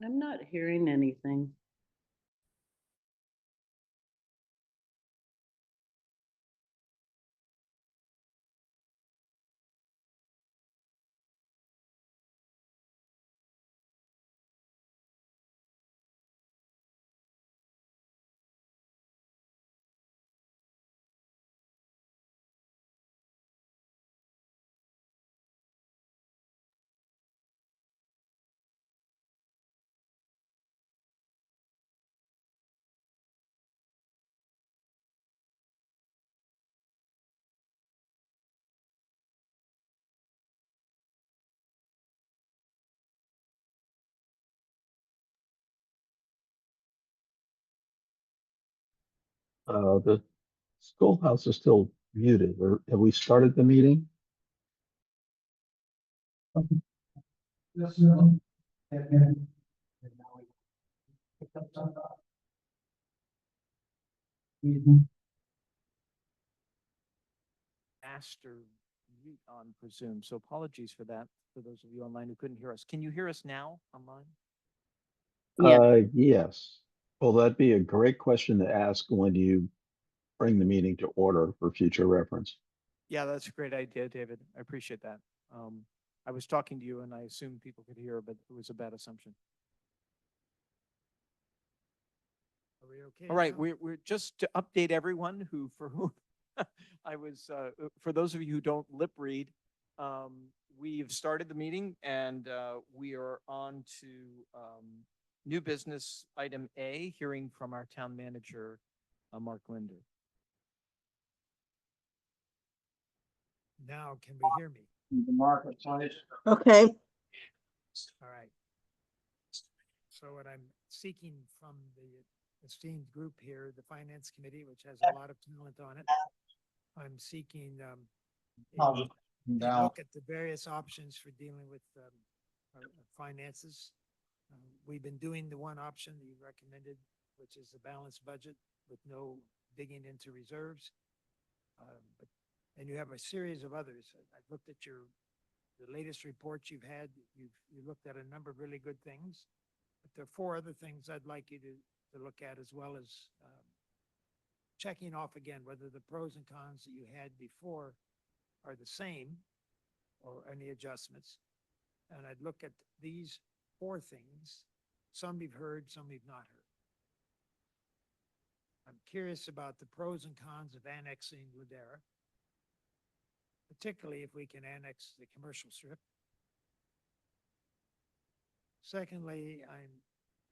I'm not hearing anything. The schoolhouse is still muted, or have we started the meeting? Master mute on presume. So apologies for that, for those of you online who couldn't hear us. Can you hear us now online? Yeah, Yes. Well, that'd be a great question to ask when you bring the meeting to order for future reference. Yeah, that's a great idea, David. I appreciate that. I was talking to you and I assumed people could hear, but it was a bad assumption. Are we okay? All right, now? we're just to update everyone for whom for those of you who don't lip read, we've started the meeting and we are on to new business item A, hearing from our town manager, Mark Linder. Now, can we hear me? okay. All right. So what I'm seeking from the esteemed group here, the Finance Committee, which has a lot of talent on it, I'm seeking a look at the various options for dealing with our finances. We've been doing the one option that you recommended, which is a balanced budget with no digging into reserves. And you have a series of others. I've looked at the latest reports you've had. You looked at a number of really good things. But there are four other things I'd like you to look at, as well as checking off again whether the pros and cons that you had before are the same or any adjustments. And I'd look at these four things. Some you've heard, some you've not heard. I'm curious about the pros and cons of annexing Ladera, particularly if we can annex the commercial strip. Secondly, I'm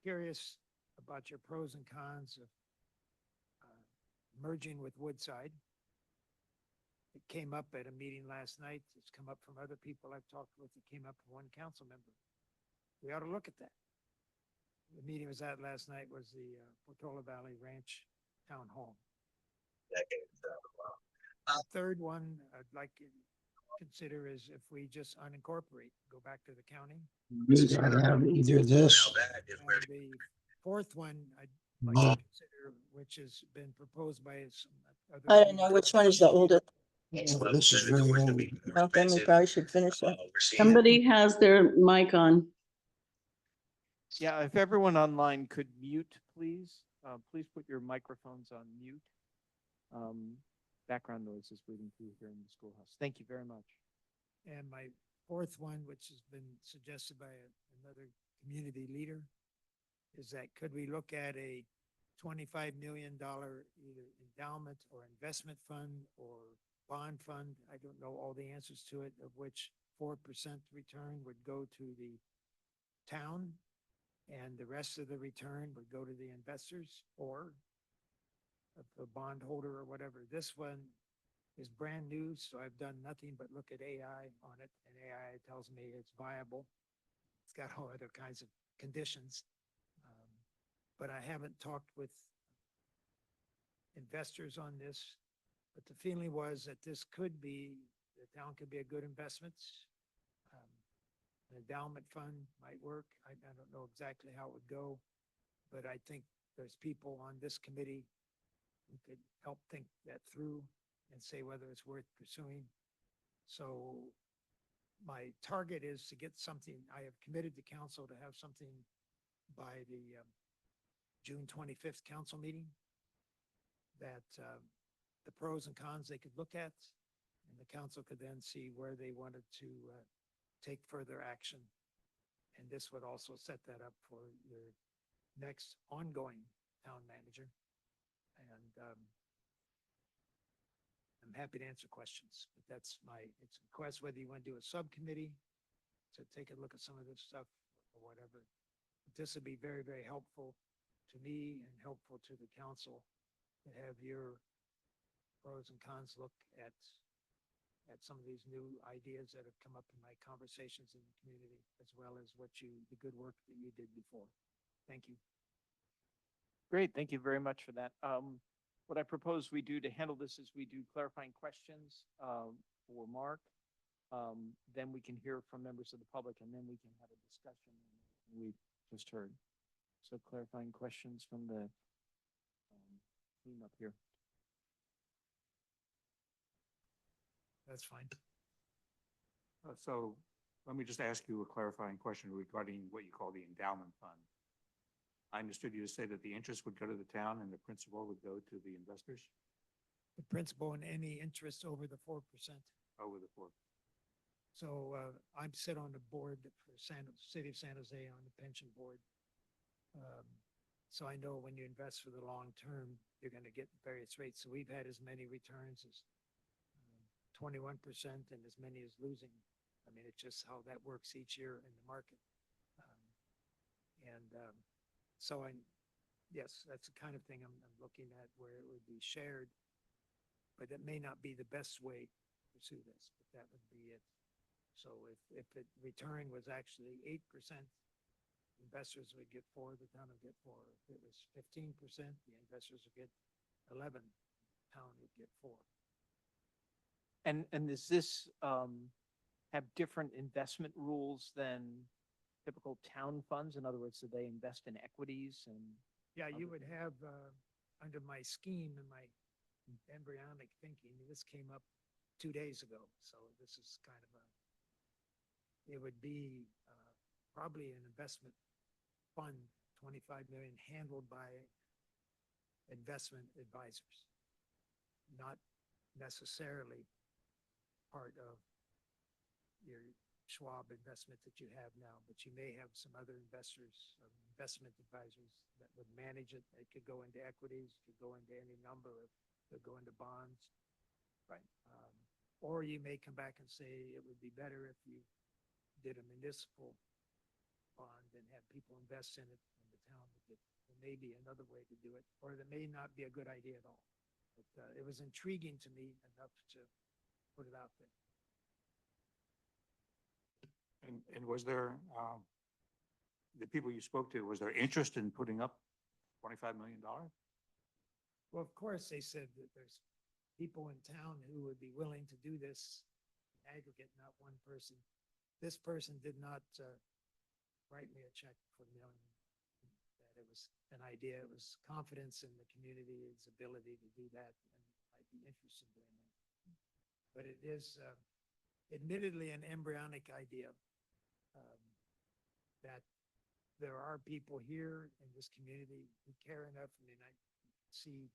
curious about your pros and cons of merging with Woodside. It came up at a meeting last night. It's come up from other people I've talked with. It came up from one council member. We ought to look at that. The meeting was at last night was the Portola Valley Ranch Town Hall. The third one I'd like you to consider is if we just unincorporate, go back to the county. I'd have either this. And the fourth one I'd like to consider, which has been proposed by some other. I don't know which one is the oldest. This is very old. Well, then we probably should finish that. Somebody has their mic on. Yeah, if everyone online could mute, please. Please put your microphones on mute. Background noise is breathing through here in the schoolhouse. Thank you very much. And my fourth one, which has been suggested by another community leader, is that could we look at a $25 million either endowment or investment fund or bond fund? I don't know all the answers to it, of which 4% return would go to the town and the rest of the return would go to the investors or the bondholder or whatever. This one is brand new, so I've done nothing but look at AI on it, and AI tells me it's viable. It's got all other kinds of conditions. But I haven't talked with investors on this, but the feeling was that this could be, the town could be a good investment. An endowment fund might work. I don't know exactly how it would go, but I think there's people on this committee who could help think that through and say whether it's worth pursuing. So my target is to get something, I have committed to council to have something by the June 25th council meeting, that the pros and cons they could look at, and the council could then see where they wanted to take further action. And this would also set that up for your next ongoing town manager. And I'm happy to answer questions, but it's a request whether you want to do a subcommittee to take a look at some of this stuff or whatever. This would be very, very helpful to me and helpful to the council to have your pros and cons look at some of these new ideas that have come up in my conversations in the community, as well as the good work that you did before. Thank you. Great, thank you very much for that. What I propose we do to handle this is we do clarifying questions for Mark. Then we can hear from members of the public, and then we can have a discussion we just heard. So clarifying questions from the team up here. That's fine. So let me just ask you a clarifying question regarding what you call the endowment fund. I understood you to say that the interest would go to the town and the principal would go to the investors The principal and any interest over the 4%. over the four. So I'm sit on the board for City of San Jose on the pension board. So I know when you invest for the long term, you're going to get various rates. So we've had as many returns as 21% and as many as losing. I mean, it's just how that works each year in the market. So yes, that's the kind of thing I'm looking at where it would be shared, but that may not be the best way to pursue this, but that would be it. So if the return was actually 8%, investors would get 4, the town would get 4. If it was 15%, the investors would get 11, town would get 4. And does this have different investment rules than typical town funds? In other words, do they invest in equities and? Yeah, you other would have, under my scheme and my embryonic thinking, this came up 2 days ago. So this is kind of it would be probably an investment fund, 25 million, handled by investment advisors, not necessarily part of your Schwab investment that you have now, but you may have some other investors, investment advisors that would manage it. It could go into equities, could go into any number of, could go into bonds. Right. Or you may come back and say it would be better if you did a municipal bond and have people invest in it and the town would get, there may be another way to do it, or that may not be a good idea at all. But it was intriguing to me enough to put it out there. And was there, the people you spoke to, was there interest in putting up $25 million? Well, of course, they said that there's people in town who would be willing to do this in aggregate, not one person. This person did not write me a check for $1 million. That it was an idea. It was confidence in the community's ability to do that, and I'd be interested in doing that. But it is admittedly an embryonic idea. That there are people here in this community who care enough. I mean, I see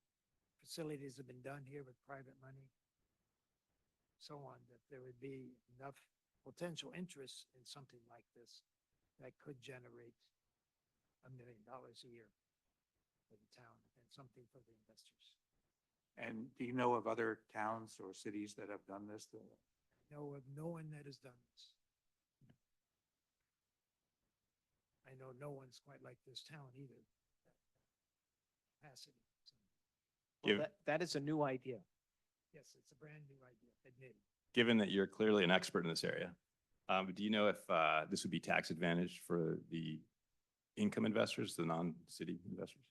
facilities have been done here with private money, so on, that there would be enough potential interest in something like this that could generate $1 million a year for the town and something for the investors. And do you know of other towns or cities that have done this? I know of no one that has done this. I know no one's quite like this town either. Capacity. So, Well, that is a new idea. yes, it's a brand new idea, admitted. Given that you're clearly an expert in this area, do you know if this would be tax advantage for the income investors, the non-city investors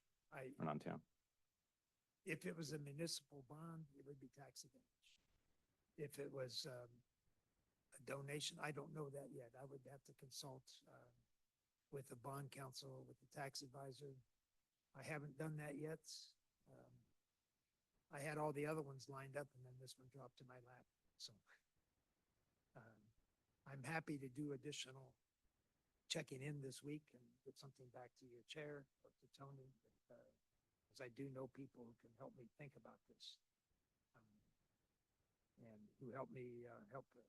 or non-town? If it was a municipal bond, it would be tax advantage. If it was a donation, I don't know that yet. I would have to consult with the bond counsel, with the tax advisor. I haven't done that yet. I had all the other ones lined up and then this one dropped to my lap. So I'm happy to do additional checking in this week and put something back to your chair or to Tony, because I do know people who can help me think about this. And who helped me, help the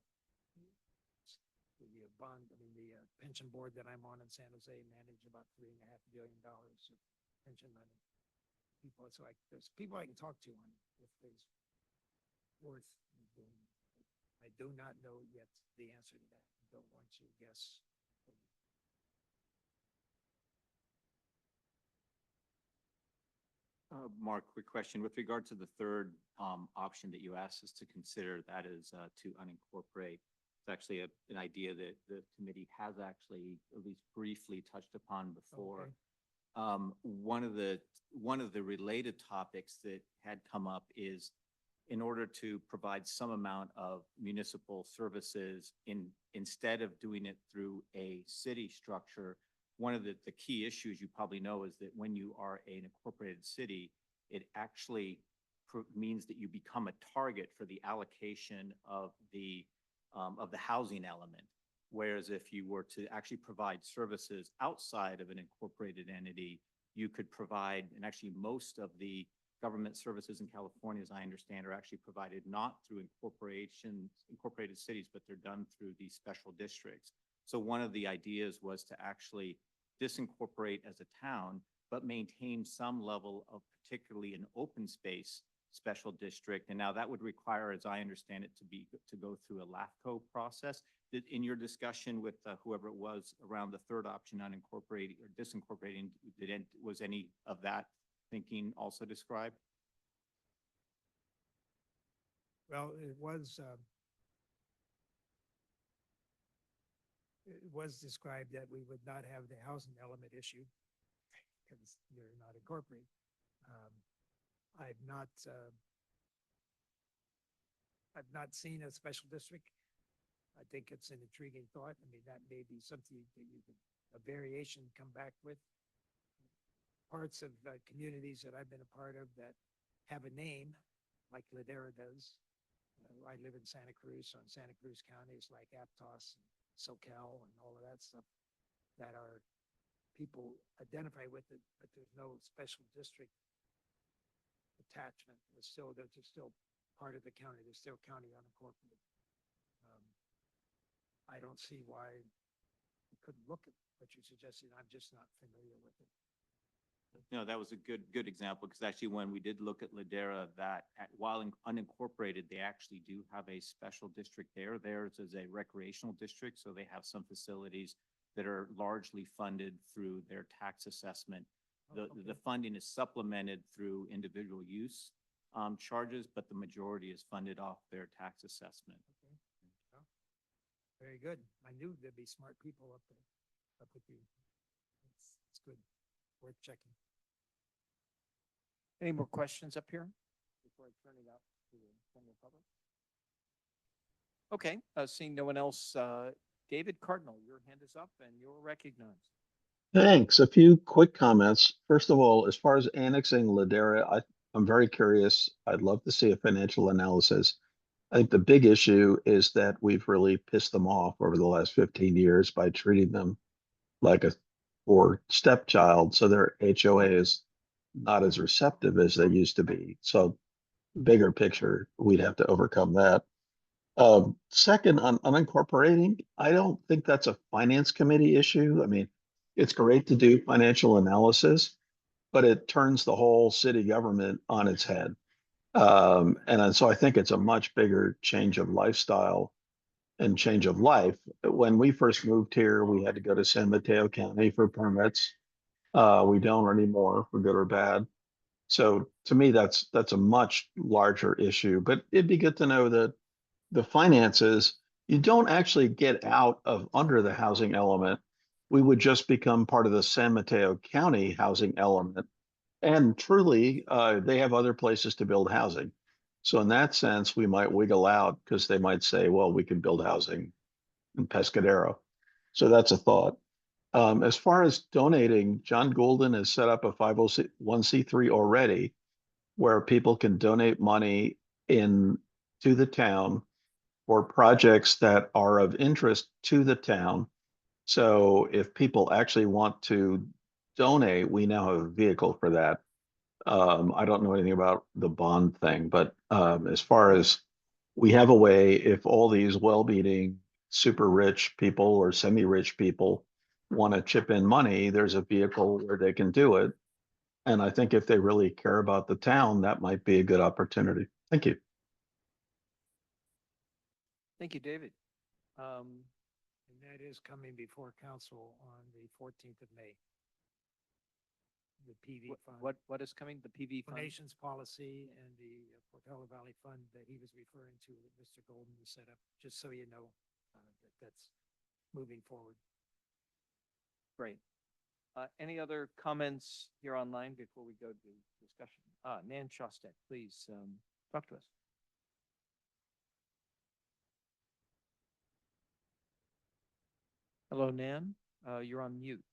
bond, I mean, the pension board that I'm on in San Jose manage about $3.5 billion of pension money. People, so there's people I can talk to on if there's worth doing. I do not know yet the answer to that. I don't want to guess. Mark, quick question. With regard to the third option that you asked us to consider, that is to unincorporate. It's actually an idea that the committee has actually at least briefly touched upon before. Okay. One of the related topics that had come up is in order to provide some amount of municipal services instead of doing it through a city structure. One of the key issues you probably know is that when you are an incorporated city, it actually means that you become a target for the allocation of the housing element. Whereas if you were to actually provide services outside of an incorporated entity, you could provide, and actually most of the government services in California, as I understand, are actually provided not through incorporated cities, but they're done through these special districts. So one of the ideas was to actually disincorporate as a town, but maintain some level of particularly an open space special district. And now that would require, as I understand it, to go through a LAFCO process. In your discussion with whoever it was around the third option, unincorporating or disincorporating, was any of that thinking also described? Well, it was described that we would not have the housing element issue because you're not incorporated. I've not seen a special district. I think it's an intriguing thought. I mean, that may be something that you could, a variation come back with. Parts of communities that I've been a part of that have a name, like Ladera does. I live in Santa Cruz, so in Santa Cruz County, it's like Aptos, and SoCal, and all of that stuff that are people identify with it, but there's no special district attachment. They're still part of the county. They're still county unincorporated. I don't see why we couldn't look at what you're suggesting. I'm just not familiar with it. No, that was a good example, because actually when we did look at Ladera, while unincorporated, they actually do have a special district there. Theirs is a recreational district, so they have some facilities that are largely funded through their tax assessment. The funding is supplemented through individual use charges, but the majority is funded off their tax assessment. Okay. Well, very good. I knew there'd be smart people up there, up with you. It's good. Worth checking. Any more questions up here before I turn it out to the general public? Okay, seeing no one else, David Cardinal, your hand is up and you're recognized. Thanks. A few quick comments. First of all, as far as annexing Ladera, I'm very curious. I'd love to see a financial analysis. I think the big issue is that we've really pissed them off over the last 15 years by treating them like a poor stepchild. So their HOA is not as receptive as they used to be. So bigger picture, we'd have to overcome that. Second, on unincorporating, I don't think that's a finance committee issue. I mean, it's great to do financial analysis, but it turns the whole city government on its head. And so I think it's a much bigger change of lifestyle and change of life. When we first moved here, we had to go to San Mateo County for permits. We don't anymore, for good or bad. So to me, that's a much larger issue, but it'd be good to know that the finances, you don't actually get out of under the housing element. We would just become part of the San Mateo County housing element. And truly, they have other places to build housing. So in that sense, we might wiggle out because they might say, well, we can build housing in Pescadero. So that's a thought. As far as donating, John Golden has set up a 501c3 already where people can donate money to the town for projects that are of interest to the town. So if people actually want to donate, we now have a vehicle for that. I don't know anything about the bond thing, but as far as we have a way, if all these well-meaning, super rich people or semi-rich people want to chip in money, there's a vehicle where they can do it. And I think if they really care about the town, that might be a good opportunity. Thank you. Thank you, David. And that is coming before council on the 14th of May. The PV fund. What is coming? The PV fund? Donations policy and the Portola Valley Fund that he was referring to, that Mr. Golden was set up, just so you know, that that's moving forward. Great. Any other comments here online before we go to discussion? Nan Shostak, please, talk to us. Hello, Nan. You're on mute.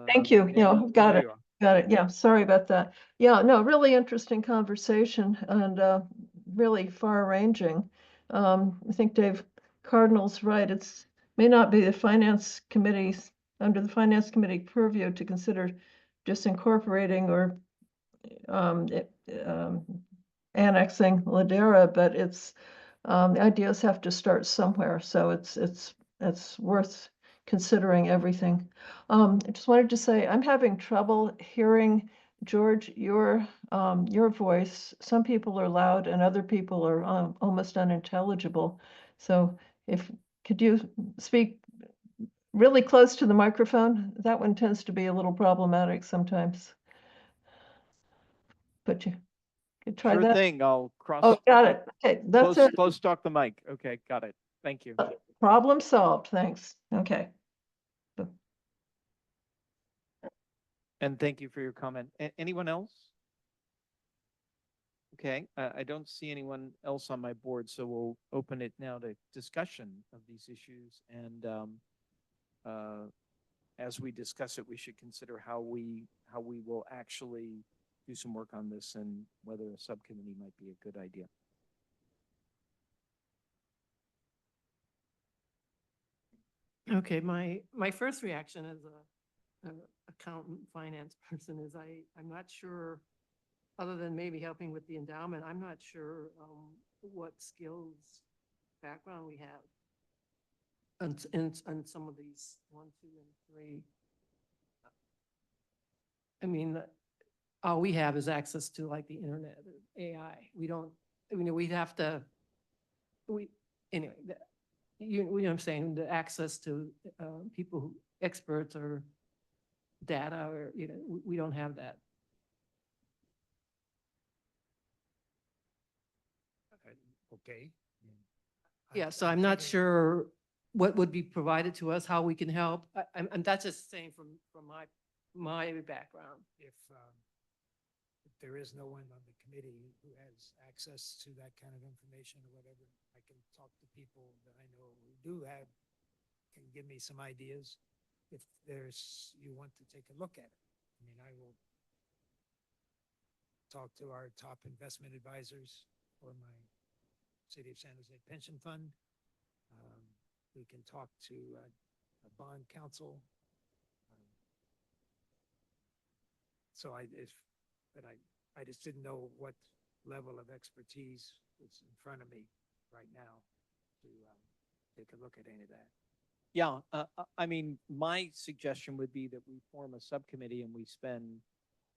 Thank you. Nan, Yeah, got there it. you are. Got it. Yeah, sorry about that. Yeah, no, really interesting conversation and really far ranging. I think Dave Cardinal's right. It's may not be the finance committee's under the finance committee purview to consider just incorporating or um, it- um, annexing Ladera, but it's the ideas have to start somewhere. So it's worth considering everything. I just wanted to say I'm having trouble hearing George your voice. Some people are loud and other people are almost unintelligible. So if could you speak really close to the microphone? That one tends to be a little problematic sometimes. But you could try Sure that. thing. I'll cross. Oh, got it. Okay, that's Close, it. close talk the mic. Okay, got it. Thank you. Problem solved. Thanks. Okay. And thank you for your comment. Anyone else? Okay, I don't see anyone else on my board, so we'll open it now to discussion of these issues. And as we discuss it, we should consider how we will actually do some work on this and whether a subcommittee might be a good idea. Okay, my first reaction as a accountant, finance person is I'm not sure, other than maybe helping with the endowment, I'm not sure what skills, background we have. And some of these 1, 2, and 3. I mean, all we have is access to like the internet or AI. We don't, I mean, we'd have to, anyway, you know what I'm saying, the access to people who, experts or data or, you know, we don't have that. Okay. Yeah, so I'm not sure what would be provided to us, how we can help. And that's just saying from my background. If there is no one on the committee who has access to that kind of information or whatever, I can talk to people that I know who do have, can give me some ideas. If you want to take a look at it. I mean, I will talk to our top investment advisors for my City of San Jose Pension Fund. We can talk to a bond counsel. So I just didn't know what level of expertise was in front of me right now to take a look at any of that. Yeah, I mean, my suggestion would be that we form a subcommittee and we spend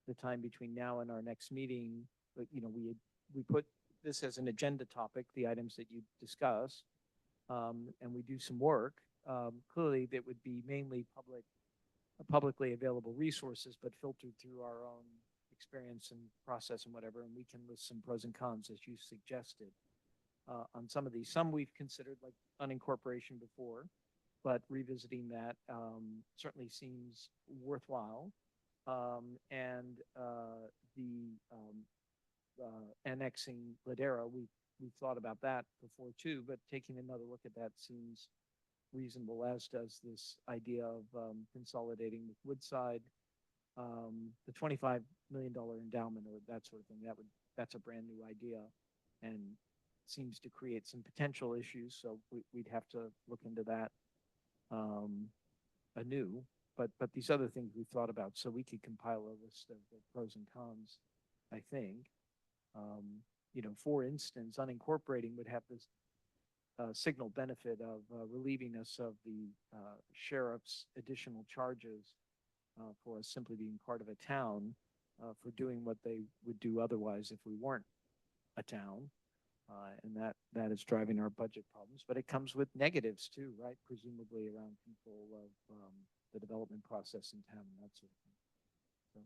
the time between now and our next meeting. But, you know, we put this as an agenda topic, the items that you discuss, and we do some work. Clearly, that would be mainly publicly available resources, but filtered through our own experience and process and whatever. And we can list some pros and cons as you suggested on some of these. Some we've considered like unincorporation before. But revisiting that certainly seems worthwhile. And the annexing Ladera, we've thought about that before too, but taking another look at that seems reasonable, as does this idea of consolidating with Woodside, the $25 million endowment or that sort of thing. That's a brand new idea. and seems to create some potential issues, so we'd have to look into that anew. But these other things we've thought about, so we could compile a list of the pros and cons, I think. For instance, unincorporating would have this signal benefit of relieving us of the sheriff's additional charges for us simply being part of a town for doing what they would do otherwise if we weren't a town. And that is driving our budget problems, but it comes with negatives too, right? Presumably around control of the development process in town and that sort of thing. So,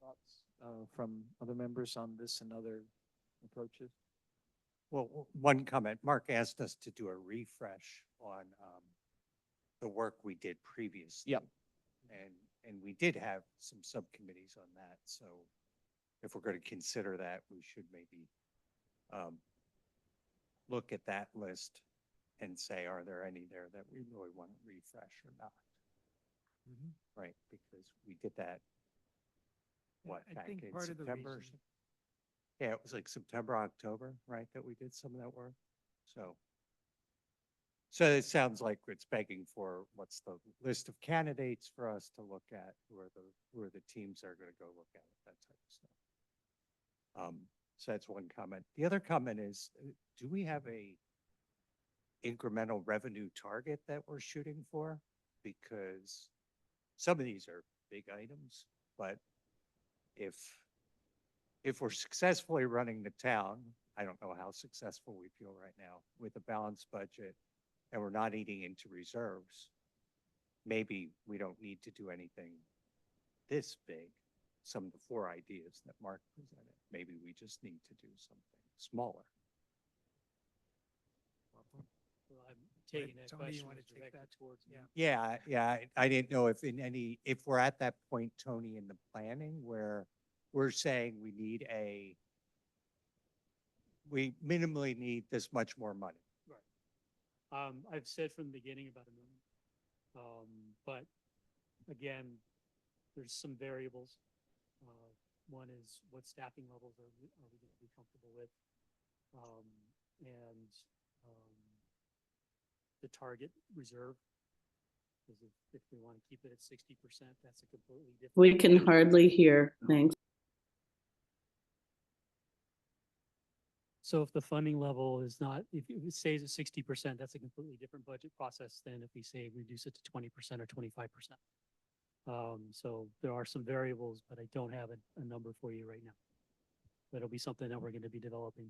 thoughts from other members on this and other approaches? Well, one comment, Mark asked us to do a refresh on the work we did previously. Yep. And we did have some subcommittees on that, so if we're going to consider that, we should maybe look at that list and say, are there any there that we really want to refresh or not? Right, because we did that, what, I back think in part of the September? or reason- something? Yeah, it was like September, October, right, that we did some of that work, so it sounds like it's begging for what's the list of candidates for us to look at, who are the teams that are gonna go look at it, that type of stuff. So that's one comment. The other comment is, do we have a incremental revenue target that we're shooting for? Because some of these are big items, but if we're successfully running the town, I don't know how successful we feel right now with a balanced budget, and we're not eating into reserves, maybe we don't need to do anything this big. Some of the 4 ideas that Mark presented, maybe we just need to do something smaller. Well, I'm taking that question. You want to take that towards? Yeah, I didn't know if we're at that point, Tony, in the planning where we're saying we minimally need this much more money. I've said from the beginning about $1 million. But again, there's some variables. One is what staffing levels are we going to be comfortable with? And the target reserve. Because if we want to keep it at 60%, that's a completely different. We can hardly hear, thanks. So if the funding level is not, if it stays at 60%, that's a completely different budget process than if we say reduce it to 20% or 25%. So there are some variables, but I don't have a number for you right now. But it'll be something that we're going to be developing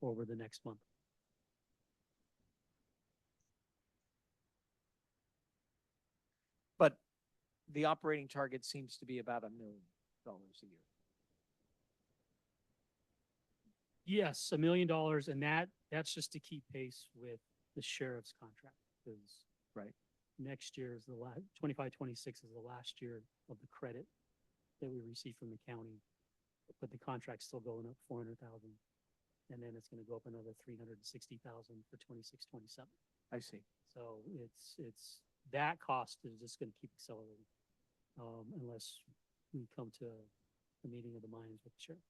over the next month. But the operating target seems to be about $1 million a year. Yes, $1 million, and that's just to keep pace with the sheriff's contract, because Right. next year is 25-26 is the last year of the credit that we receive from the county, but the contract's still going up 400,000, and then it's going to go up another 360,000 for 26-27. I see. So it's that cost is just going to keep accelerating, unless we come to a meeting of the minds with the sheriff.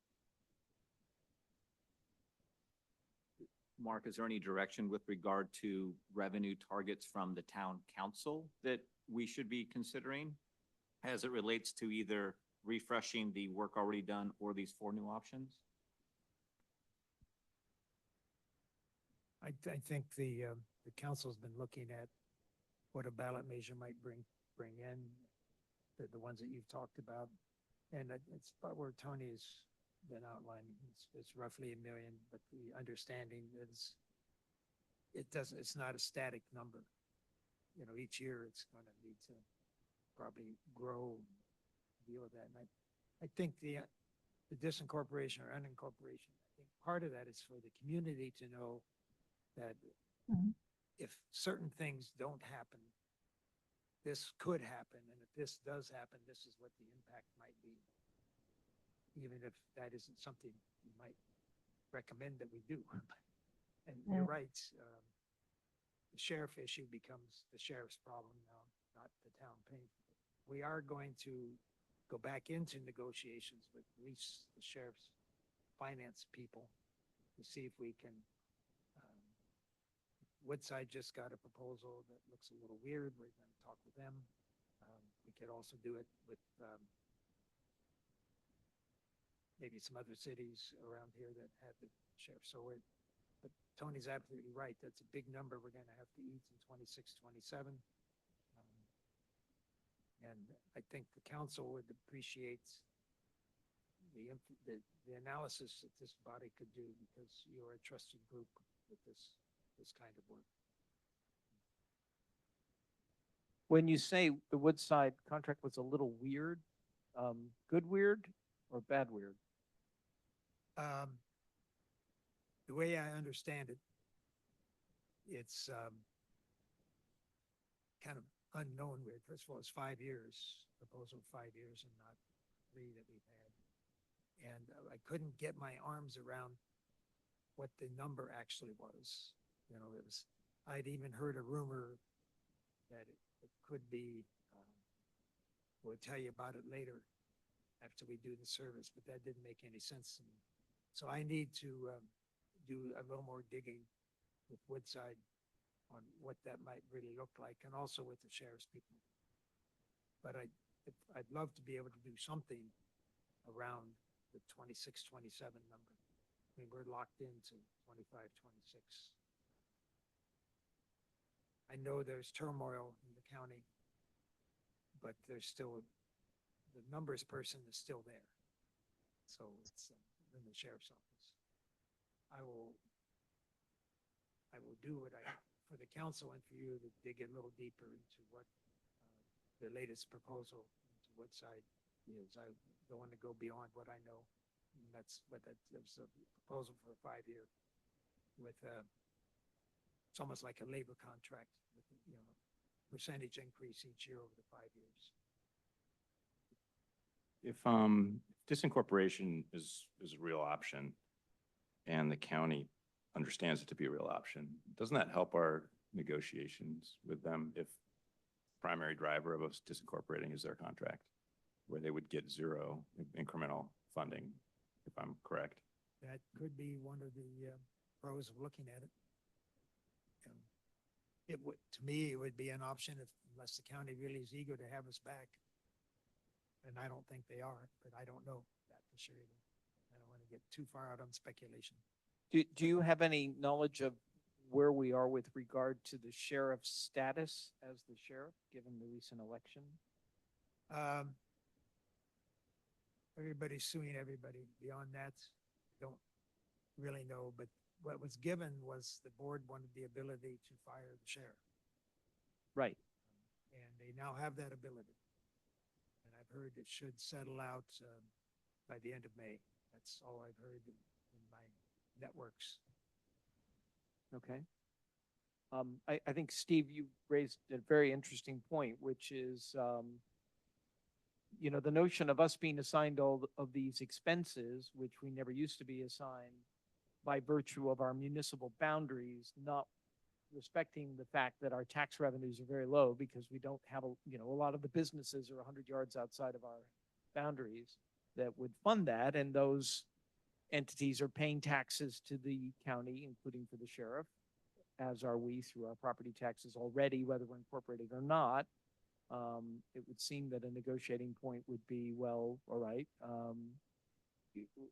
Mark, is there any direction with regard to revenue targets from the town council that we should be considering as it relates to either refreshing the work already done or these 4 new options? I think the council's been looking at what a ballot measure might bring in, the ones that you've talked about. And it's about where Tony's been outlining. It's roughly $1 million, but the understanding is it's not a static number. Each year it's going to need to probably grow and deal with that. And I think the disincorporation or unincorporation, I think part of that is for the community to know that if certain things don't happen, this could happen. And if this does happen, this is what the impact might be. Even if that isn't something you might recommend that we do. And you're right, the sheriff issue becomes the sheriff's problem now, not the town paying. We are going to go back into negotiations with at least the sheriff's finance people to see if we can, Woodside just got a proposal that looks a little weird. We're going to talk with them. We could also do it with maybe some other cities around here that have the sheriff. So but Tony's absolutely right. That's a big number we're going to have to eat in 26, 27. And I think the council would appreciate the analysis that this body could do, because you're a trusted group with this kind of work. When you say the Woodside contract was a little weird, good weird or bad weird? The way I understand it, it's kind of unknown weird. First of all, it's 5 years, proposal 5 years and not 3 that we've had. And I couldn't get my arms around what the number actually was. You know, I'd even heard a rumor that it could be, we'll tell you about it later after we do the service, but that didn't make any sense to me. So I need to do a little more digging with Woodside on what that might really look like, and also with the sheriff's people. But I'd love to be able to do something around the 26, 27 number. I mean, we're locked into 25, 26. I know there's turmoil in the county, but there's still, the numbers person is still there. So it's in the sheriff's office. I will do what for the council and for you to dig a little deeper into what the latest proposal to Woodside is. I don't want to go beyond what I know. And that's what there's a proposal for a 5-year with it's almost like a labor contract with, you know, percentage increase each year over the 5 years. If disincorporation is a real option and the county understands it to be a real option, doesn't that help our negotiations with them if primary driver of us disincorporating is their contract, where they would get 0 incremental funding, if I'm correct? That could be one of the pros of looking at it. It would, to me, it would be an option unless the county really is eager to have us back. And I don't think they are, but I don't know that for sure. I don't want to get too far out on speculation. Do you have any knowledge of where we are with regard to the sheriff's status as the sheriff, given the recent election? Everybody's suing everybody. Beyond that, don't really know. But what was given was the board wanted the ability to fire the sheriff. Right. And they now have that ability. And I've heard it should settle out by the end of May. That's all I've heard in my networks. Okay. I think, Steve, you raised a very interesting point, which is, you know, the notion of us being assigned all of these expenses, which we never used to be assigned by virtue of our municipal boundaries, not respecting the fact that our tax revenues are very low because we don't have a lot of the businesses are 100 yards outside of our boundaries that would fund that. And those entities are paying taxes to the county, including for the sheriff, as are we through our property taxes already, whether we're incorporated or not. It would seem that a negotiating point would be, well, all right,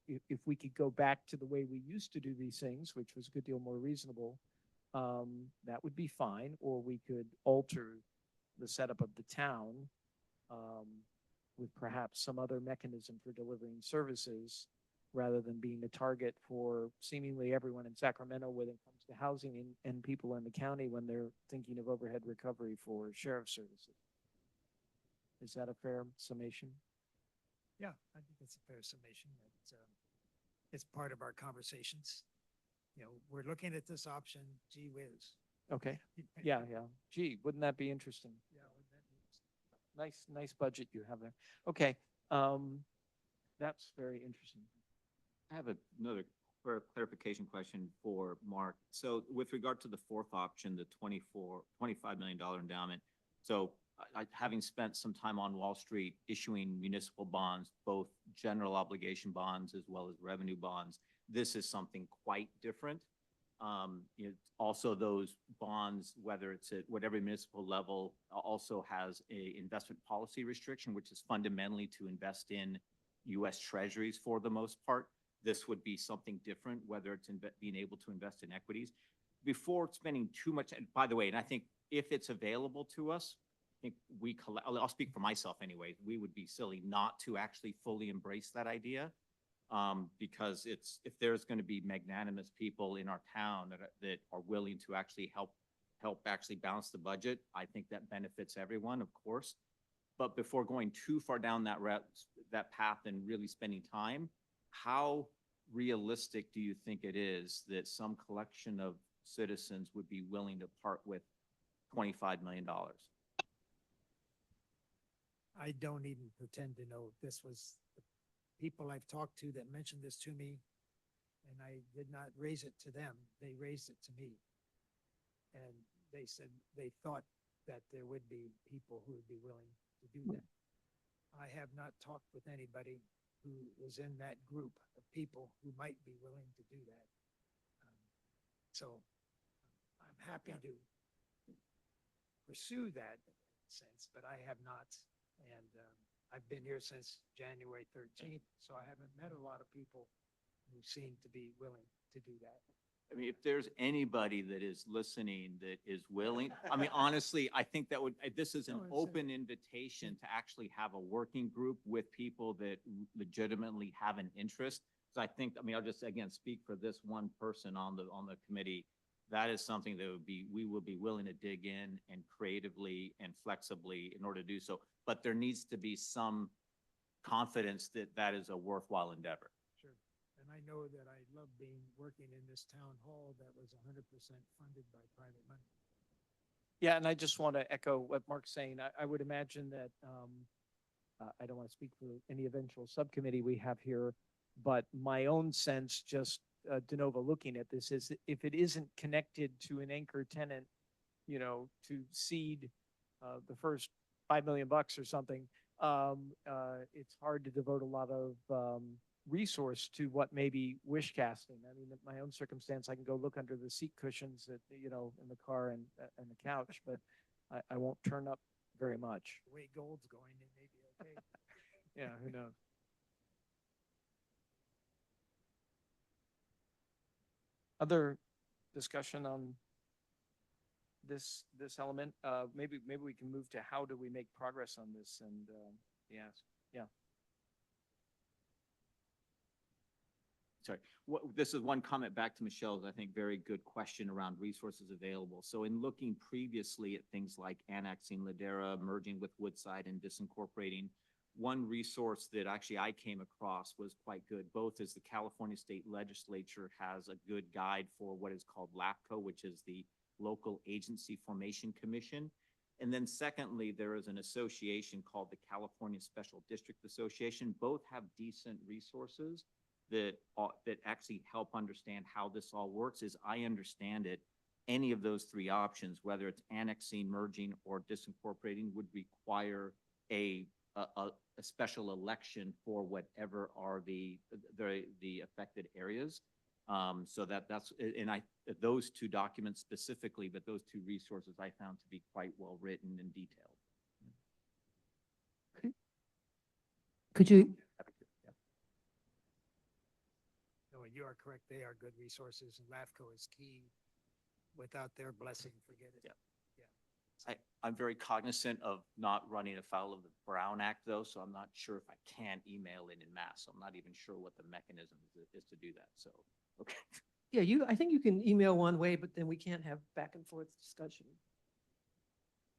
if we could go back to the way we used to do these things, which was a good deal more reasonable, that would be fine. Or we could alter the setup of the town with perhaps some other mechanism for delivering services, rather than being a target for seemingly everyone in Sacramento when it comes to housing and people in the county when they're thinking of overhead recovery for sheriff services. Is that a fair summation? Yeah, I think that's a fair summation. It's part of our conversations. You know, we're looking at this option, gee whiz. Okay. Yeah. Gee, wouldn't that be interesting? Yeah, wouldn't that be interesting? Nice budget you have there. Okay. That's very interesting. I have another clarification question for Mark. So with regard to the fourth option, the $25 million endowment. So having spent some time on Wall Street issuing municipal bonds, both general obligation bonds as well as revenue bonds, This is something quite different. Also those bonds, whether it's at whatever municipal level, also has a investment policy restriction, which is fundamentally to invest in US Treasuries for the most part. This would be something different, whether it's being able to invest in equities. Before spending too much, and by the way, and I think if it's available to us, I think I'll speak for myself anyway, we would be silly not to actually fully embrace that idea. Because if there's going to be magnanimous people in our town that are willing to actually help actually balance the budget, I think that benefits everyone, of course. But before going too far down that path and really spending time, how realistic do you think it is that some collection of citizens would be willing to part with $25 million? I don't even pretend to know. This was the people I've talked to that mentioned this to me, and I did not raise it to them. They raised it to me. And they said they thought that there would be people who would be willing to do that. I have not talked with anybody who is in that group of people who might be willing to do that. So I'm happy to pursue that sense, but I have not. And I've been here since January 13th, so I haven't met a lot of people who seem to be willing to do that. I mean, if there's anybody that is listening that is willing, I mean, honestly, I think this is an open invitation to actually have a working group with people that legitimately have an interest. So I think, I mean, I'll just, again, speak for this one person on the committee. That is something that we will be willing to dig in and creatively and flexibly in order to do so. But there needs to be some confidence that that is a worthwhile endeavor. Sure. And I know that I love working in this town hall that was 100% funded by private money. Yeah, and I just want to echo what Mark's saying. I would imagine that, I don't want to speak for any eventual subcommittee we have here, but my own sense, just de novo looking at this, is if it isn't connected to an anchor tenant, to seed the first $5 million or something, it's hard to devote a lot of resource to what may be wish casting. I mean, in my own circumstance, I can go look under the seat cushions in the car and the couch, but I won't turn up very much. The way gold's going, it may be okay. Yeah, who knows? Other discussion on this element? Maybe we can move to how do we make progress on this? And yes, yeah. Sorry, this is one comment back to Michelle's, I think, very good question around resources available. So in looking previously at things like annexing Ladera, merging with Woodside and disincorporating, one resource that actually I came across was quite good, both as the California State Legislature has a good guide for what is called LAFCO, which is the Local Agency Formation Commission. And then secondly, there is an association called the California Special District Association. Both have decent resources that actually help understand how this all works. As I understand it, any of those three options, whether it's annexing, merging, or disincorporating, would require a special election for whatever are the affected areas. So that's, and those two documents specifically, but those two resources I found to be quite well written and detailed. Could you, No, you are correct. They are good resources, and LAFCO is key. Without their blessing, forget it. Yeah. I'm very cognizant of not running afoul of the Brown Act, though, so I'm not sure if I can email it in mass. So I'm not even sure what the mechanism is to do that. So, okay. yeah, I think you can email one way, but then we can't have back and forth discussion.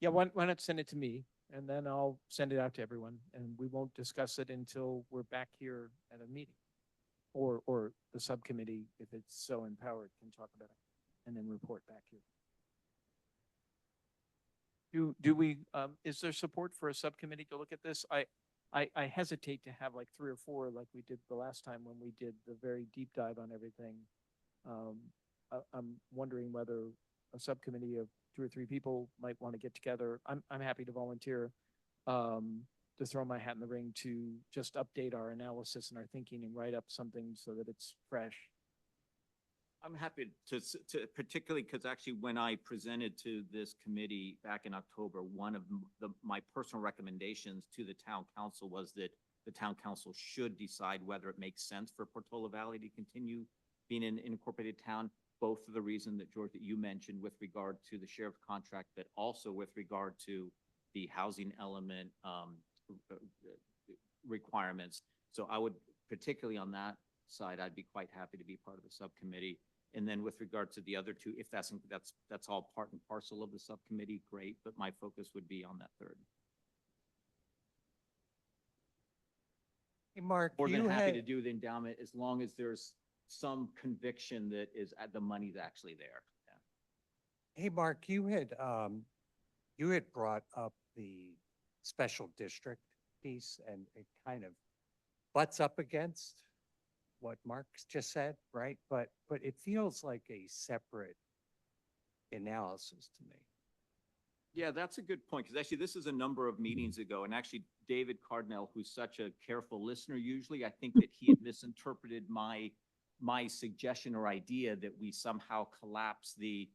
Yeah, why not send it to me, and then I'll send it out to everyone, and we won't discuss it until we're back here at a meeting. Or the subcommittee, if it's so empowered, can talk about it and then report back here. Do we, is there support for a subcommittee to look at this? I hesitate to have like 3 or 4 like we did the last time when we did the very deep dive on everything. I'm wondering whether a subcommittee of 2 or 3 people might want to get together. I'm happy to volunteer to throw my hat in the ring to just update our analysis and our thinking and write up something so that it's fresh I'm happy to particularly because actually when I presented to this committee back in October, one of my personal recommendations to the town council was that the town council should decide whether it makes sense for Portola Valley to continue being an incorporated town, both for the reason that George, that you mentioned with regard to the sheriff contract, but also with regard to the housing element requirements. So I would, particularly on that side, I'd be quite happy to be part of the subcommittee. And then with regard to the other two, if that's all part and parcel of the subcommittee, great, but my focus would be on that third. Hey, Mark, More than you happy to had, do the endowment as long as there's some conviction that the money's actually there. Yeah. hey, Mark, you had brought up the special district piece and it kind of butts up against what Mark's just said, right? But it feels like a separate analysis to me. Yeah, that's a good point, because actually this is a number of meetings ago, and actually David Cardinal, who's such a careful listener usually, I think that he had misinterpreted my suggestion or idea that we somehow collapse the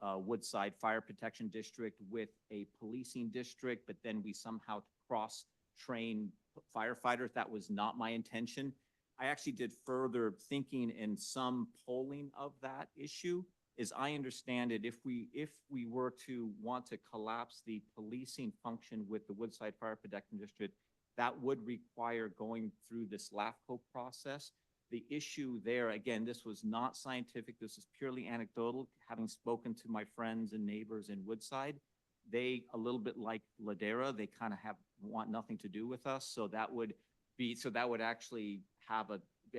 Woodside Fire Protection District with a policing district, but then we somehow cross-train firefighters. That was not my intention. I actually did further thinking and some polling of that issue. As I understand it, if we were to want to collapse the policing function with the Woodside Fire Protection District, that would require going through this LAFCO process. The issue there, again, this was not scientific. This is purely anecdotal. Having spoken to my friends and neighbors in Woodside, they, a little bit like Ladera, they kind of want nothing to do with us. So that would actually have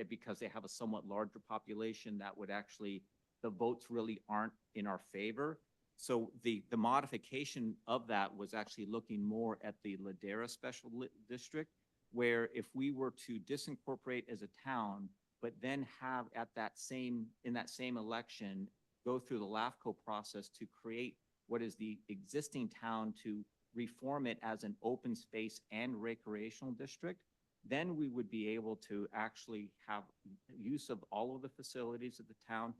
because they have a somewhat larger population, that would actually, the votes really aren't in our favor. So the modification of that was actually looking more at the Ladera Special District, where if we were to disincorporate as a town, but then have in that same election, go through the LAFCO process to create what is the existing town, to reform it as an open space and recreational district, then we would be able to actually have use of all of the facilities that the town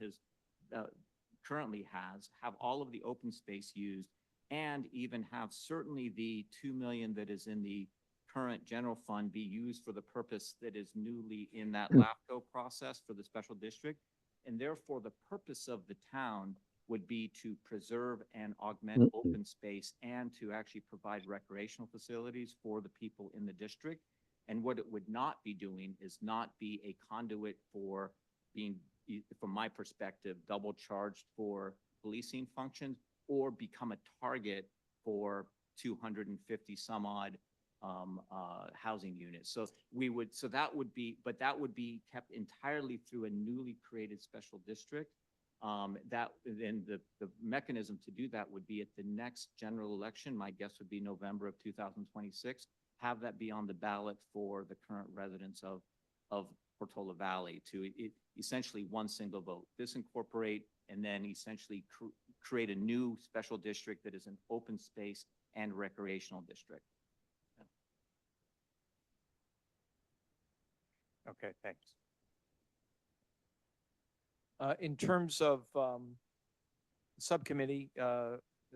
currently has, have all of the open space used, and even have certainly the 2 million that is in the current general fund be used for the purpose that is newly in that LAFCO process for the special district. And therefore, the purpose of the town would be to preserve and augment open space and to actually provide recreational facilities for the people in the district. And what it would not be doing is not be a conduit for being, from my perspective, double charged for policing functions or become a target for 250 some odd housing units. So that would be kept entirely through a newly created special district. Then the mechanism to do that would be at the next general election. My guess would be November of 2026. Have that be on the ballot for the current residents of Portola Valley to essentially one single vote, disincorporate, and then essentially create a new special district that is an open space and recreational district. Okay, thanks. In terms of subcommittee,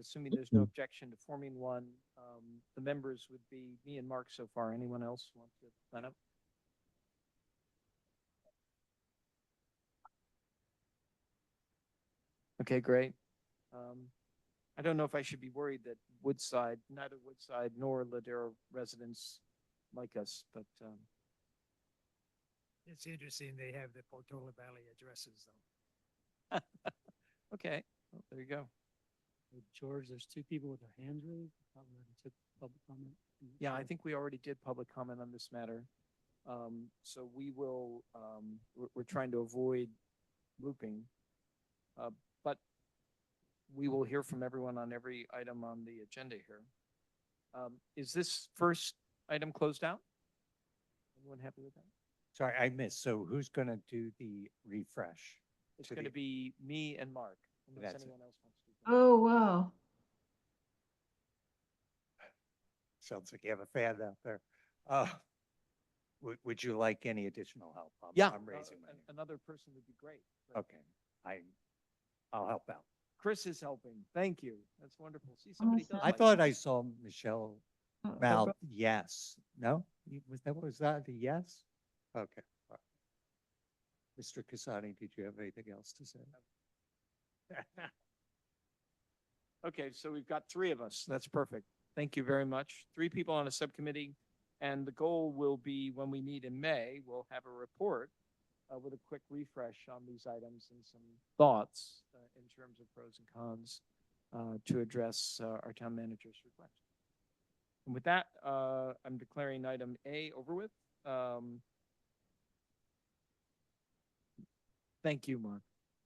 assuming there's no objection to forming one, the members would be me and Mark so far. Anyone else want to sign up? Okay, great. I don't know if I should be worried that neither Woodside nor Ladera residents like us, but It's interesting, they have the Portola Valley addresses though. okay, well, there you go. George, there's two people with their hands raised. Probably already took public comment. Yeah, I think we already did public comment on this matter. So we will, we're trying to avoid looping. But we will hear from everyone on every item on the agenda here. Is this first item closed out? Everyone happy with that? Sorry, I missed. So who's going to do the refresh? It's to going to the- be me and Mark, unless That's it. anyone else wants to. Oh, wow. Sounds like you have a fan out there. Would you like any additional help? Yeah, I'm raising my hand. another person would be great. but- Okay. I'll help out. Chris is helping. Thank you. That's wonderful. See, somebody Awesome. does I like thought that. I saw Michelle mouth yes. No? Was that a yes? Okay. all right. Mr. Casani, did you have anything else to say? Okay, so we've got three of us. That's perfect. Thank you very much. Three people on a subcommittee. And the goal will be when we meet in May, we'll have a report with a quick refresh on these items and some thoughts in terms of pros and cons to address our town manager's request. And with that, I'm declaring item A over with. Thank you, Mark.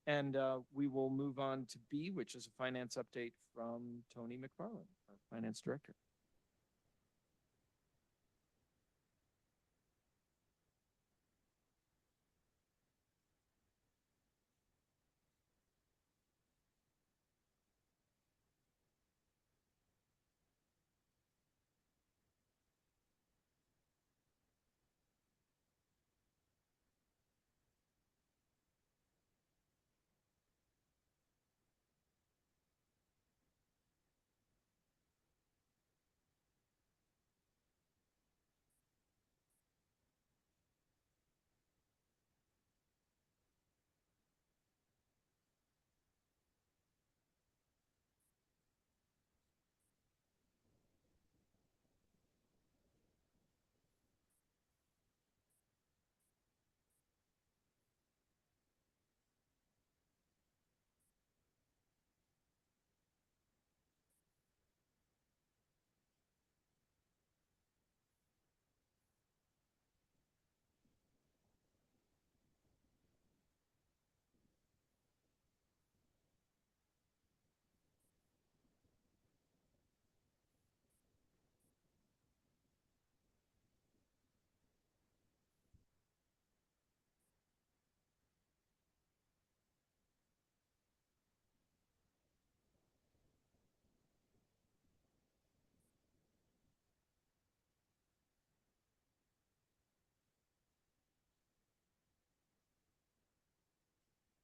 And we will move on to B, which is a finance update from Tony McFarland, our finance director.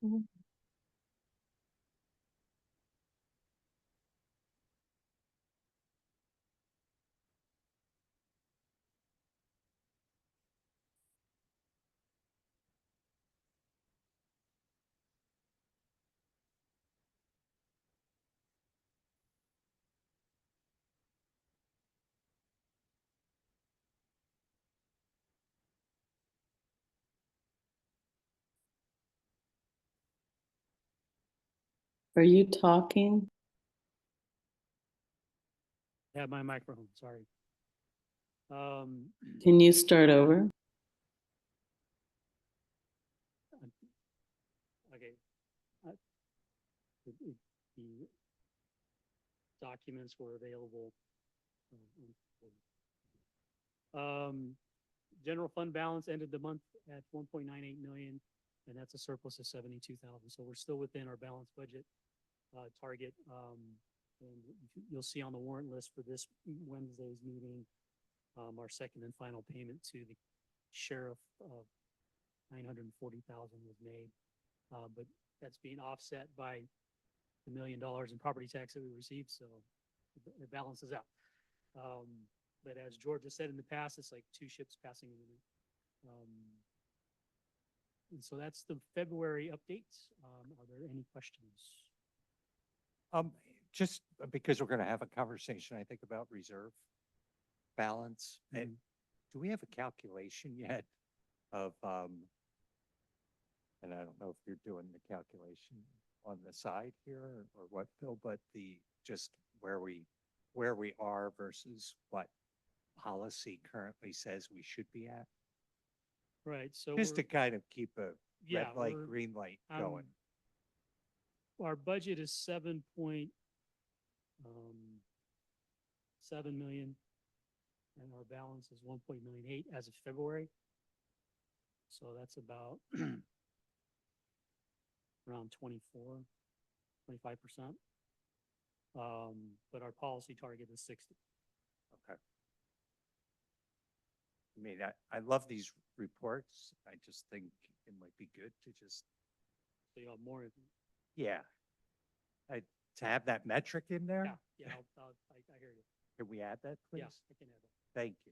Mhm. Are you talking? Have my microphone, sorry. Can you start over? Okay. The documents were available. General fund balance ended the month at 1.98 million, and that's a surplus of 72,000. So we're still within our balanced budget target. And you'll see on the warrant list for this Wednesday's meeting, our second and final payment to the sheriff of 940,000 was made. But that's being offset by the $1 million in property tax that we received, so it balances out. But as George has said in the past, it's like two ships passing in the night. And so that's the February updates. Are there any questions? Just because we're going to have a conversation, I think, about reserve balance. And do we have a calculation yet of, and I don't know if you're doing the calculation on the side here or what, Bill, but just where we are versus what policy currently says we should be at? Right, so Just to we're, kind of keep a yeah, red light, we're, green light going. our budget is 7.7 million, and our balance is 1.98 as of February. So that's about around 25%. But our policy target is 60. Okay. I mean, I love these reports. I just think it might be good to just So you have more. Yeah. To have that metric in there, Yeah, yeah, I hear you. can we add that, please? Yeah, I can add that. Thank you.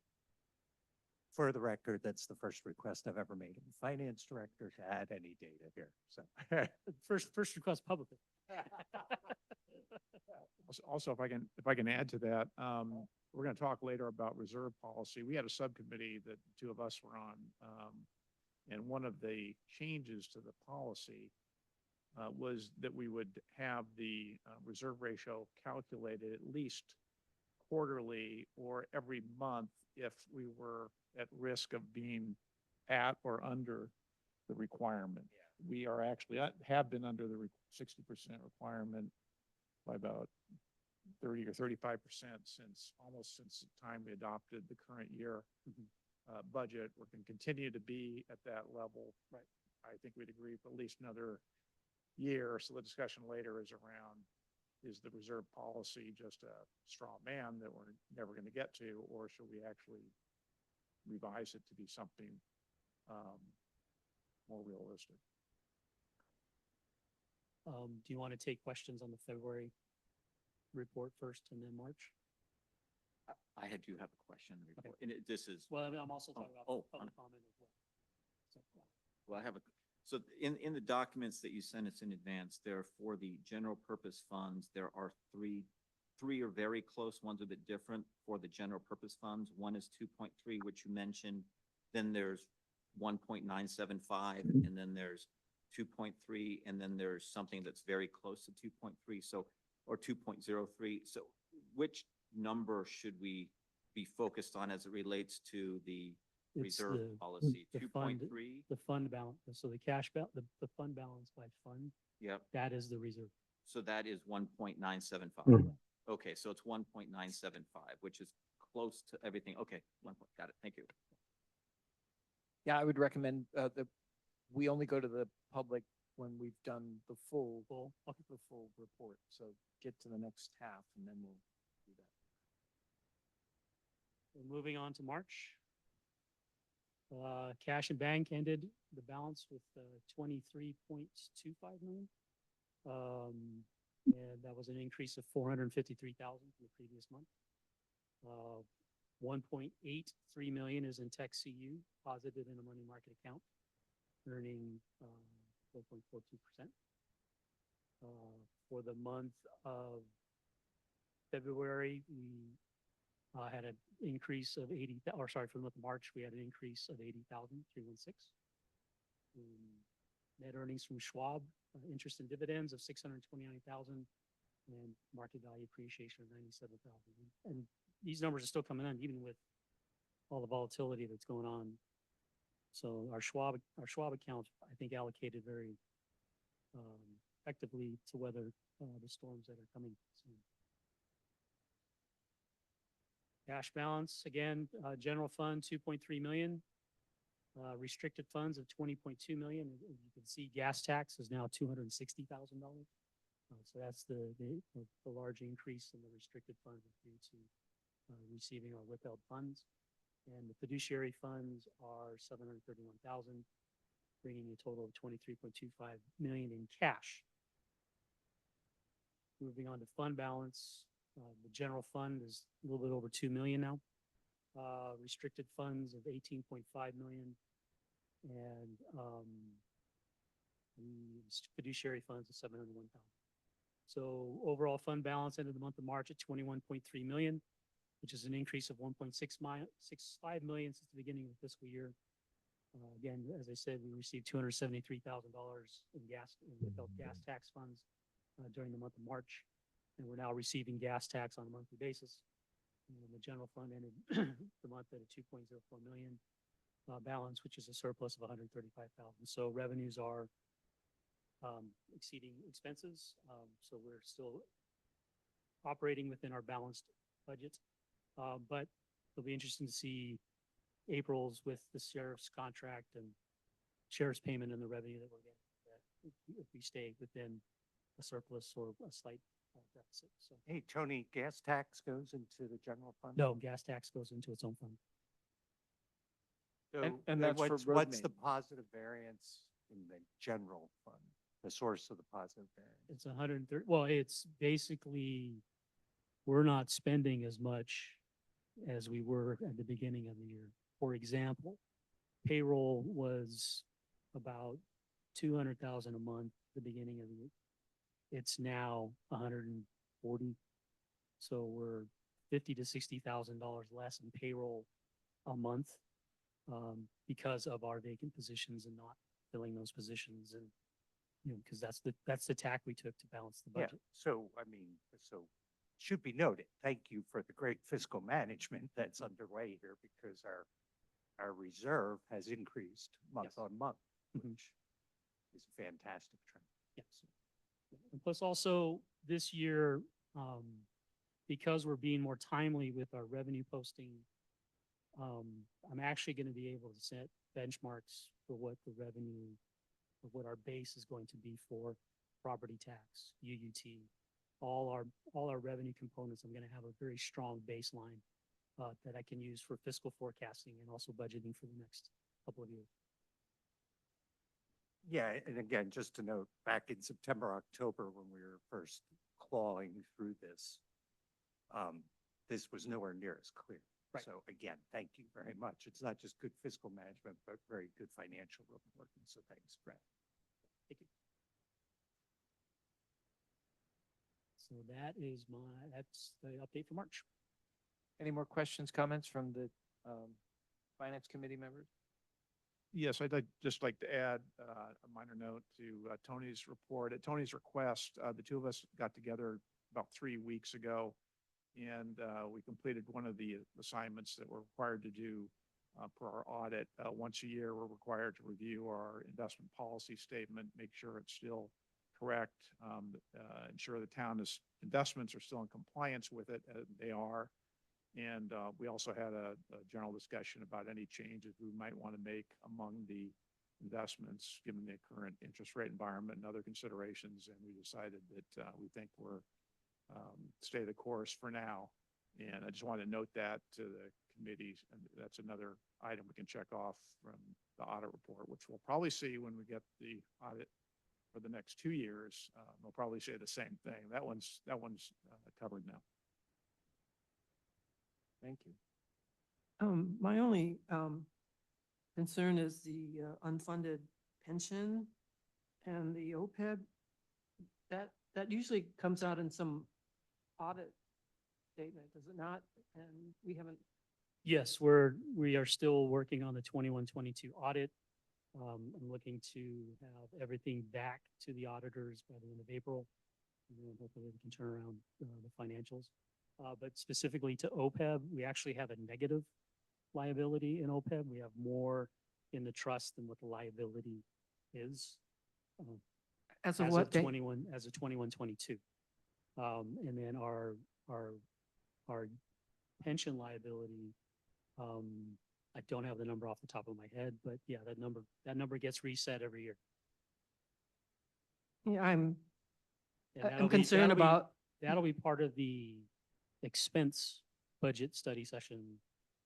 For the record, that's the first request I've ever made of the finance director to add any data here, so. First request publicly. Also, if I can add to that, we're going to talk later about reserve policy. We had a subcommittee that two of us were on. And one of the changes to the policy was that we would have the reserve ratio calculated at least quarterly or every month if we were at risk of being at or under the requirement. We are actually, have been under the 60% requirement by about 30 or 35% almost since the time we adopted the current year budget. We're going to continue to be at that level. Right. I think we'd agree for at least another year. So the discussion later is around, is the reserve policy just a straw man that we're never going to get to, or should we actually revise it to be something more realistic? Do you want to take questions on the February report first and then March? I do have a question. on the report, and this is, Well, I mean, I'm also talking about oh, public comment as well. So, yeah. well, I have so in the documents that you sent us in advance, there for the general purpose funds, there are three are very close, one's a bit different for the general purpose funds. One is 2.3, which you mentioned. Then there's 1.975, and then there's 2.3, and then there's something that's very close to 2.3, so, or 2.03. So which number should we be focused on as it relates to the It's reserve the- policy? the fund- 2.3? The fund balance, so the cash the fund balance by fund, Yep. that is the reserve. So that is 1.975. Mhm. Okay, so it's 1.975, which is close to everything. Okay, got it. Thank you. Yeah, I would recommend that we only go to the public when we've done the full report. So get to the next half and then we'll do that. We're moving on to March. Cash and bank ended the balance with 23.25 million. And that was an increase of 453,000 from the previous month. 1.83 million is in tech CU, posited in a money market account, earning 4.42%. For the month of February, we had an increase of 80, or sorry, for the month of March, we had an increase of 80,316. Net earnings from Schwab, interest and dividends of 629,000, and market value appreciation of 97,000. And these numbers are still coming in even with all the volatility that's going on. So our Schwab account, I think, allocated very effectively to weather the storms that are coming soon. Cash balance, again, general fund, 2.3 million. Restricted funds of 20.2 million. As you can see, gas tax is now $260,000. So that's the large increase in the restricted funds due to receiving our withheld funds. And the fiduciary funds are 731,000, bringing a total of 23.25 million in cash. Moving on to fund balance, the general fund is a little bit over 2 million now. Restricted funds of 18.5 million, and the fiduciary funds of 701,000. So overall fund balance ended the month of March at 21.3 million, which is an increase of 1.65 million since the beginning of the fiscal year. Again, as I said, we received $273,000 in withheld gas tax funds during the month of March, and we're now receiving gas tax on a monthly basis. And the general fund ended the month at a 2.04 million balance, which is a surplus of 135,000. So revenues are exceeding expenses. So we're still operating within our balanced budget. But it'll be interesting to see April's with the sheriff's contract and sheriff's payment and the revenue that we're getting, if we stay within a surplus or a slight deficit. So Hey, Tony, gas tax goes into the general fund? no, gas tax goes into its own fund. So And then that's for road what's the maintenance. positive variance in the general fund? the source of the positive variance? It's 130, well, it's basically, we're not spending as much as we were at the beginning of the year. For example, payroll was about 200,000 a month at the beginning of the year. It's now 140. So we're $50,000 to $60,000 less in payroll a month because of our vacant positions and not filling those positions, and because that's the tack we took to balance the Yeah, budget. so, I mean, so should be noted, thank you for the great fiscal management that's underway here, because our reserve has increased month on month, Mhm. which is a fantastic trend. Yes. And plus also this year, because we're being more timely with our revenue posting, I'm actually going to be able to set benchmarks for what the revenue, or what our base is going to be for property tax, UUT, all our revenue components. I'm going to have a very strong baseline that I can use for fiscal forecasting and also budgeting for the next couple of years. Yeah, and again, just to note, back in September, October, when we were first clawing through this, this was nowhere near as clear. Right. So again, thank you very much. It's not just good fiscal management, but very good financial reporting. So thanks, Brad. Thank you. So that's the update for March. Any more questions, comments from the Finance Committee members? Yes, just like to add a minor note to Tony's report. At Tony's request, the two of us got together about 3 weeks ago, and we completed one of the assignments that we're required to do per our audit. Once a year, we're required to review our investment policy statement, make sure it's still correct, ensure the town's investments are still in compliance with it. They are. And we also had a general discussion about any changes we might want to make among the investments, given the current interest rate environment and other considerations. And we decided that we think we're stay the course for now. And I just wanted to note that to the committees. And that's another item we can check off from the audit report, which we'll probably see when we get the audit for the next 2 years. They'll probably say the same thing. That one's covered now. Thank you. My only concern is the unfunded pension and the OPEB. That usually comes out in some audit statement, does it not? And we haven't. Yes, we are still working on the 21-22 audit. I'm looking to have everything back to the auditors by the end of April. And then hopefully we can turn around the financials. But specifically to OPEB, we actually have a negative liability in OPEB. We have more in the trust than what the liability is. As of what date? 21, as of 21-22. And then our pension liability, I don't have the number off the top of my head, but yeah, that number gets reset every year. Yeah, And I'm that'll concerned that'll about. That'll be part of the expense budget study session,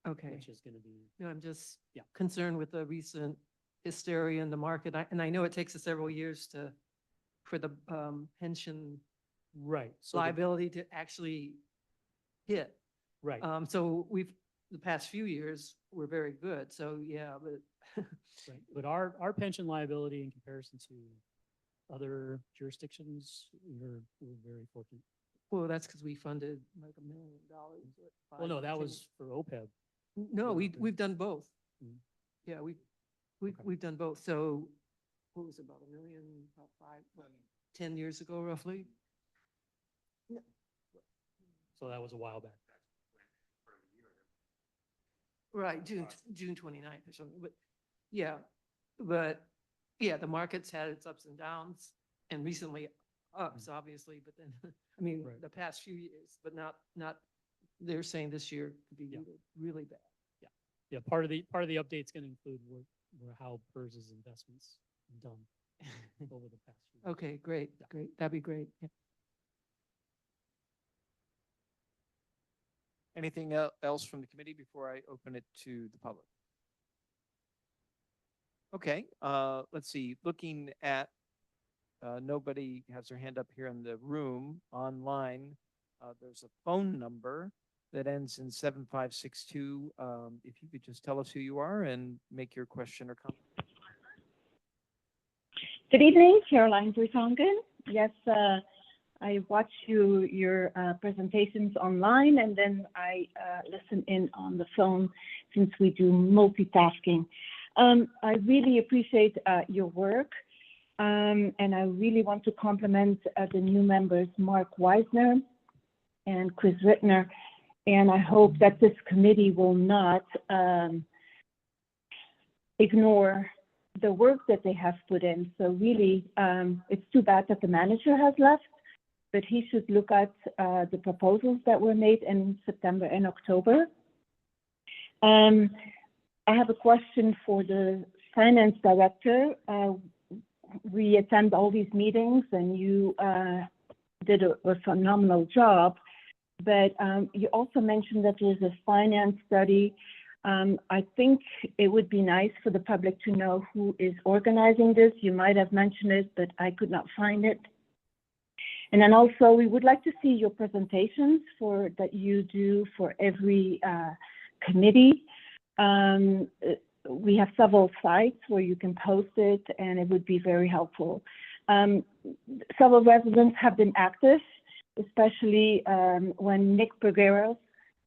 Okay. which is going to be. No, I'm just Yeah. concerned with the recent hysteria in the market. And I know it takes us several years for the pension Right. So the- liability to actually hit. right. So the past few years, we're very good. So yeah, but Right. But our pension liability in comparison to other jurisdictions, we're very fortunate. well, that's because we funded like $1 million. Well, no, that was for OPEB. No, we've done both. Mhm. Yeah, Okay. we've done both. So what was it, about $1 million, about 10 years ago roughly? So that was a while back. Right, June 29th or something, but yeah, the market's had its ups and downs and recently ups, obviously, but then, I mean, Right. the past few years, but not, they're saying this year could be Yeah. really, really bad. Yeah, part of the update's going to include how PERS's investments done over the past few years. Okay, great, great, that'd be great. Yeah. Anything else from the committee before I open it to the public? Okay, let's see, looking at nobody has their hand up here in the room. Online, there's a phone number that ends in 7562. If you could just tell us who you are and make your question or comment. Good evening, Caroline Brutongen. Yes, I watch your presentations online, and then I listen in on the phone since we do multitasking. I really appreciate your work, and I really want to compliment the new members, Mark Weisner and Chris Rittner, and I hope that this committee will not ignore the work that they have put in. So really, it's too bad that the manager has left, but he should look at the proposals that were made in September and October. I have a question for the finance director. We attend all these meetings and you did a phenomenal job, but you also mentioned that there's a finance study. I think it would be nice for the public to know who is organizing this. You might have mentioned it, but I could not find it. And then also, we would like to see your presentations that you do for every committee. We have several sites where you can post it, and it would be very helpful. Several residents have been active, especially when Nick Bergeros,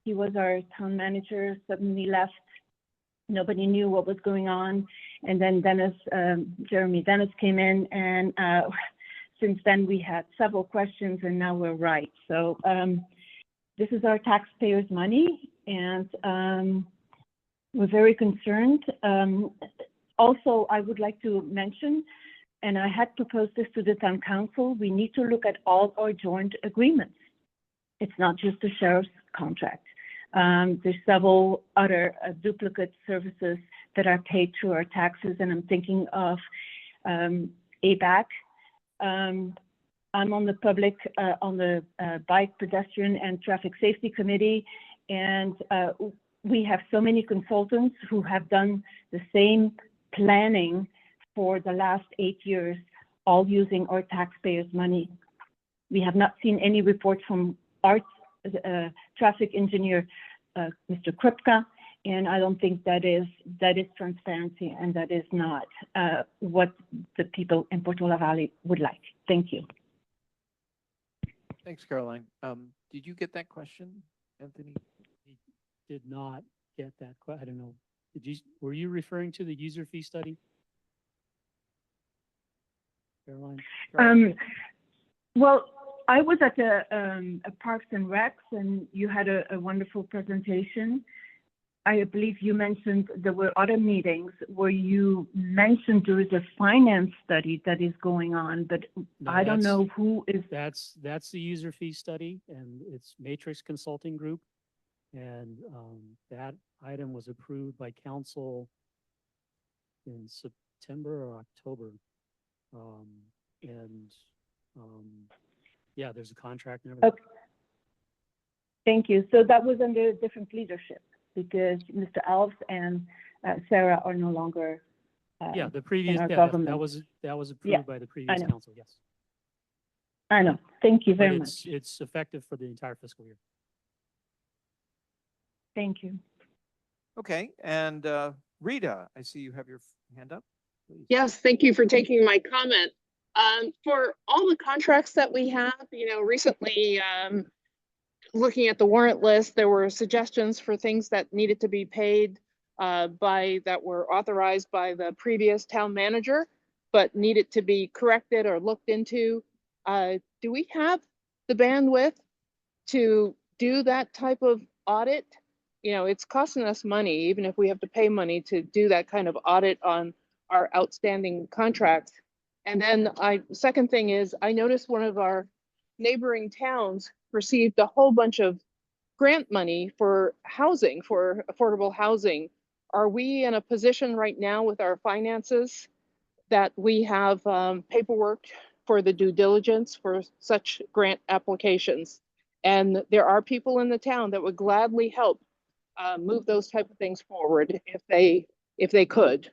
he was our town manager, suddenly left. Nobody knew what was going on. And then Jeremy Dennis came in, and since then we had several questions, and now we're right. So this is our taxpayers' money, and we're very concerned. Also, I would like to mention, and I had proposed this to the town council, we need to look at all our joint agreements. It's not just the sheriff's contract. There's several other duplicate services that are paid through our taxes, and I'm thinking of ABAC. I'm on the bike, pedestrian, and traffic safety committee, and we have so many consultants who have done the same planning for the last 8 years, all using our taxpayers' money. We have not seen any report from our traffic engineer, Mr. Kripka, and I don't think that is transparency, and that is not what the people in Portola Valley would like. Thank you. Thanks, Caroline. Did you get that question, Anthony? Did not get that. I don't know. Were you referring to the user fee study? Caroline? Well, I was at a Parks and Recs, and you had a wonderful presentation. I believe you mentioned there were other meetings where you mentioned there is a finance study that is going on, but No, I don't know who is. That's the user fee study, and it's Matrix Consulting Group. And that item was approved by council in September or October. Yeah, there's a contract and everything. Okay. Thank you. So that was under different leadership because Mr. Alves and Sarah are no longer Yeah, the previous, in our yeah, government. that was approved Yeah, by the previous know. council, yes. I know. Thank you But very much. it's effective for the entire fiscal year. Thank you. Okay, and Rita, I see you have your hand up. Please. Yes, thank you for taking my comment. For all the contracts that we have, recently, looking at the warrant list, there were suggestions for things that needed to be paid that were authorized by the previous town manager, but needed to be corrected or looked into. Do we have the bandwidth to do that type of audit? It's costing us money, even if we have to pay money to do that kind of audit on our outstanding contracts. And then second thing is, I noticed one of our neighboring towns received a whole bunch of grant money for housing, for affordable housing. Are we in a position right now with our finances that we have paperwork for the due diligence for such grant applications? And there are people in the town that would gladly help move those type of things forward if they could.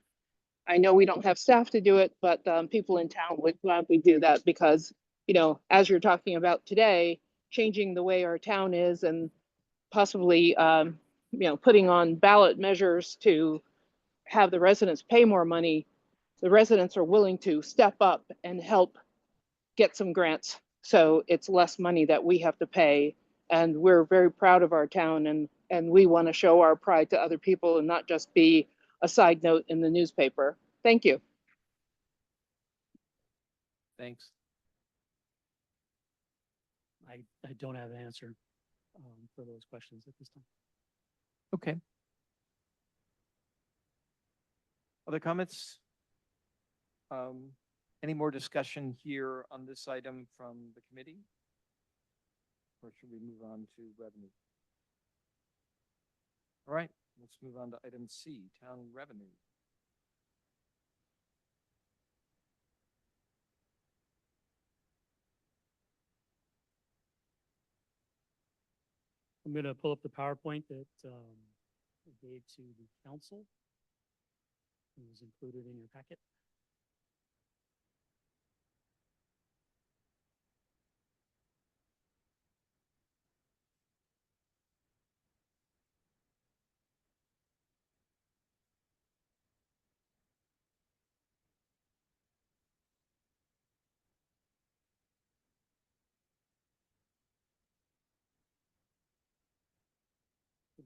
I know we don't have staff to do it, but people in town would gladly do that because, you know, as you're talking about today, changing the way our town is and possibly, you know, putting on ballot measures to have the residents pay more money, the residents are willing to step up and help get some grants. So it's less money that we have to pay. And we're very proud of our town and we want to show our pride to other people and not just be a side note in the newspaper. Thank you. Thanks. I don't have an answer for those questions at this time. Okay. Other comments? Any more discussion here on this item from the committee? Or should we move on to revenue? All right, let's move on to item C, town revenue. I'm going to pull up the PowerPoint that I gave to the council. It was included in your packet.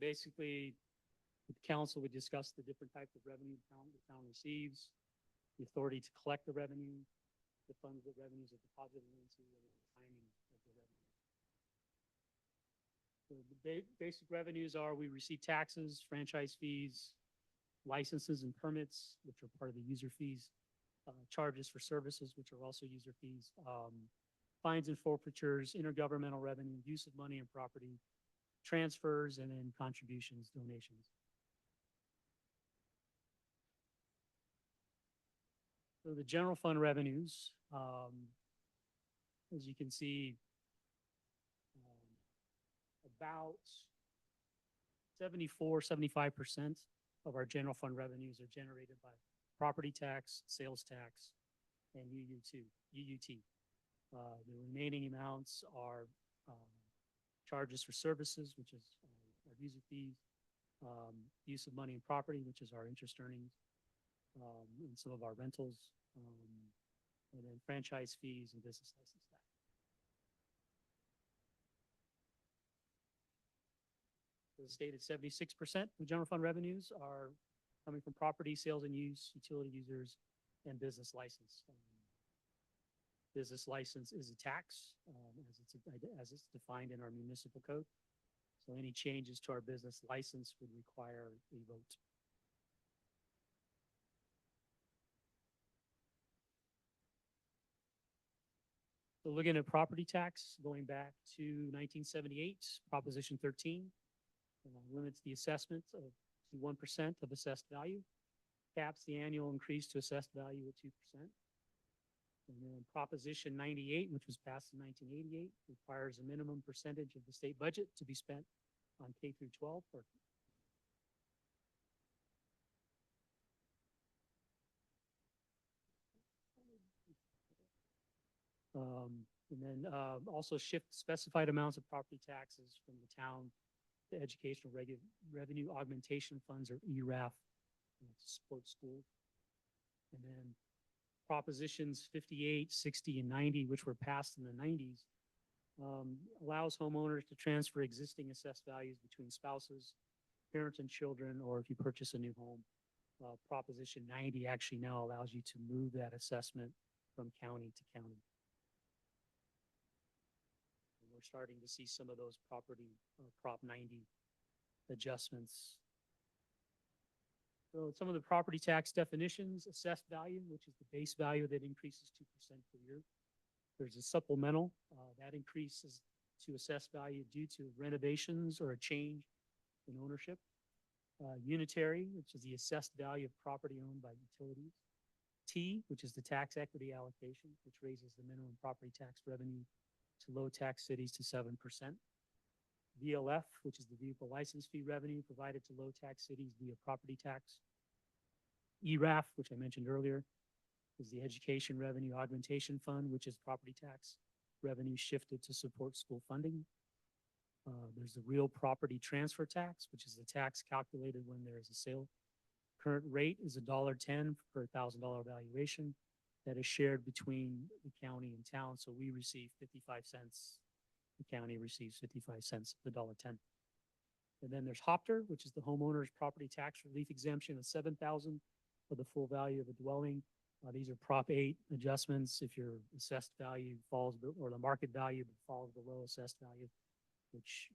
Basically, the council would discuss the different types of revenue the town receives, the authority to collect the revenue, the funds that revenues are deposited into, and the timing of the revenue. So the basic revenues are we receive taxes, franchise fees, licenses and permits, which are part of the user fees, charges for services, which are also user fees, fines and forfeitures, intergovernmental revenue, use of money and property, transfers, and then contributions, donations. So the general fund revenues, as you can see, about 75% of our general fund revenues are generated by property tax, sales tax, and UUT. The remaining amounts are charges for services, which is our user fees, use of money and property, which is our interest earnings, and some of our rentals, and then franchise fees and business license tax. So the stated 76% of general fund revenues are coming from property sales and use, utility users, and business license. Business license is a tax, as it's defined in our municipal code. So any changes to our business license would require a vote. So looking at property tax, going back to 1978, Proposition 13 limits the assessment to 1% of assessed value, caps the annual increase to assessed value at 2%. And then Proposition 98, which was passed in 1988, requires a minimum percentage of the state budget to be spent on K through 12. And then also shift specified amounts of property taxes from the town to educational revenue augmentation funds, or ERAF, to support schools. And then Propositions 58, 60, and 90, which were passed in the 90s, allows homeowners to transfer existing assessed values between spouses, parents and children, or if you purchase a new home. Proposition 90 actually now allows you to move that assessment from county to county. And we're starting to see some of those Prop 90 adjustments. So some of the property tax definitions: assessed value, which is the base value that increases 2% per year. There's a supplemental that increases to assessed value due to renovations or a change in ownership. Unitary, which is the assessed value of property owned by utilities. T, which is the tax equity allocation, which raises the minimum property tax revenue to low tax cities to 7%. VLF, which is the vehicle license fee revenue provided to low tax cities via property tax. ERAF, which I mentioned earlier, is the Education Revenue Augmentation Fund, which is property tax revenue shifted to support school funding. There's the real property transfer tax, which is the tax calculated when there is a sale. Current rate is $1.10 per $1,000 valuation that is shared between the county and town. So we receive 55 cents. The county receives 55 cents of the $1.10. And then there's HOPTR, which is the homeowner's property tax relief exemption of $7,000 for the full value of a dwelling. These are Prop 8 adjustments if your assessed value falls, or the market value falls below assessed value, which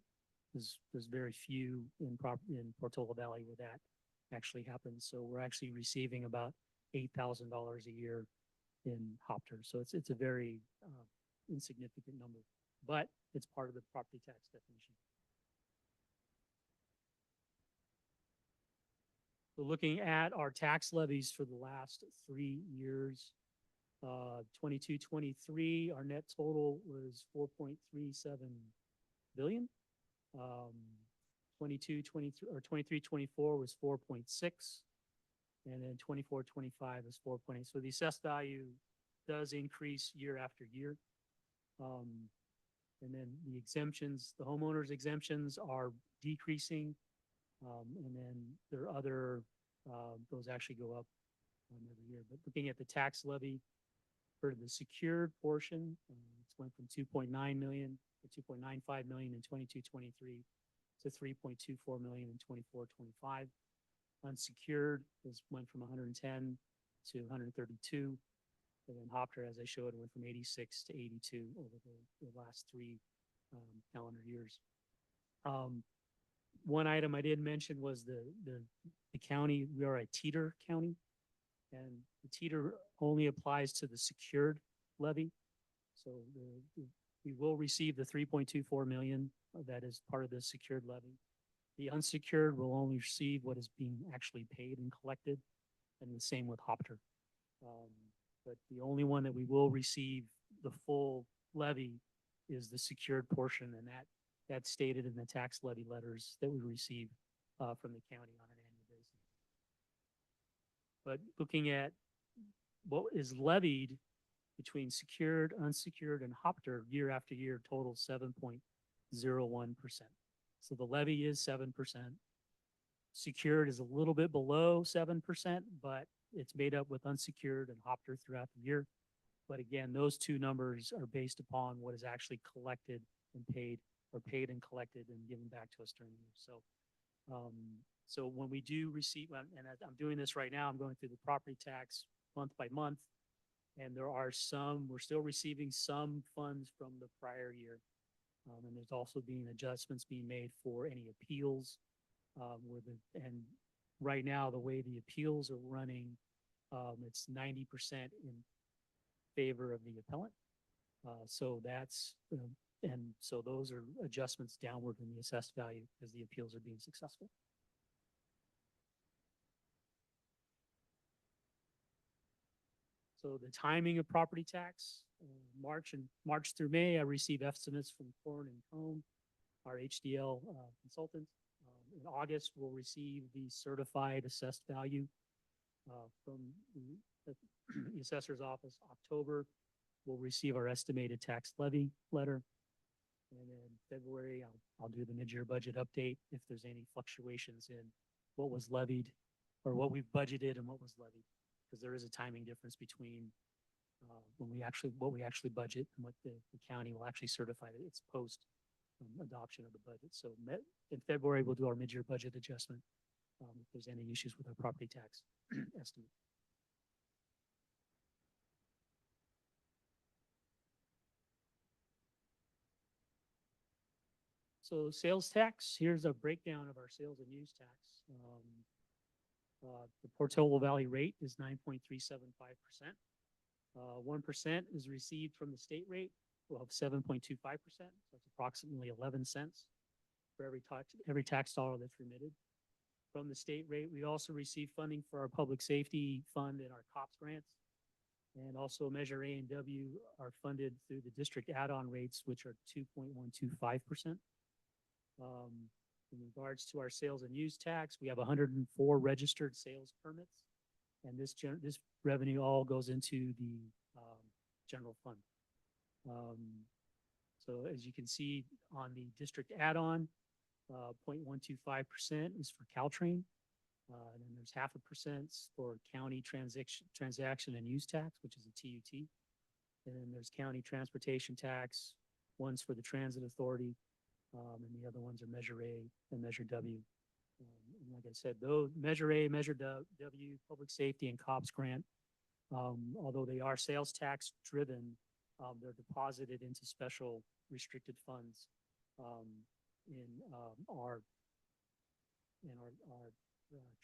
is, there's very few in Portola Valley where that actually happens. So we're actually receiving about $8,000 a year in HOPTR. So it's a very insignificant number, but it's part of the property tax definition. So looking at our tax levies for the last 3 years, 22-23, our net total was 4.37 billion. 22-23 or 23-24 was 4.6, and then 24-25 is 4.8. So the assessed value does increase year after year. And then the exemptions, the homeowners exemptions are decreasing. And then there are other, those actually go up every year. But looking at the tax levy for the secured portion, it's went from 2.9 million to 2.95 million in 22-23 to 3.24 million in 24-25. Unsecured went from 110 to 132. And then HOPTR, as I showed, went from 86 to 82 over the last 3 calendar years. One item I did mention was the county. We are a teeter county, and the teeter only applies to the secured levy. So we will receive the 3.24 million that is part of the secured levy. The unsecured will only receive what is being actually paid and collected, and the same with HOPTR. But the only one that we will receive the full levy is the secured portion, and that's stated in the tax levy letters that we receive from the county on an annual basis. But looking at what is levied between secured, unsecured, and HOPTR year after year totals 7.01%. So the levy is 7%. Secured is a little bit below 7%, but it's made up with unsecured and HOPTR throughout the year. But again, those two numbers are based upon what is actually collected and paid, or paid and collected and given back to us during the year. So, so when we do receive, and I'm doing this right now, I'm going through the property tax month by month, and there are some, we're still receiving some funds from the prior year. And there's also being adjustments being made for any appeals. And right now, the way the appeals are running, it's 90% in favor of the appellant. So that's, and so those are adjustments downward in the assessed value as the appeals are being successful. So the timing of property tax, March through May, I receive estimates from Corn and Cone, our HDL consultant. In August, we'll receive the certified assessed value from the assessor's office. October, we'll receive our estimated tax levy letter. And in February, I'll do the mid-year budget update if there's any fluctuations in what was levied or what we've budgeted and what was levied, because there is a timing difference between what we actually budget and what the county will actually certify that it's post adoption of the budget. So in February, we'll do our mid-year budget adjustment if there's any issues with our property tax estimate. So sales tax, here's a breakdown of our sales and use tax. The Portola Valley rate is 9.375%. 1% is received from the state rate of 7.25%. So it's approximately 11 cents for every tax dollar that's remitted. From the state rate, we also receive funding for our public safety fund and our COPS grants. And also Measure A and W are funded through the district add-on rates, which are 2.125%. In regards to our sales and use tax, we have 104 registered sales permits. And this revenue all goes into the, general fund. So as you can see on the district add-on, 0.125% is for Caltrain. And then there's 0.5% for county transaction and use tax, which is a TUT. And then there's county transportation tax. One's for the transit authority, and the other ones are Measure A and Measure W. And like I said, though Measure A, Measure W, Public Safety, and COPS grant, although they are sales tax driven, they're deposited into special restricted funds in our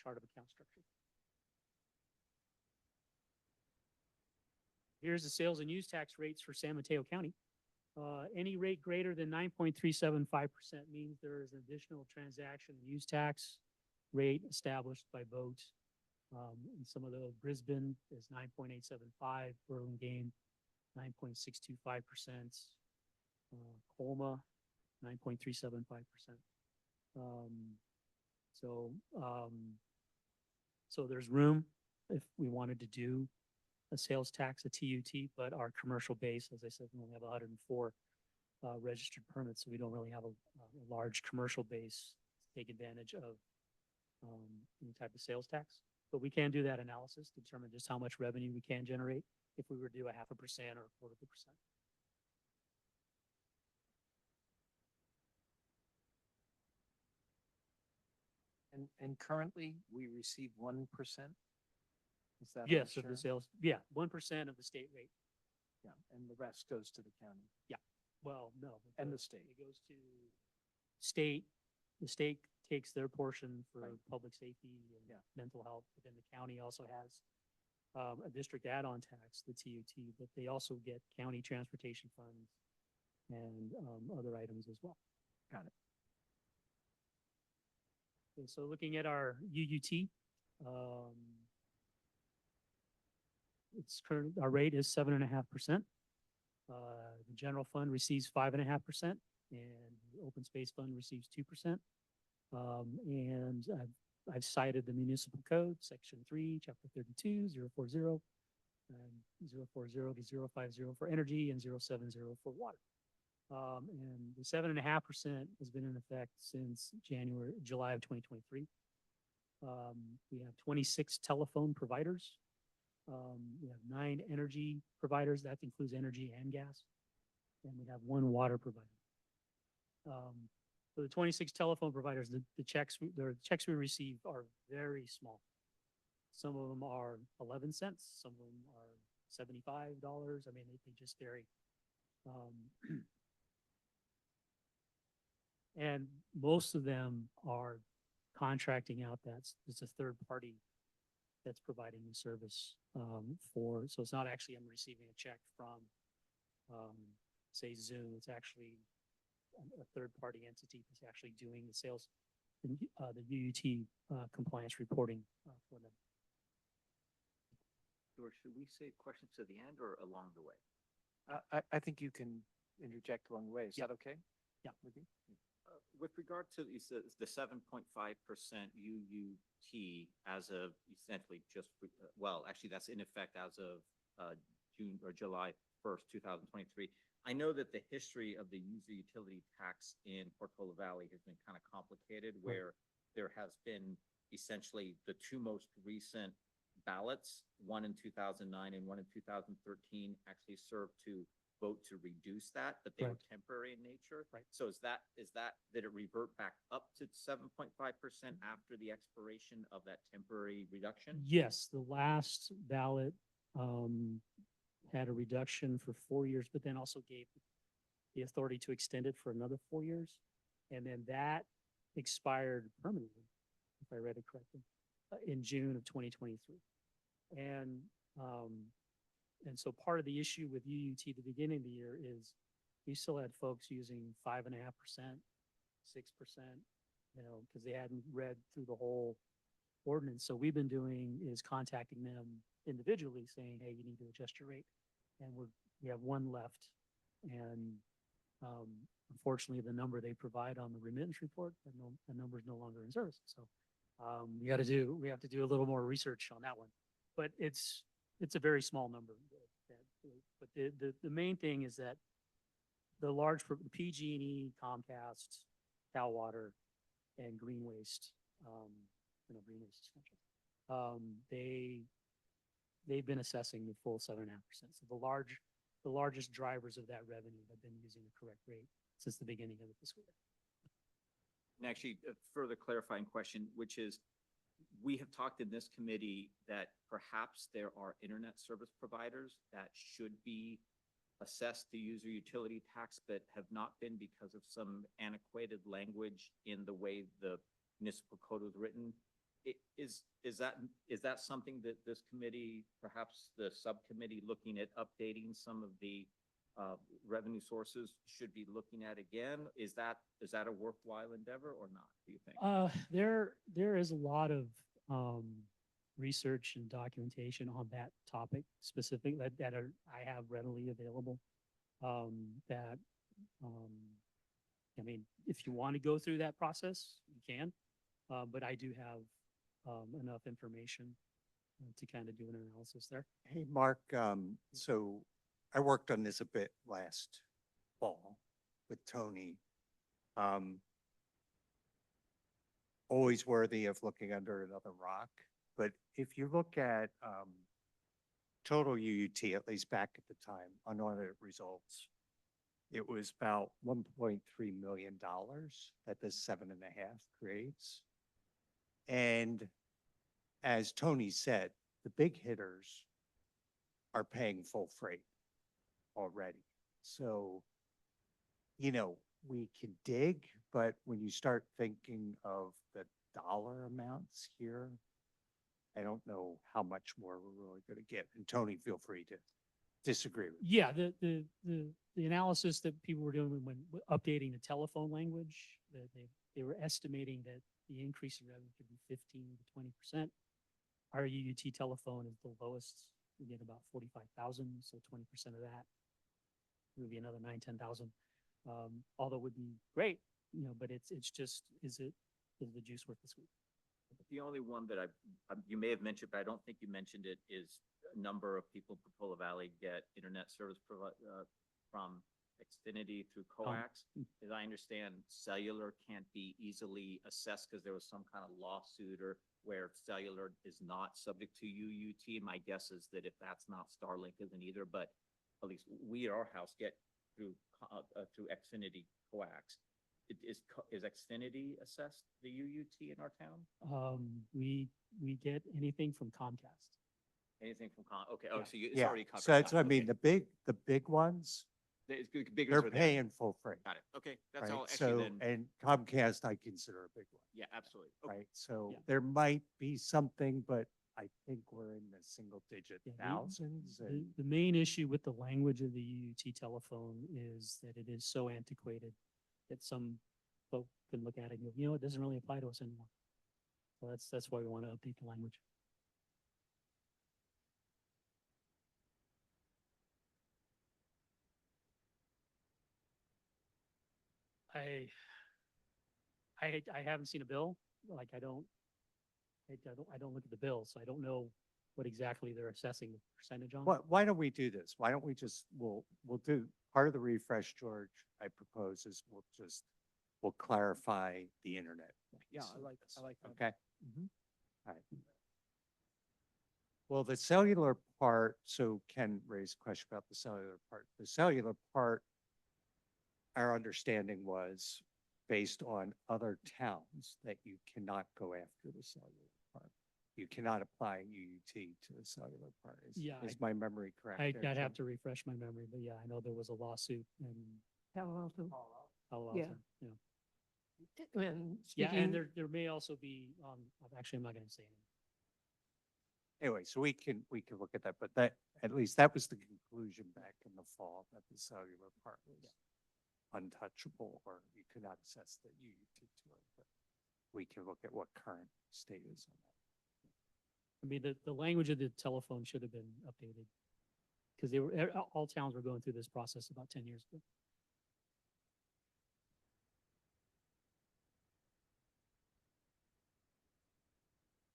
chart of account structure. Here's the sales and use tax rates for San Mateo County. Any rate greater than 9.375% means there is an additional transaction and use tax rate established by vote. And some of the Brisbane is 9.875, Burlingame 9.625%, Colma 9.375%. So there's room if we wanted to do a sales tax, a TUT, but our commercial base, as I said, we only have 104 registered permits, so we don't really have a large commercial base to take advantage of any type of sales tax. But we can do that analysis, determine just how much revenue we can generate if we were to do 0.5% or 0.25%. And currently, we receive 1%? Is that? Yes, of sure? the sales, yeah, 1% of the state rate. Yeah, and the rest goes to the county. Well, no. And the state. It goes to state, the state takes their portion for Right. public safety and Yeah. mental health, but then the county also has a district add-on tax, the TUT, but they also get county transportation funds and other items as well. Got it. Okay, so looking at our UUT, our rate is 7.5%. The general fund receives 5.5%, and the open space fund receives 2%. And I've cited the municipal code, section 3, chapter 32, 040, and 040 to 050 for energy, and 070 for water. And the 7.5% has been in effect since July of 2023. We have 26 telephone providers. We have 9 energy providers. That includes energy and gas. And we have 1 water provider. So the 26 telephone providers, the checks we receive are very small. Some of them are 11 cents. Some of them are $75. I mean, they just vary. And most of them are contracting out. It's a third party that's providing the service so it's not actually I'm receiving a check from, say, Zoom. It's actually a third party entity that's actually doing the sales, the UUT compliance reporting for them. George, should we save questions to the end or along the way? I think you can interject along the way. Is Yeah. that okay? Yeah. With you? With regard to the 7.5% UUT as of essentially well, actually that's in effect as of June or July 1st, 2023. I know that the history of the user utility tax in Portola Valley has been kind of complicated, where there has been essentially the 2 most recent ballots, one in 2009 and one in 2013, actually served to vote to reduce that, but they were Right. temporary in nature. Right. So did it revert back up to 7.5% after the expiration of that temporary reduction? Yes, the last ballot had a reduction for 4 years, but then also gave the authority to extend it for another 4 years. And then that expired permanently, if I read it correctly, in June of 2023. And so part of the issue with UUT at the beginning of the year is you still had folks using 5.5%, 6%, because they hadn't read through the whole ordinance. So we've been doing is contacting them individually saying, hey, you need to adjust your rate. And we have 1 left. And unfortunately, the number they provide on the remittance report, the number is no longer in service. So we have to do a little more research on that one. but it's a very small number. But the main thing is that the large PG&E, Comcast, Cal Water, and Green Waste, Green Waste Essential, they've been assessing the full 7.5%. So the largest drivers of that revenue have been using the correct rate since the beginning of the fiscal year. And actually, a further clarifying question, which is, we have talked in this committee that perhaps there are internet service providers that should be assessed the user utility tax, but have not been because of some antiquated language in the way the municipal code was written. Is that something that this committee, perhaps the subcommittee looking at updating some of the revenue sources, should be looking at again? Is that a worthwhile endeavor or not, do you think? There is a lot of research and documentation on that topic specific that I have readily available. I mean, if you want to go through that process, you can, but I do have enough information to kind of do an analysis there. Hey, Mark, so I worked on this a bit last fall with Tony. Always worthy of looking under another rock. But if you look at total UUT, at least back at the time, unaudited results, it was about $1.3 million that this 7.5 creates. And as Tony said, the big hitters are paying full freight already. So, you know, we can dig, but when you start thinking of the dollar amounts here, I don't know how much more we're really going to get. And Tony, feel free to disagree with me. Yeah, the analysis that people were doing when updating the telephone language, that they were estimating that the increase in revenue could be 15 to 20%. Our UUT telephone is the lowest. We get about 45,000, so 20% of that would be another 9,000-10,000. Although it would be great, you know, but it's just, is the juice worth the squeeze? The only one that you may have mentioned, but I don't think you mentioned it, is a number of people in Pepola Valley get internet service from Xfinity through coax. As I understand, cellular can't be easily assessed because there was some kind of lawsuit or where cellular is not subject to UUT. My guess is that if that's not, Starlink isn't either, but at least we at our house get through Xfinity coax. Is Xfinity assessed the UUT in our town? We get anything from Comcast. Anything from okay. Oh, Yeah. so it's Yeah, already covered. so that's Got what I it. mean. Okay. The big ones, It's bigger. they're paying full freight. Got it. Okay, that's Right? all. Actually, So, then, and Comcast, I consider a big one, yeah, absolutely. Okay. right? So Yeah. there might be something, but I think we're in the single digit Yeah, thousands. And The main issue with the language of the UUT telephone is that it is so antiquated that some folk can look at it and go, you know, it doesn't really apply to us anymore. So that's why we want to update the language. I haven't seen a bill. Like I don't look at the bill, so I don't know what exactly they're assessing the percentage on. why don't we do this? Why don't we just, we'll do, part of the refresh, George, I propose is we'll clarify the internet. Yeah, piece I of like this, that. Okay. Mhm. All right. Well, the cellular part, so Ken raised a question about the cellular part. The cellular part, our understanding was based on other towns that you cannot go after the cellular part. You cannot apply UUT to the cellular part. Yeah, Is my memory correct? I'd there, have Jim? to refresh my memory, but yeah, I know there was a lawsuit in Palo Alto. Palo Alto. Yeah. Yeah. And Yeah, and speaking, there may also be, actually, I'm not going to say anything. Anyway, so we can look at that, but that, at least that was the conclusion back in the fall, that the cellular part was untouchable, or you could not assess the UUT to it, but we can look at what current state is on that. I mean, the language of the telephone should have been updated because all towns were going through this process about 10 years ago.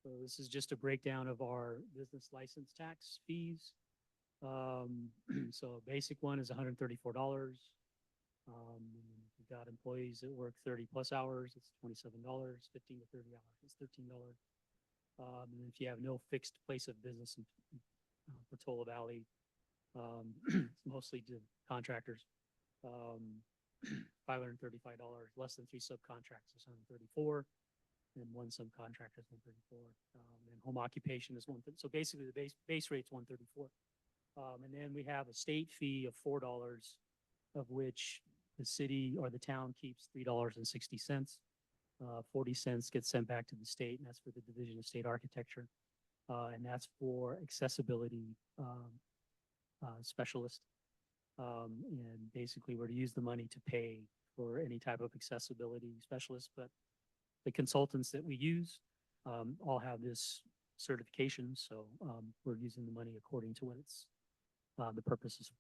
So this is just a breakdown of our business license tax fees. So a basic one is $134. We've got employees that work 30+ hours, it's $27, 15 to 30 hours, it's $13. And if you have no fixed place of business in Portola Valley, it's mostly to contractors. $535, less than 3 subcontractors, $134, and 1 subcontractor is $134. And home occupation is so basically the base rate's $134. And then we have a state fee of $4, of which the city or the town keeps $3.60. 40 cents gets sent back to the state, and that's for the Division of State Architecture. And that's for accessibility specialist. And basically we're to use the money to pay for any type of accessibility specialist, but the consultants that we use all have this certification. So we're using the money according to what it's the purposes.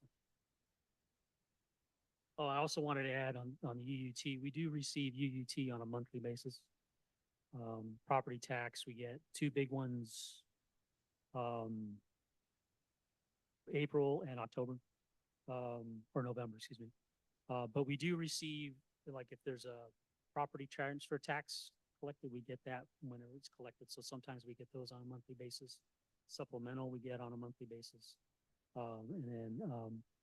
Oh, I also wanted to add on the UUT, we do receive UUT on a monthly basis. Property tax, we get 2 big ones, April and October, or November, excuse me. But we do receive, like if there's a property transfer tax collected, we get that when it's collected. So sometimes we get those on a monthly basis. Supplemental we get on a monthly basis. And then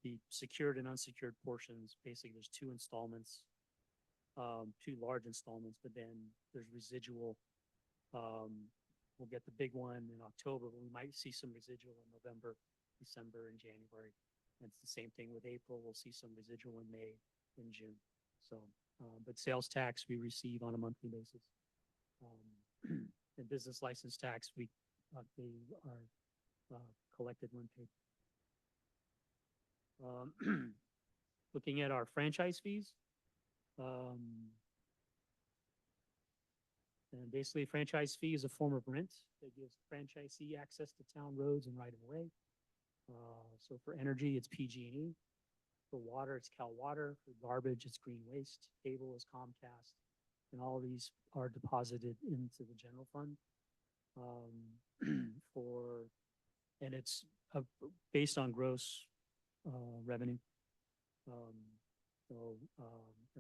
the secured and unsecured portions, basically there's 2 installments, 2 large installments, but then there's residual. We'll get the big one in October, but we might see some residual in November, December, and January. And it's the same thing with April. We'll see some residual in May and June. So, but sales tax we receive on a monthly basis. And business license tax, they are collected when paid. Looking at our franchise fees. And basically, franchise fee is a form of rent that gives franchisee access to town roads and right of way. So for energy, it's PG&E. For water, it's Cal Water. For garbage, it's Green Waste. Cable is Comcast. And all of these are deposited into the general fund. And it's based on gross revenue.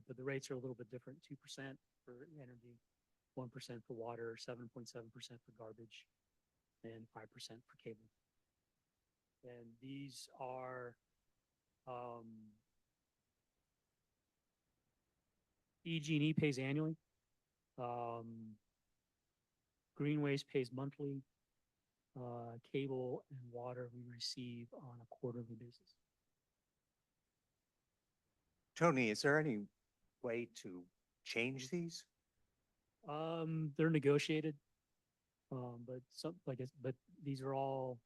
But the rates are a little bit different, 2% for energy, 1% for water, 7.7% for garbage, and 5% for cable. And these are PG&E pays annually. Green Waste pays monthly. Cable and water we receive on a quarterly basis. Tony, is there any way to change these? They're negotiated. But these are all,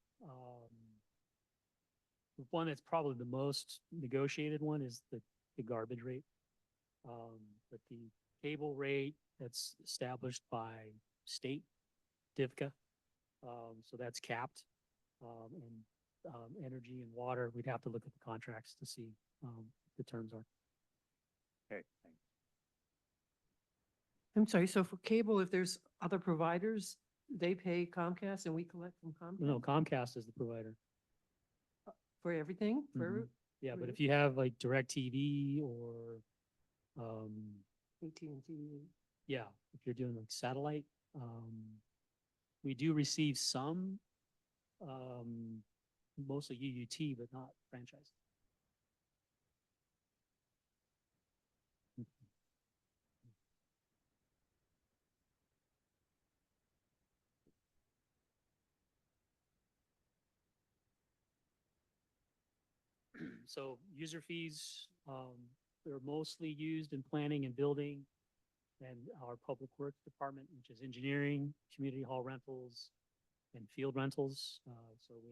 the one that's probably the most negotiated one is the garbage rate. But the cable rate that's established by state DIVCA, so that's capped. And energy and water, we'd have to look at the contracts to see the terms are. Okay, thanks. I'm sorry, so for cable, if there's other providers, they pay Comcast and we collect from Comcast? No, Comcast is the provider. For everything? For Yeah, but if you have like DirecTV or, AT&T? yeah, if you're doing like satellite, we do receive some, mostly UUT, but not franchise. So user fees, they're mostly used in planning and building and our public works department, which is engineering, community hall rentals, and field rentals. So we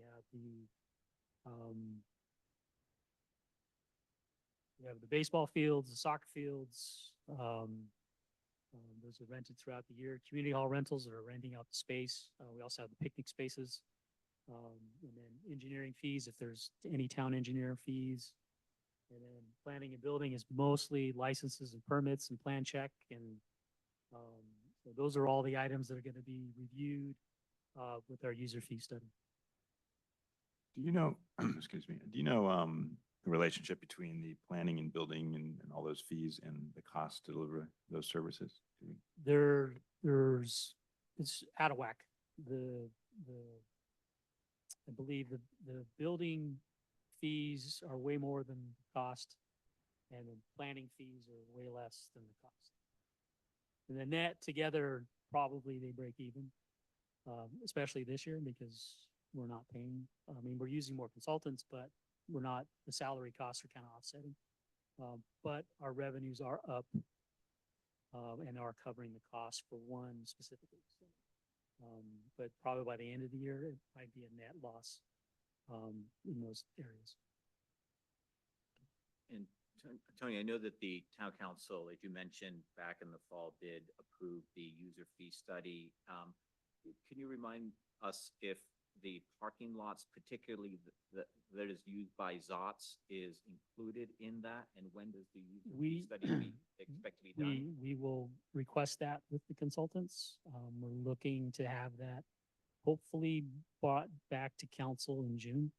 have the baseball fields, the soccer fields. Those are rented throughout the year. Community hall rentals are renting out the space. We also have the picnic spaces. And then engineering fees, if there's any town engineer fees. And then planning and building is mostly licenses and permits and plan check. And so those are all the items that are going to be reviewed with our user fee study. Do you know, excuse me, do you know, the relationship between the planning and building and all those fees and the cost to deliver those services? It's out of whack. I believe the building fees are way more than the cost, and the planning fees are way less than the cost. And the net together, probably they break even, especially this year because we're not paying, I mean, we're using more consultants, but we're not, the salary costs are kind of offsetting. But our revenues are up, and are covering the cost for one specifically. So, but probably by the end of the year, it might be a net loss, in those areas. And Tony, I know that the town council, as you mentioned back in the fall, did approve the user fee study. Can you remind us if the parking lots, particularly that is used by ZOTS, is included in that? And when does the user fee study expect to be done? We will request that with the consultants. We're looking to have that hopefully brought back to council in June,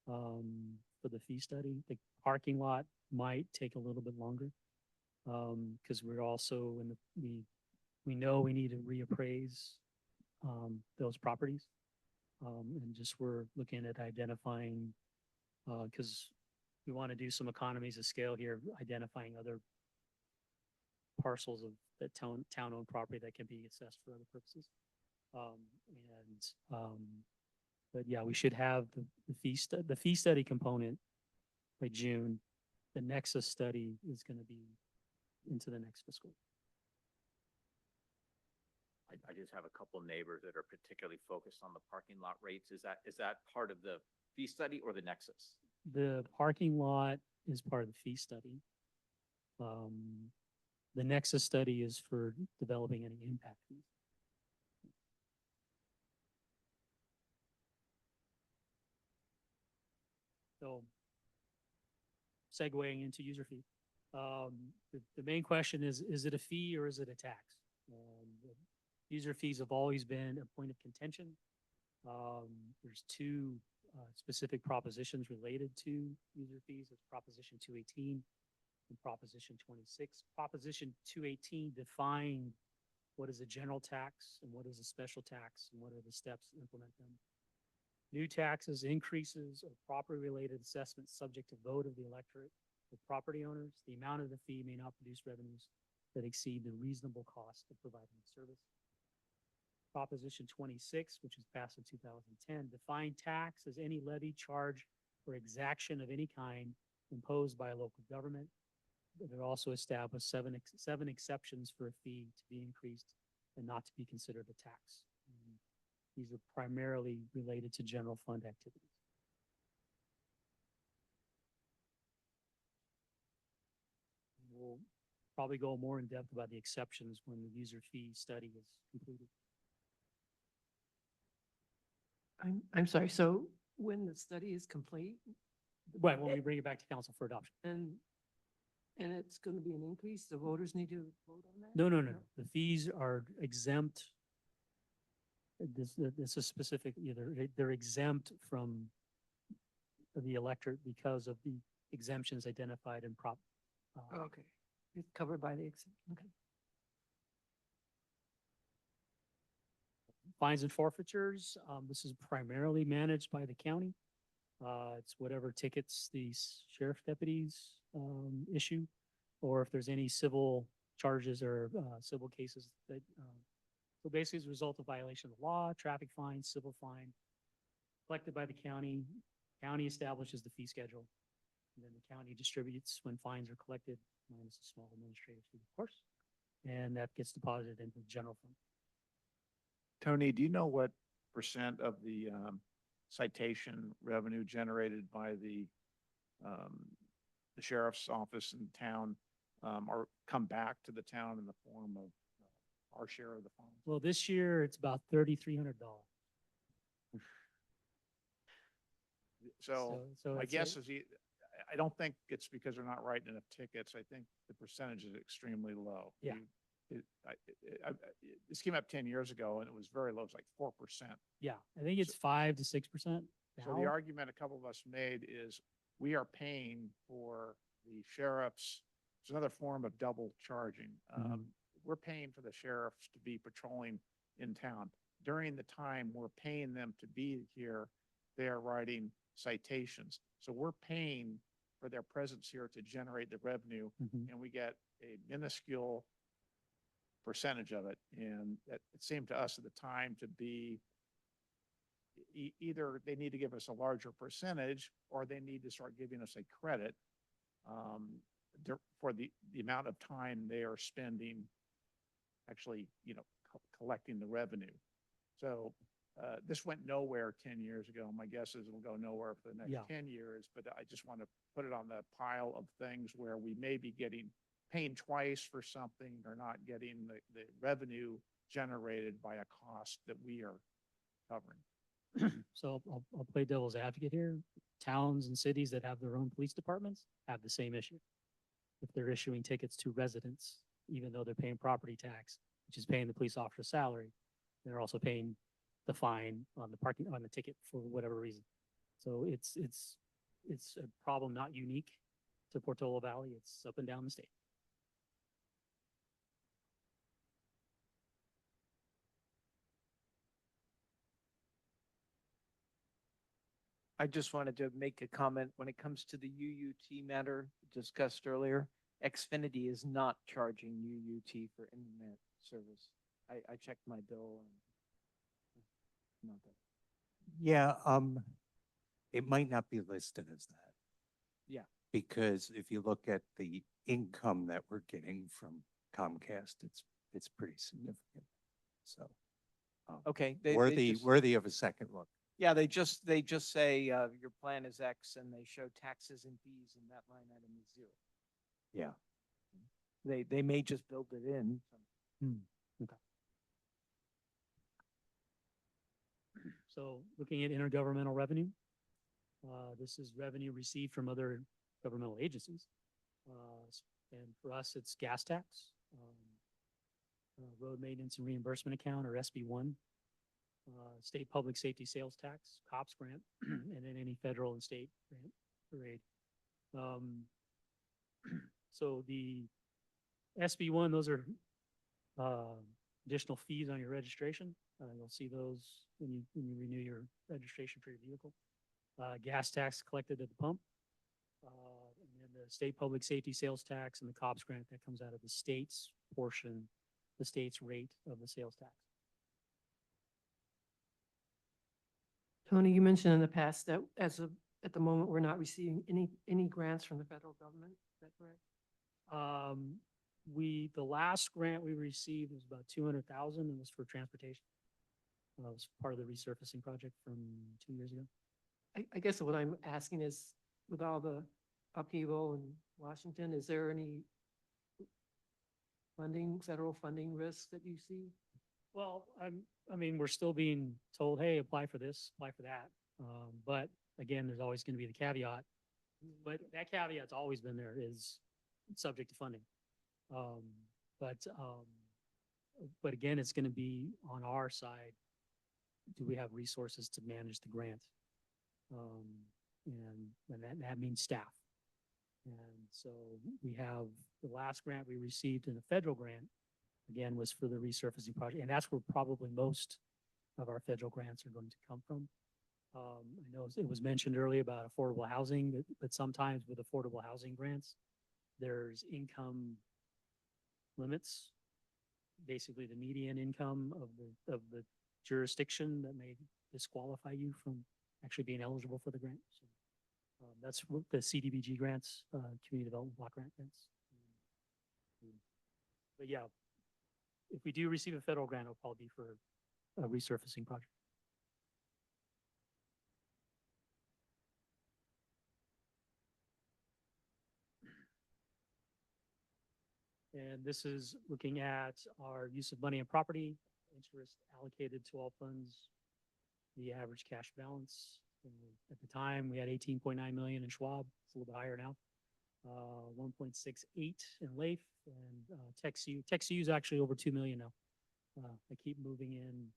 for the fee study. The parking lot might take a little bit longer, because we're also we know we need to reappraise, those properties. And just we're looking at identifying, because we want to do some economies of scale here, identifying other parcels of the town-owned property that can be assessed for other purposes. But yeah, we should have the fee study component by June. The Nexus study is going to be into the next fiscal. I just have a couple neighbors that are particularly focused on the parking lot rates. Is that part of the fee study or the Nexus? The parking lot is part of the fee study. The Nexus study is for developing any impact fees. So segueing into user fee. The main question is it a fee or is it a tax? User fees have always been a point of contention. There's two specific propositions related to user fees. It's Proposition 218 and Proposition 26. Proposition 218 defined what is a general tax and what is a special tax and what are the steps to implement them. New taxes, increases, or property-related assessments subject to vote of the electorate or property owners. The amount of the fee may not produce revenues that exceed the reasonable cost of providing the service. Proposition 26, which was passed in 2010, defined tax as any levy, charge, or exaction of any kind imposed by a local government. But it also established seven exceptions for a fee to be increased and not to be considered a tax. These are primarily related to general fund activities. We'll probably go more in depth about the exceptions when the user fee study is completed. I'm sorry, so when the study is complete Right, when we bring it back to council for adoption. and it's going to be an increase, the voters need to vote on that? No. The fees are exempt. This is specific, they're exempt from the electorate because of the exemptions identified in Prop. Okay, it's covered by the, okay. Fines and forfeitures, this is primarily managed by the county. It's whatever tickets the sheriff deputies issue, or if there's any civil charges or civil cases that, so basically as a result of violation of the law, traffic fine, civil fine, collected by the county. County establishes the fee schedule, and then the county distributes when fines are collected, minus a small administrative fee, of course, and that gets deposited into the general fund. Tony, do you know what percent of the citation revenue generated by the sheriff's office in town or come back to the town in the form of our share of the fines? Well, this year it's about $3,300. So my it's guess is I don't think it's because they're not writing enough tickets. I think the percentage is extremely low. Yeah. this came up 10 years ago and it was very low, it was like 4%. Yeah, I think it's 5 to 6% So the now. argument a couple of us made is we are paying for the sheriffs. It's another form of double charging. We're paying for the sheriffs to be patrolling in town. During the time we're paying them to be here, they are writing citations. So we're paying for their presence here to generate the revenue, and we get a minuscule percentage of it. And it seemed to us at the time to be either they need to give us a larger percentage or they need to start giving us a credit for the amount of time they are spending actually, collecting the revenue. So this went nowhere 10 years ago. My guess is it'll go nowhere for the next 10 years, but I just want to put it on the pile of things where we may be paying twice for something or not getting the revenue generated by a cost that we are covering. So I'll play devil's advocate here. Towns and cities that have their own police departments have the same issue. If they're issuing tickets to residents, even though they're paying property tax, which is paying the police officer's salary, they're also paying the fine on the ticket for whatever reason. So it's a problem not unique to Portola Valley. It's up and down the state. I just wanted to make a comment when it comes to the UUT matter discussed earlier. Xfinity is not charging UUT for internet service. I checked my bill and not that. Yeah, it might not be listed as that. Yeah. Because if you look at the income that we're getting from Comcast, it's pretty significant. So. Okay. They Worthy of a second look. Yeah, they just say your plan is X and they show taxes and fees and that line item is 0. Yeah. They may just build it in. Okay. So looking at intergovernmental revenue, this is revenue received from other governmental agencies. And for us, it's gas tax, road maintenance and reimbursement account, or SB1, state public safety sales tax, COPS grant, and then any federal and state grant or aid. So the SB1, those are additional fees on your registration. You'll see those when you renew your registration for your vehicle. Gas tax collected at the pump. And then the state public safety sales tax and the COPS grant that comes out of the state's portion, the state's rate of the sales tax. Tony, you mentioned in the past that at the moment, we're not receiving any grants from the federal government. Is that correct? The last grant we received was about 200,000 and was for transportation. It was part of the resurfacing project from 2 years ago. I guess what I'm asking is, with all the upheaval in Washington, is there any federal funding risks that you see? Well, I mean, we're still being told, hey, apply for this, apply for that. But again, there's always going to be the caveat. But that caveat's always been there, is subject to funding. But again, it's going to be on our side. Do we have resources to manage the grant? And that means staff. And so we have the last grant we received in the federal grant, again, was for the resurfacing project. And that's where probably most of our federal grants are going to come from. I know it was mentioned earlier about affordable housing, but sometimes with affordable housing grants, there's income limits, basically the median income of the jurisdiction that may disqualify you from actually being eligible for the grant. So that's what the CDBG grants, community development block grant grants. But yeah, if we do receive a federal grant, it'll probably be for a resurfacing project. And this is looking at our use of money and property, interest allocated to all funds, the average cash balance. And at the time, we had 18.9 million in Schwab. It's a little bit higher now. 1.68 in Leaf, and TechSU is actually over 2 million now. I keep moving in.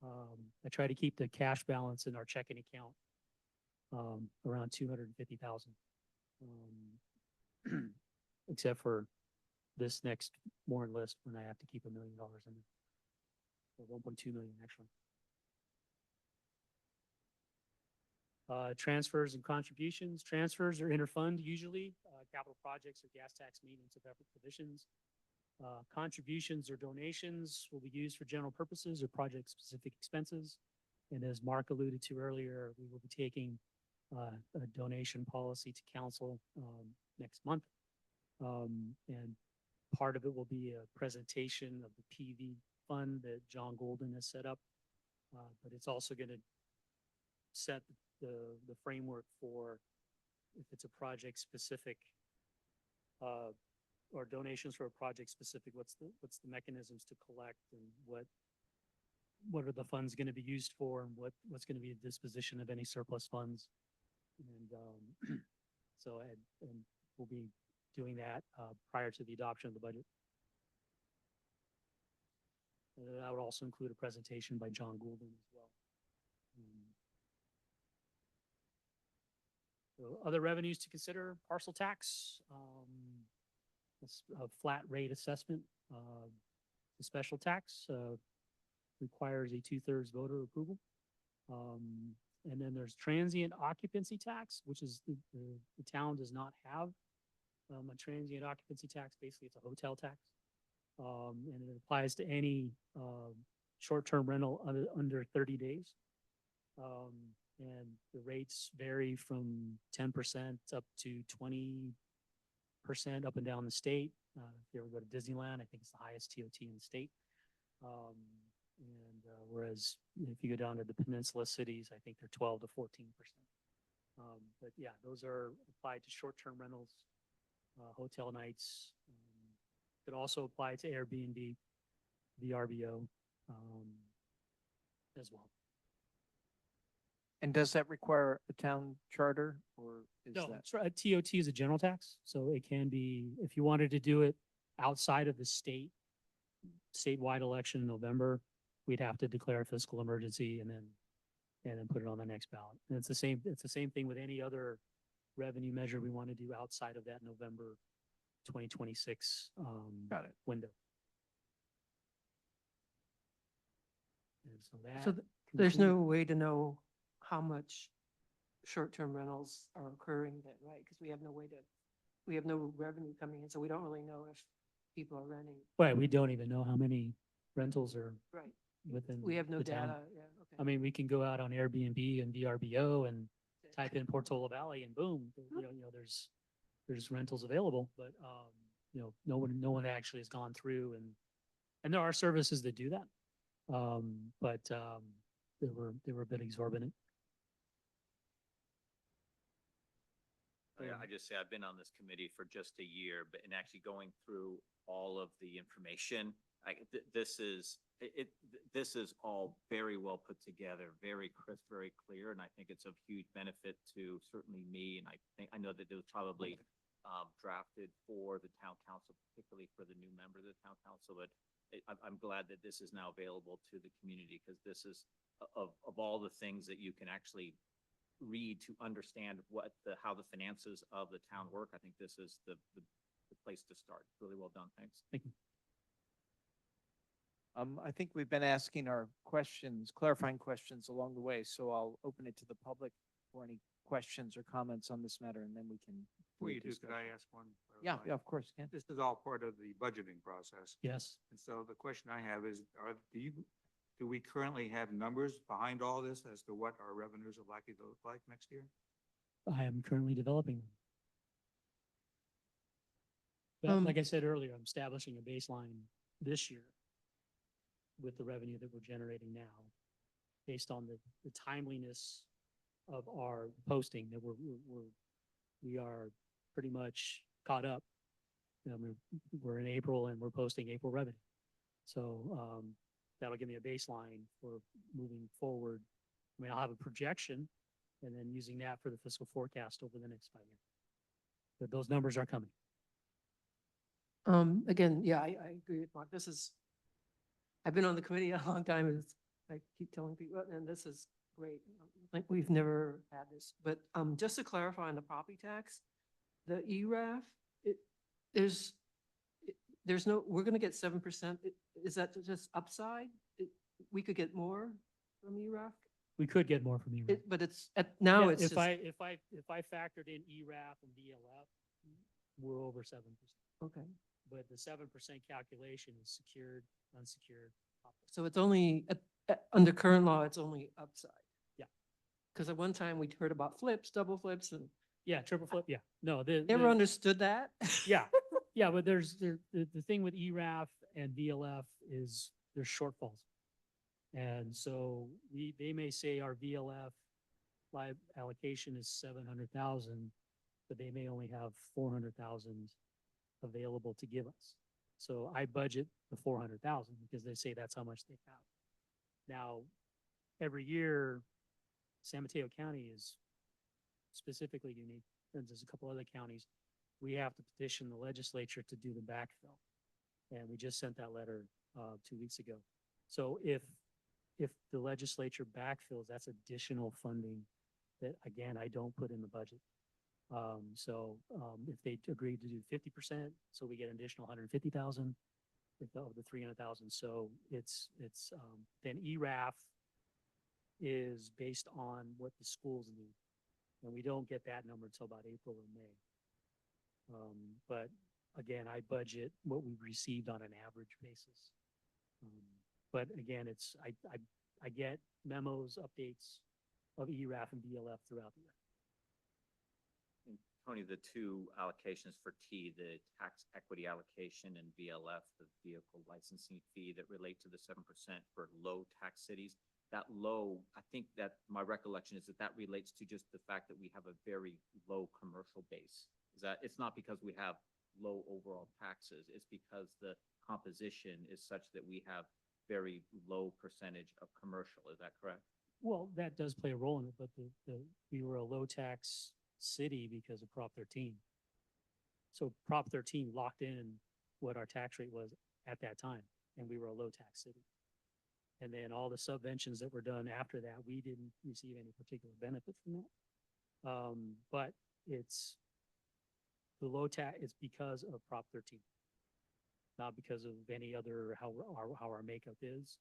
I try to keep the cash balance in our checking account around 250,000. Except for this next Warren list when I have to keep $1 million in there. Or 1.2 million actually. Transfers and contributions. Transfers are interfund usually. Capital projects or gas tax maintenance of effort provisions. Contributions or donations will be used for general purposes or project-specific expenses. And as Mark alluded to earlier, we will be taking a donation policy to council next month. And part of it will be a presentation of the PV fund that John Golden has set up. But it's also going to set the framework for if it's a project specific or donations for a project specific, what's the mechanisms to collect and what are the funds going to be used for and what's going to be a disposition of any surplus funds. And so and we'll be doing that prior to the adoption of the budget. And that would also include a presentation by John Goulden as well. So other revenues to consider: parcel tax, a flat rate assessment, the special tax requires a 2/3 voter approval. And then there's transient occupancy tax, which is the town does not have a transient occupancy tax. Basically, it's a hotel tax. And it applies to any short-term rental under 30 days. And the rates vary from 10% up to 20% up and down the state. If you ever go to Disneyland, I think it's the highest TOT in the state. Whereas if you go down to the peninsula cities, I think they're 12 to 14%. But yeah, those are applied to short-term rentals, hotel nights. Could also apply to Airbnb, VRBO, as well. And does that require a town charter or is No, that? it's right. TOT is a general tax, so it can be, if you wanted to do it outside of the statewide election in November, we'd have to declare a fiscal emergency and then put it on the next ballot. And it's the same thing with any other revenue measure we want to do outside of that November 2026 Got it. window. And so that. So there's no way to know how much short-term rentals are occurring then, right? Because we have no revenue coming in, so we don't really know if people are renting. Well, we don't even know how many rentals are Right. within. We have no the town. data, yeah, okay. I mean, we can go out on Airbnb and VRBO and type in Portola Valley and boom, there's rentals available, but, no one actually has gone through and there are services that do that. But they were a bit exorbitant. Yeah, I just say I've been on this committee for just a year, but in actually going through all of the information, this is all very well put together, very crisp, very clear, and I think it's of huge benefit to certainly me. And I know that it was probably drafted for the town council, particularly for the new member of the town council. But I'm glad that this is now available to the community because this is of all the things that you can actually read to understand how the finances of the town work. I think this is the place to start. Really well done. Thanks. Thank you. I think we've been asking our questions, clarifying questions along the way, so I'll open it to the public for any questions or comments on this matter, and then we can. Before you do, could I ask one? Yeah, yeah, of course, Ken. This is all part of the budgeting process. Yes. And so the question I have is, do we currently have numbers behind all this as to what our revenues are likely to look like next year? I am currently developing them. But like I said earlier, I'm establishing a baseline this year with the revenue that we're generating now, based on the timeliness of our posting, that we are pretty much caught up. We're in April and we're posting April revenue. So that'll give me a baseline for moving forward. I mean, I'll have a projection and then using that for the fiscal forecast over the next 5 years. but those numbers are coming. Again, yeah, I agree with Mark. I've been on the committee a long time, and I keep telling people, and this is great. Like, we've never had this, but, just to clarify on the property tax, the ERAF, there's no, we're gonna get 7%. Is that just upside? We could get more from ERAF? We could get more from ERAF. But now Yeah, it's if just, I factored in ERAF and VLF, we're over 7%. okay. But the 7% calculation is secured, unsecured. So it's only, under current law, it's only upside. Yeah. Because at one time we heard about flips, double flips, and Yeah, triple flip, yeah. No, never understood that. Yeah, yeah, but the thing with ERAF and VLF is there's shortfalls. And so they may say our VLF live allocation is 700,000, but they may only have 400,000 available to give us. So I budget the 400,000 because they say that's how much they have. Now, every year, San Mateo County is specifically unique. And there's a couple other counties. We have to petition the legislature to do the backfill. And we just sent that letter 2 weeks ago. So if the legislature backfills, that's additional funding that, again, I don't put in the budget. If they agree to do 50%, so we get an additional 150,000 of the 300,000. So then ERAF is based on what the schools need. And we don't get that number until about April or May. But again, I budget what we received on an average basis. But again, I get memos, updates of ERAF and VLF throughout the year. And Tony, the two allocations for T, the tax equity allocation, and VLF, the vehicle licensing fee that relate to the 7% for low tax cities. That low, I think that my recollection is that relates to just the fact that we have a very low commercial base. Is that, it's not because we have low overall taxes, it's because the composition is such that we have very low percentage of commercial. Is that correct? Well, that does play a role in it, but we were a low tax city because of Prop 13. So Prop 13 locked in what our tax rate was at that time, and we were a low tax city. And then all the subventions that were done after that, we didn't receive any particular benefit from that. But it's the low tax, it's because of Prop 13, not because of any other, how our makeup is.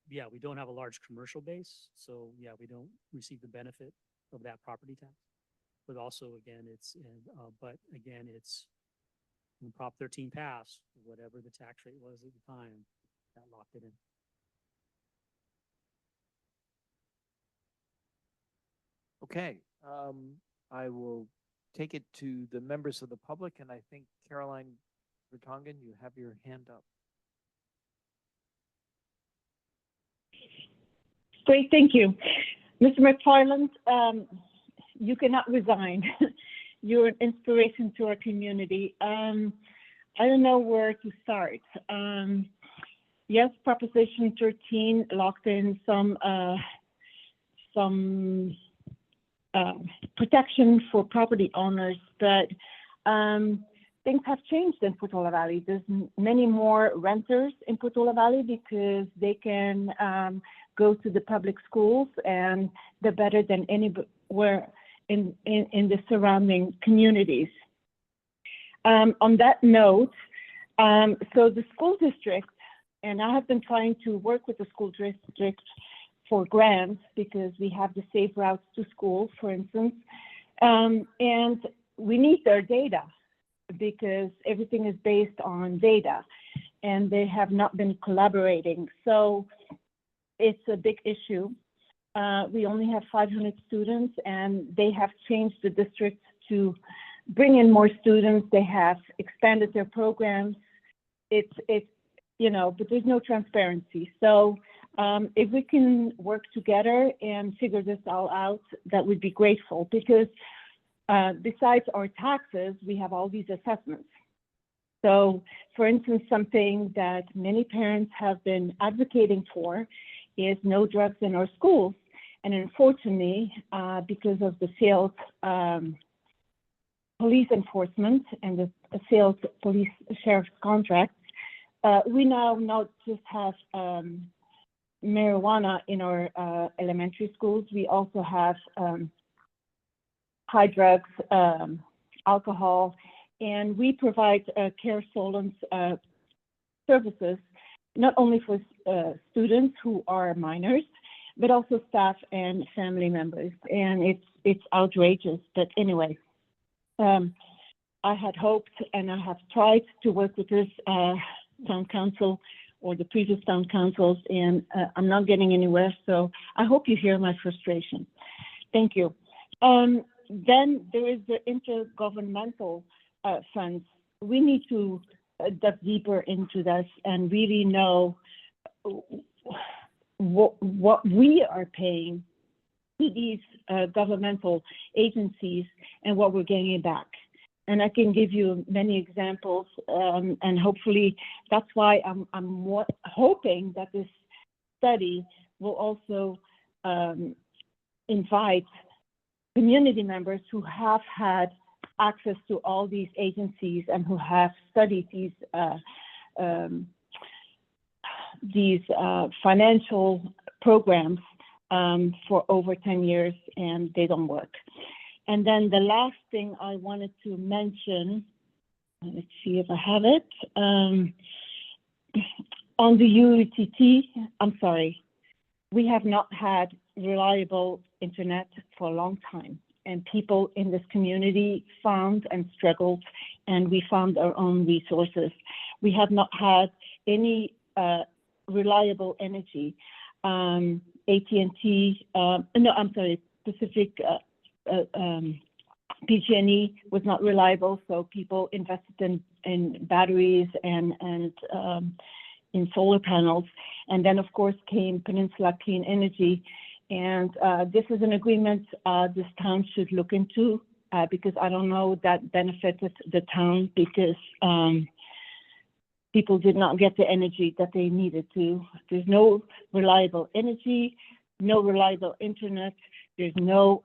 Yeah, we don't have a large commercial base, so yeah, we don't receive the benefit of that property tax. But also, again, it's when Prop 13 passed, whatever the tax rate was at the time, that locked it in. Okay, I will take it to the members of the public, and I think Caroline Vertonghen, you have your hand up. Great, thank you. Mr. McFarland, you cannot resign. You're an inspiration to our community. I don't know where to start. Yes, Proposition 13 locked in some protection for property owners, but things have changed in Portola Valley. There's many more renters in Portola Valley because they can go to the public schools, and they're better than anywhere in the surrounding communities. On that note, so the school district, and I have been trying to work with the school district for grants because we have the safe routes to school, for instance, and we need their data because everything is based on data, and they have not been collaborating. So it's a big issue. We only have 500 students, and they have changed the district to bring in more students. They have expanded their programs. It's but there's no transparency. So if we can work together and figure this all out, that would be grateful, because besides our taxes, we have all these assessments. So, for instance, something that many parents have been advocating for is no drugs in our schools. And unfortunately, because of the failed police enforcement and the sales police sheriff's contracts, we now not just have marijuana in our elementary schools. We also have high drugs, alcohol, and we provide care solvents services not only for students who are minors, but also staff and family members. And it's outrageous. But anyway, I had hoped and I have tried to work with this town council or the previous town councils, and I'm not getting anywhere. So I hope you hear my frustration. Thank you. Then there is the intergovernmental funds. We need to dive deeper into this and really know what we are paying to these governmental agencies and what we're getting back. And I can give you many examples, and hopefully that's why I'm hoping that this study will also invite community members who have had access to all these agencies and who have studied these financial programs for over 10 years, and they don't work. And then the last thing I wanted to mention, let's see if I have it, on the UTT, I'm sorry, we have not had reliable internet for a long time. And people in this community found and struggled, and we found our own resources. We have not had any reliable energy. AT&T, no, I'm sorry, Pacific, PG&E was not reliable, so people invested in batteries and in solar panels. And then, of course, came Peninsula Clean Energy. And this is an agreement this town should look into because I don't know that benefited the town because people did not get the energy that they needed to. There's no reliable energy, no reliable internet, there's no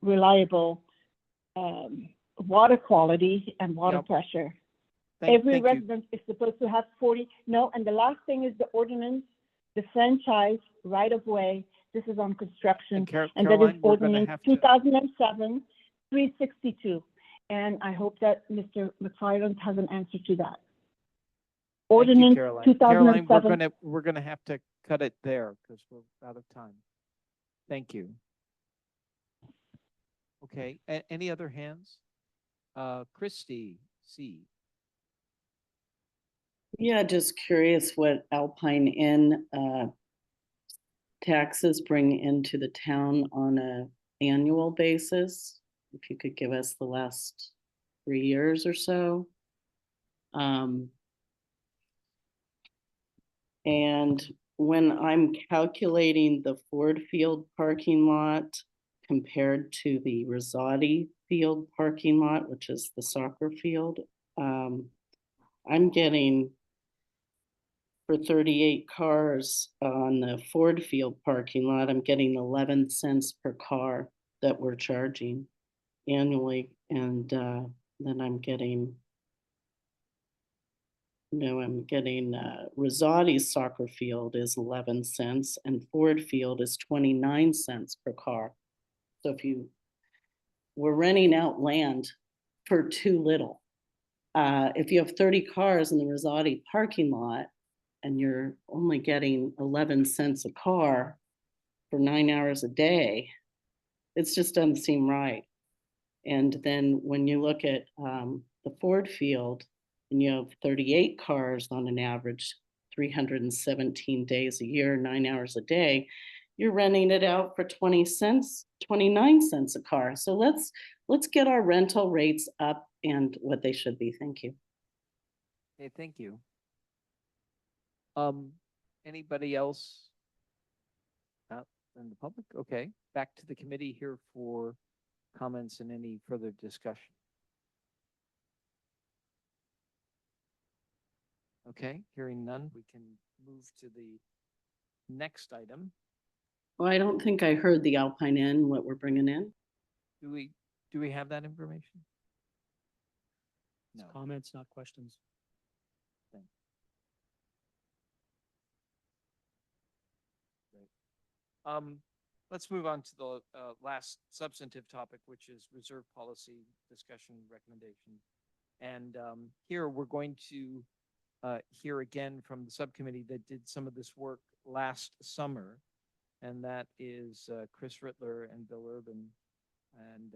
reliable water quality and water pressure. Every resident is supposed to have 40, no, and the last thing is the ordinance, the franchise right of way. This is on construction, and that is ordinance 2007 362. And I hope that Mr. McFarland has an answer to that. Ordinance 2007. Caroline, we're gonna have to cut it there because we're out of time. Thank you. Okay, any other hands? Christy C. Yeah, just curious what Alpine Inn taxes bring into the town on a annual basis. If you could give us the last 3 years or so. And when I'm calculating the Ford Field parking lot compared to the Rosati Field parking lot, which is the soccer field, I'm getting for 38 cars on the Ford Field parking lot, I'm getting 11 cents per car that we're charging annually. And then I'm getting, Rosati's soccer field is 11 cents and Ford Field is 29 cents per car. So we're renting out land for too little. If you have 30 cars in the Rosati parking lot and you're only getting 11 cents a car for 9 hours a day, it just doesn't seem right. And then when you look at the Ford Field and you have 38 cars on an average, 317 days a year, 9 hours a day, you're renting it out for 20 cents, 29 cents a car. So let's get our rental rates up and what they should be. Thank you. Okay, thank you. Anybody else out in the public? Okay, back to the committee here for comments and any further discussion. Okay, hearing none, we can move to the next item. Well, I don't think I heard the Alpine Inn, what we're bringing in. Do we, Do we have that information? It's No. comments, not questions. Let's move on to the last substantive topic, which is reserve policy discussion recommendation. And here we're going to hear again from the subcommittee that did some of this work last summer. And that is Chris Rittler and Bill Urban. And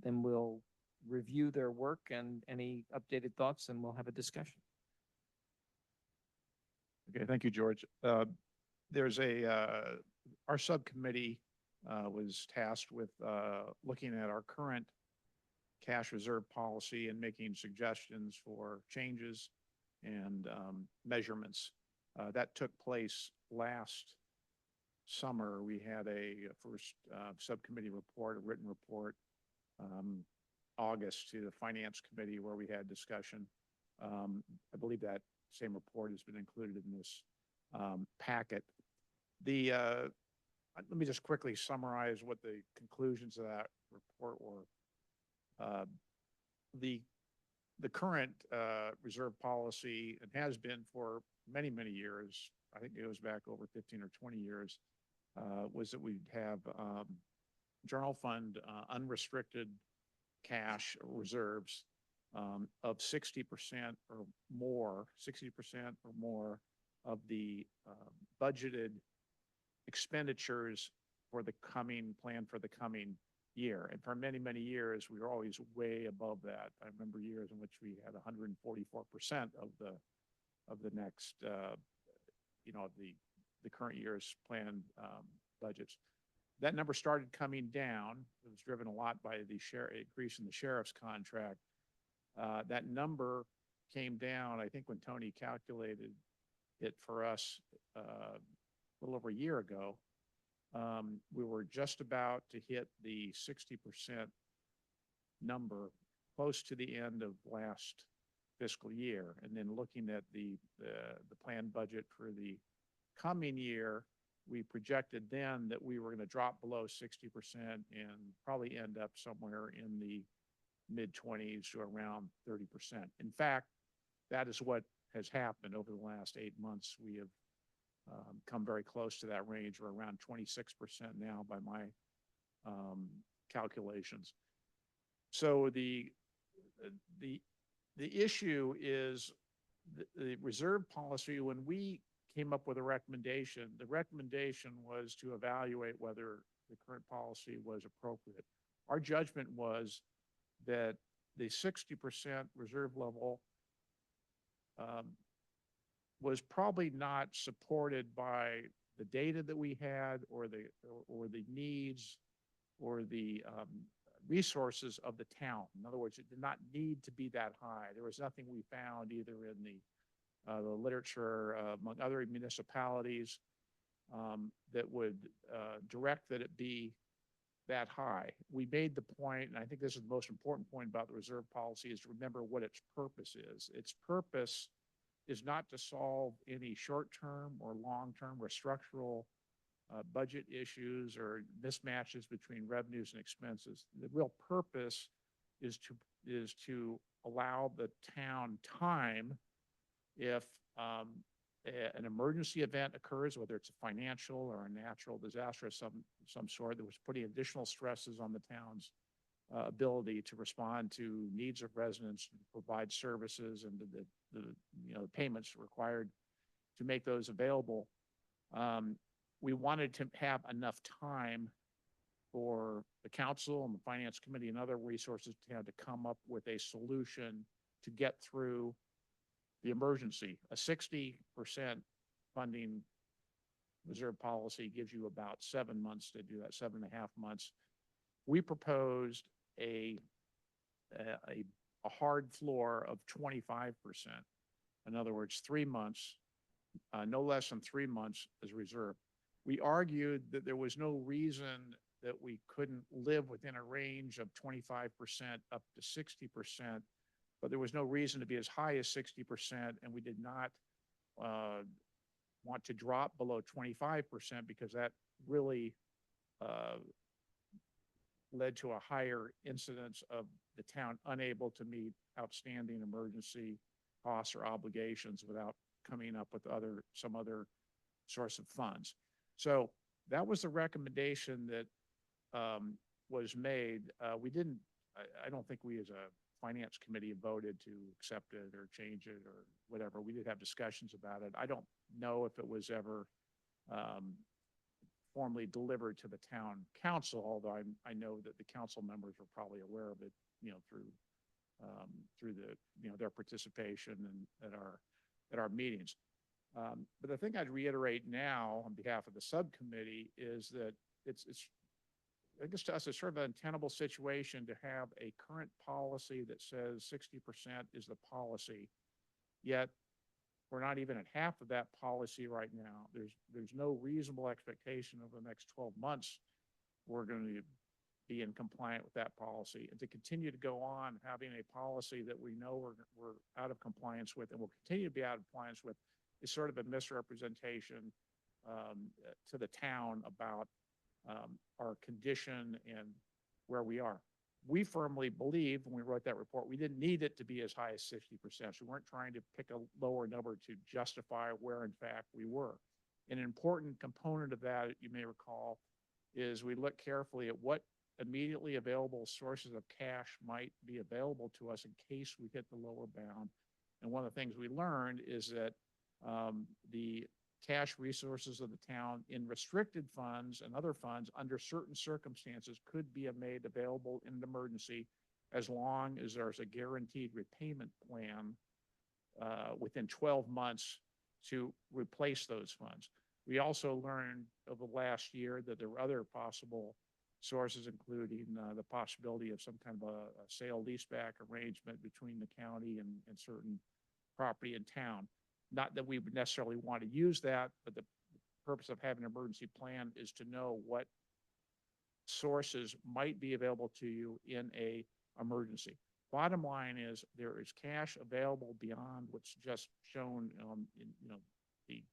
then we'll review their work and any updated thoughts, and we'll have a discussion. Okay, thank you, George. Our subcommittee was tasked with looking at our current cash reserve policy and making suggestions for changes and measurements. That took place last summer. We had a first subcommittee report, a written report, August to the Finance Committee where we had discussion. I believe that same report has been included in this packet. Let me just quickly summarize what the conclusions of that report were. The current reserve policy, and has been for many, many years, I think it goes back over 15 or 20 years, was that we'd have general fund unrestricted cash reserves of 60% or more, 60% or more of the budgeted expenditures for the plan for the coming year. And for many, many years, we were always way above that. I remember years in which we had 144% of the next, the current year's planned budgets. That number started coming down. It was driven a lot by the increase in the sheriff's contract. That number came down, I think when Tony calculated it for us a little over a year ago, we were just about to hit the 60% number close to the end of last fiscal year. And then looking at the planned budget for the coming year, we projected then that we were going to drop below 60% and probably end up somewhere in the mid-20s to around 30%. In fact, that is what has happened over the last 8 months. We have come very close to that range. We're around 26% now by my calculations. So the issue is the reserve policy. When we came up with a recommendation, the recommendation was to evaluate whether the current policy was appropriate. Our judgment was that the 60% reserve level was probably not supported by the data that we had or the needs or the resources of the town. In other words, it did not need to be that high. There was nothing we found either in the literature among other municipalities that would direct that it be that high. We made the point, and I think this is the most important point about the reserve policy, is to remember what its purpose is. Its purpose is not to solve any short-term or long-term or structural budget issues or mismatches between revenues and expenses. The real purpose is to allow the town time if an emergency event occurs, whether it's a financial or a natural disaster of some sort that was putting additional stresses on the town's ability to respond to needs of residents, and provide services, and the payments required to make those available. We wanted to have enough time for the council and the finance committee and other resources to come up with a solution to get through the emergency. A 60% funding reserve policy gives you about 7 months to do that, 7.5 months. We proposed a hard floor of 25%. In other words, 3 months, no less than 3 months as reserve. We argued that there was no reason that we couldn't live within a range of 25% up to 60%, but there was no reason to be as high as 60%, and we did not want to drop below 25% because that really led to a higher incidence of the town unable to meet outstanding emergency costs or obligations without coming up with some other source of funds. So that was the recommendation that was made. We didn't, I don't think we as a finance committee voted to accept it or change it or whatever. We did have discussions about it. I don't know if it was ever formally delivered to the town council, although I know that the council members were probably aware of it, through the, their participation and at our meetings. But the thing I'd reiterate now on behalf of the subcommittee is that I guess to us, it's sort of an untenable situation to have a current policy that says 60% is the policy, yet we're not even at half of that policy right now. There's no reasonable expectation over the next 12 months we're going to be in compliant with that policy, and to continue to go on having a policy that we know we're out of compliance with and will continue to be out of compliance with is sort of a misrepresentation to the town about our condition and where we are. We firmly believe when we wrote that report, we didn't need it to be as high as 60%. We weren't trying to pick a lower number to justify where in fact we were. An important component of that, you may recall, is we look carefully at what immediately available sources of cash might be available to us in case we hit the lower bound. And one of the things we learned is that the cash resources of the town in restricted funds and other funds under certain circumstances could be made available in an emergency as long as there's a guaranteed repayment plan within 12 months to replace those funds. We also learned over the last year that there were other possible sources, including the possibility of some kind of a sale leaseback arrangement between the county and certain property in town. Not that we would necessarily want to use that, but the purpose of having an emergency plan is to know what sources might be available to you in a emergency. Bottom line is there is cash available beyond what's just shown in the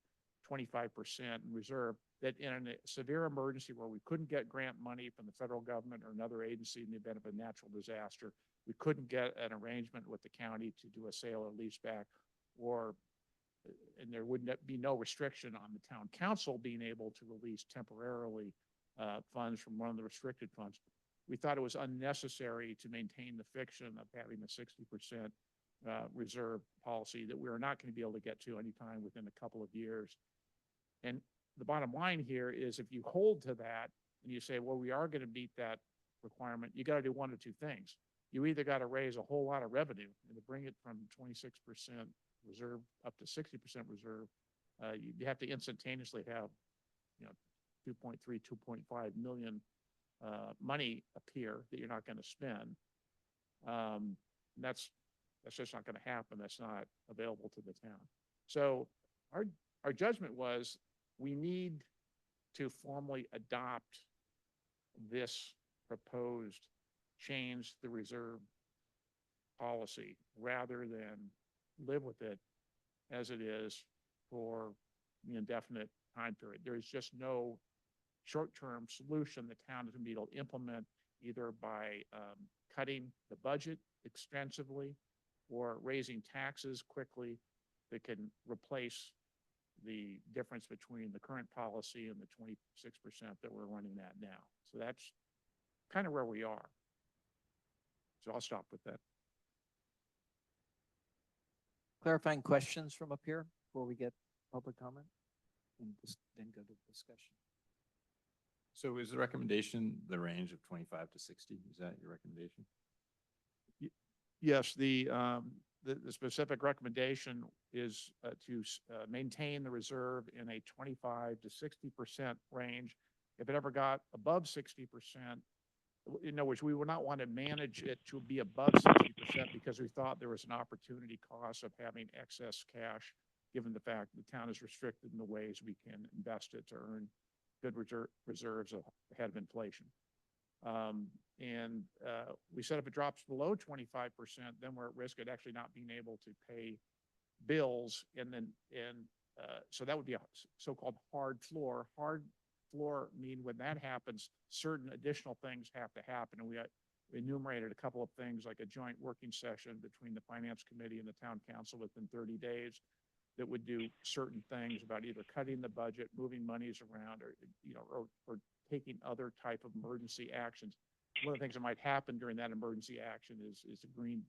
25% in reserve, that in a severe emergency where we couldn't get grant money from the federal government or another agency in the event of a natural disaster, we couldn't get an arrangement with the county to do a sale or leaseback, and there would be no restriction on the town council being able to release temporarily funds from one of the restricted funds. We thought it was unnecessary to maintain the fiction of having a 60% reserve policy that we are not going to be able to get to anytime within a couple of years. And the bottom line here is if you hold to that and you say, well, we are going to meet that requirement, you got to do one of two things. You either got to raise a whole lot of revenue and to bring it from 26% reserve up to 60% reserve, you have to instantaneously have, 2.3, 2.5 million money appear that you're not going to spend. That's just not going to happen. That's not available to the town. So our judgment was we need to formally adopt this proposed change the reserve policy rather than live with it as it is for the indefinite time period. There is just no short-term solution the town is going to be able to implement either by cutting the budget extensively or raising taxes quickly that can replace the difference between the current policy and the 26% that we're running at now. So that's kind of where we are. So I'll stop with that. Clarifying questions from up here before we get public comment and then go to discussion. So is the recommendation the range of 25 to 60? Is that your recommendation? Yes, the specific recommendation is to maintain the reserve in a 25 to 60% range. If it ever got above 60%, in other words, we would not want to manage it to be above 60% because we thought there was an opportunity cost of having excess cash, given the fact the town is restricted in the ways we can invest it to earn good reserves ahead of inflation. We said if it drops below 25%, then we're at risk of actually not being able to pay bills. So that would be a so-called hard floor. Hard floor mean when that happens, certain additional things have to happen. And we enumerated a couple of things like a joint working session between the finance committee and the town council within 30 days that would do certain things about either cutting the budget, moving monies around, or, you know, or taking other type of emergency actions. One of the things that might happen during that emergency action is agreeing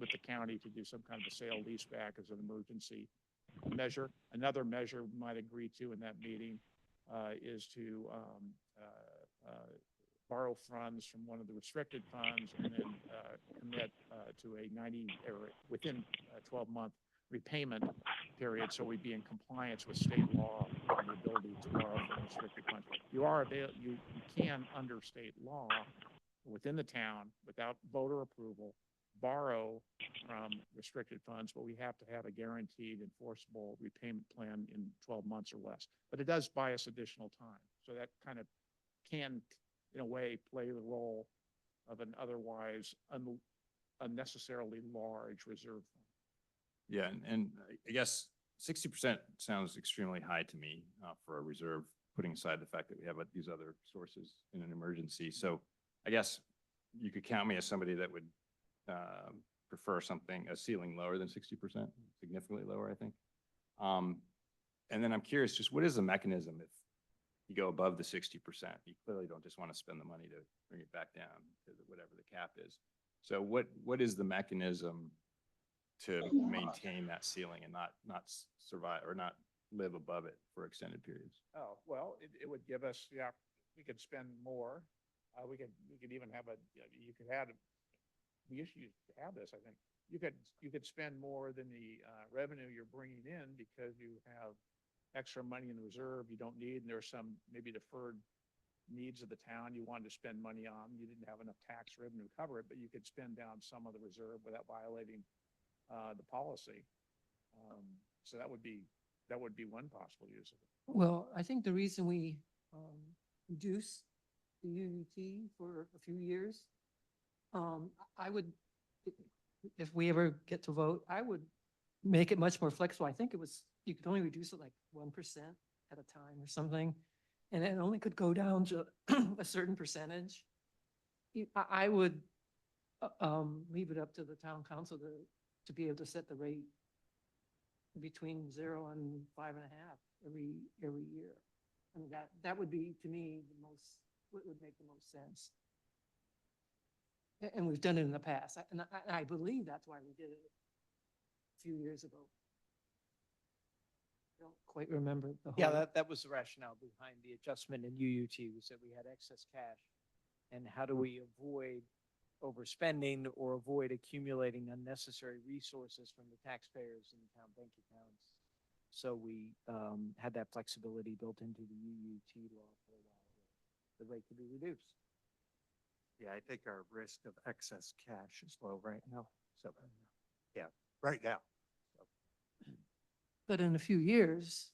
with the county to do some kind of a sale leaseback as an emergency measure. Another measure we might agree to in that meeting is to borrow funds from one of the restricted funds and then commit to a 90 or within a 12-month repayment period, so we'd be in compliance with state law on the ability to borrow from restricted funds. You can, under state law, within the town, without voter approval, borrow from restricted funds, but we have to have a guaranteed enforceable repayment plan in 12 months or less. But it does buy us additional time. So that kind of can, in a way, play the role of an otherwise unnecessarily large reserve fund. Yeah, and I guess 60% sounds extremely high to me for a reserve, putting aside the fact that we have these other sources in an emergency. So I guess you could count me as somebody that would prefer a ceiling lower than 60%, significantly lower, I think. And then I'm curious, just what is the mechanism if you go above the 60%? You clearly don't just want to spend the money to bring it back down to whatever the cap is. So what is the mechanism to maintain that ceiling and not survive or not live above it for extended periods? Oh, well, it would give us, yeah, we could spend more. We could even have you could add, we used to have this, I think. You could spend more than the revenue you're bringing in because you have extra money in the reserve you don't need, and there's some maybe deferred needs of the town you wanted to spend money on. You didn't have enough tax revenue to cover it, but you could spend down some of the reserve without violating the policy. So that would be one possible use of it. Well, I think the reason we reduced the UUT for a few years, I would, if we ever get to vote, I would make it much more flexible. I think you could only reduce it like 1% at a time or something, and it only could go down to a certain percentage. I would leave it up to the town council to be able to set the rate between 0 and 5.5 every year. I mean, that would be, to me, what would make the most sense. And we've done it in the past, and I believe that's why we did it a few years ago. I don't quite remember the whole. Yeah, that was the rationale behind the adjustment in UUT, was that we had excess cash. And how do we avoid overspending or avoid accumulating unnecessary resources from the taxpayers in the town bank accounts? So we had that flexibility built into the UUT law for a while. The rate could be reduced. Yeah, I think our risk of excess cash is low right now. So, yeah, right now. But in a few years,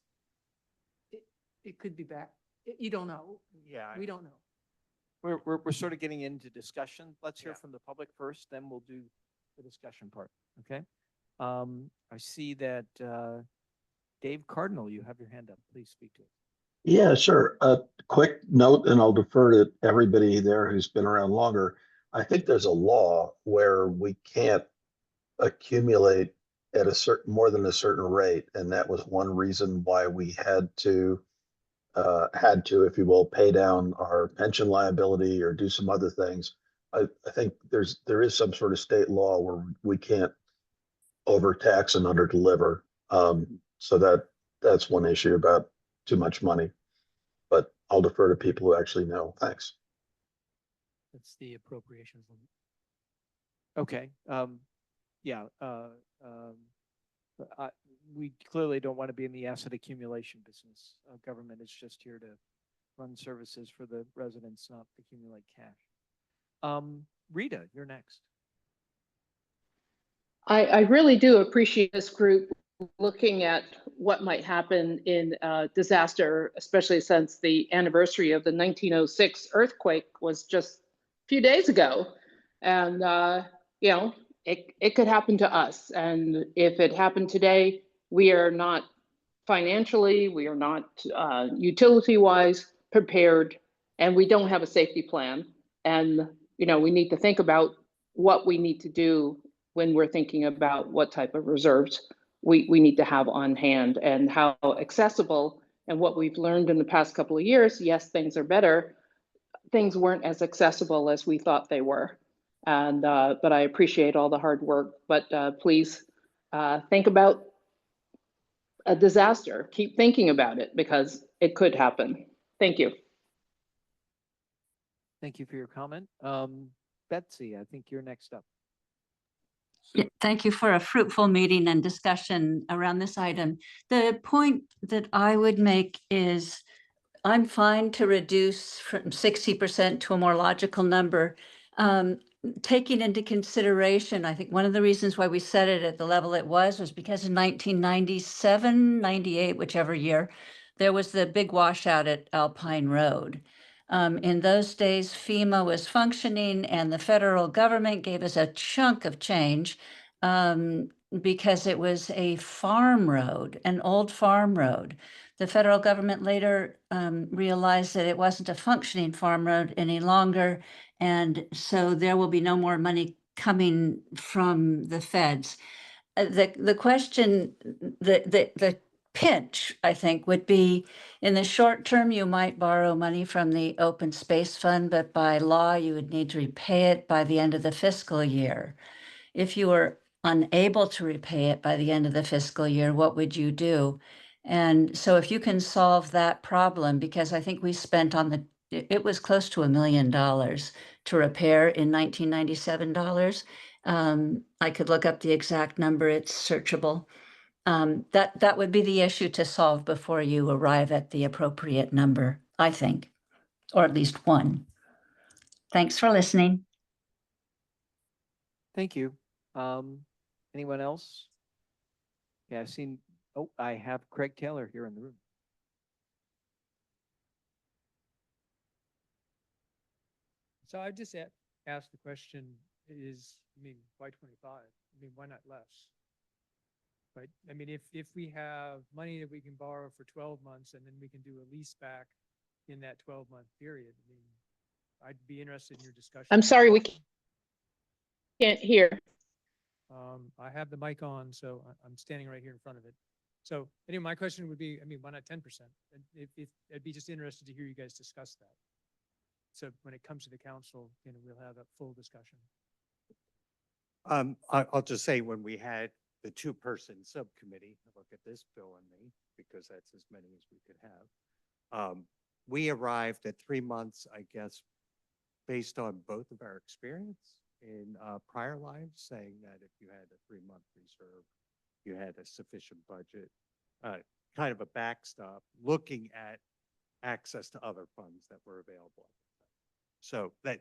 it could be back. You don't know. Yeah. We don't know. We're sort of getting into discussion. Let's hear Yeah. from the public first, then we'll do the discussion part. Okay. I see that Dave Cardinal, you have your hand up. Please speak to it. Yeah, sure. A quick note, and I'll defer to everybody there who's been around longer. I think there's a law where we can't accumulate at more than a certain rate, and that was one reason why we had to, if you will, pay down our pension liability or do some other things. I think there is some sort of state law where we can't overtax and underdeliver. So that's one issue about too much money, but I'll defer to people who actually know. Thanks. That's the appropriations limit. Okay. Yeah. We clearly don't want to be in the asset accumulation business. Government is just here to run services for the residents, not accumulate cash. Rita, you're next. I really do appreciate this group looking at what might happen in disaster, especially since the anniversary of the 1906 earthquake was just a few days ago. And, you know, it could happen to us. And if it happened today, we are not financially, we are not utility-wise prepared and we don't have a safety plan. And, you know, we need to think about what we need to do when we're thinking about what type of reserves we need to have on hand and how accessible. And what we've learned in the past couple of years, yes, things are better. Things weren't as accessible as we thought they were. And, but I appreciate all the hard work, but please think about a disaster. Keep thinking about it because it could happen. Thank you. Thank you for your comment. Betsy, I think you're next up. Yeah, thank you for a fruitful meeting and discussion around this item. The point that I would make is I'm fine to reduce from 60% to a more logical number. Taking into consideration, I think one of the reasons why we set it at the level it was because in 1997, 98, whichever year, there was the big washout at Alpine Road. In those days, FEMA was functioning and the federal government gave us a chunk of change because it was a farm road, an old farm road. The federal government later realized that it wasn't a functioning farm road any longer. And so there will be no more money coming from the feds. The question, the pinch, I think, would be in the short term, you might borrow money from the open space fund, but by law, you would need to repay it by the end of the fiscal year. If you were unable to repay it by the end of the fiscal year, what would you do? And so if you can solve that problem, because I think we spent on it was close to $1 million to repair in 1997 dollars. I could look up the exact number, it's searchable. That would be the issue to solve before you arrive at the appropriate number, I think, or at least one. Thanks for listening. Thank you. Anyone else? Yeah, I've seen, oh, I have Craig Taylor here in the room. So I just asked the question is, I mean, why 25? I mean, why not less? Right? I mean, if we have money that we can borrow for 12 months and then we can do a lease back in that 12-month period, I mean, I'd be interested in your discussion. I'm sorry, we can't hear. I have the mic on, so I'm standing right here in front of it. So anyway, my question would be, I mean, why not 10%? If I'd be just interested to hear you guys discuss that. So when it comes to the council, you know, we'll have a full discussion. I'll just say when we had the two-person subcommittee, look at this, Bill and me, because that's as many as we could have. We arrived at 3 months, I guess, based on both of our experience in prior lives, saying that if you had a 3-month reserve, you had a sufficient budget, kind of a backstop, looking at access to other funds that were available. So that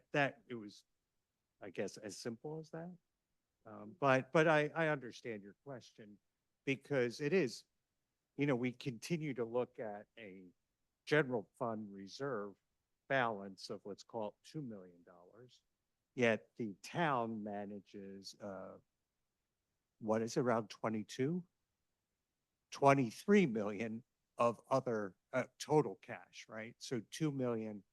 it was, I guess, as simple as that. But I understand your question because it is, you know, we continue to look at a general fund reserve balance of let's call it $2 million. Yet the town manages, what is it, around 23 million of other total cash, right? So 2 million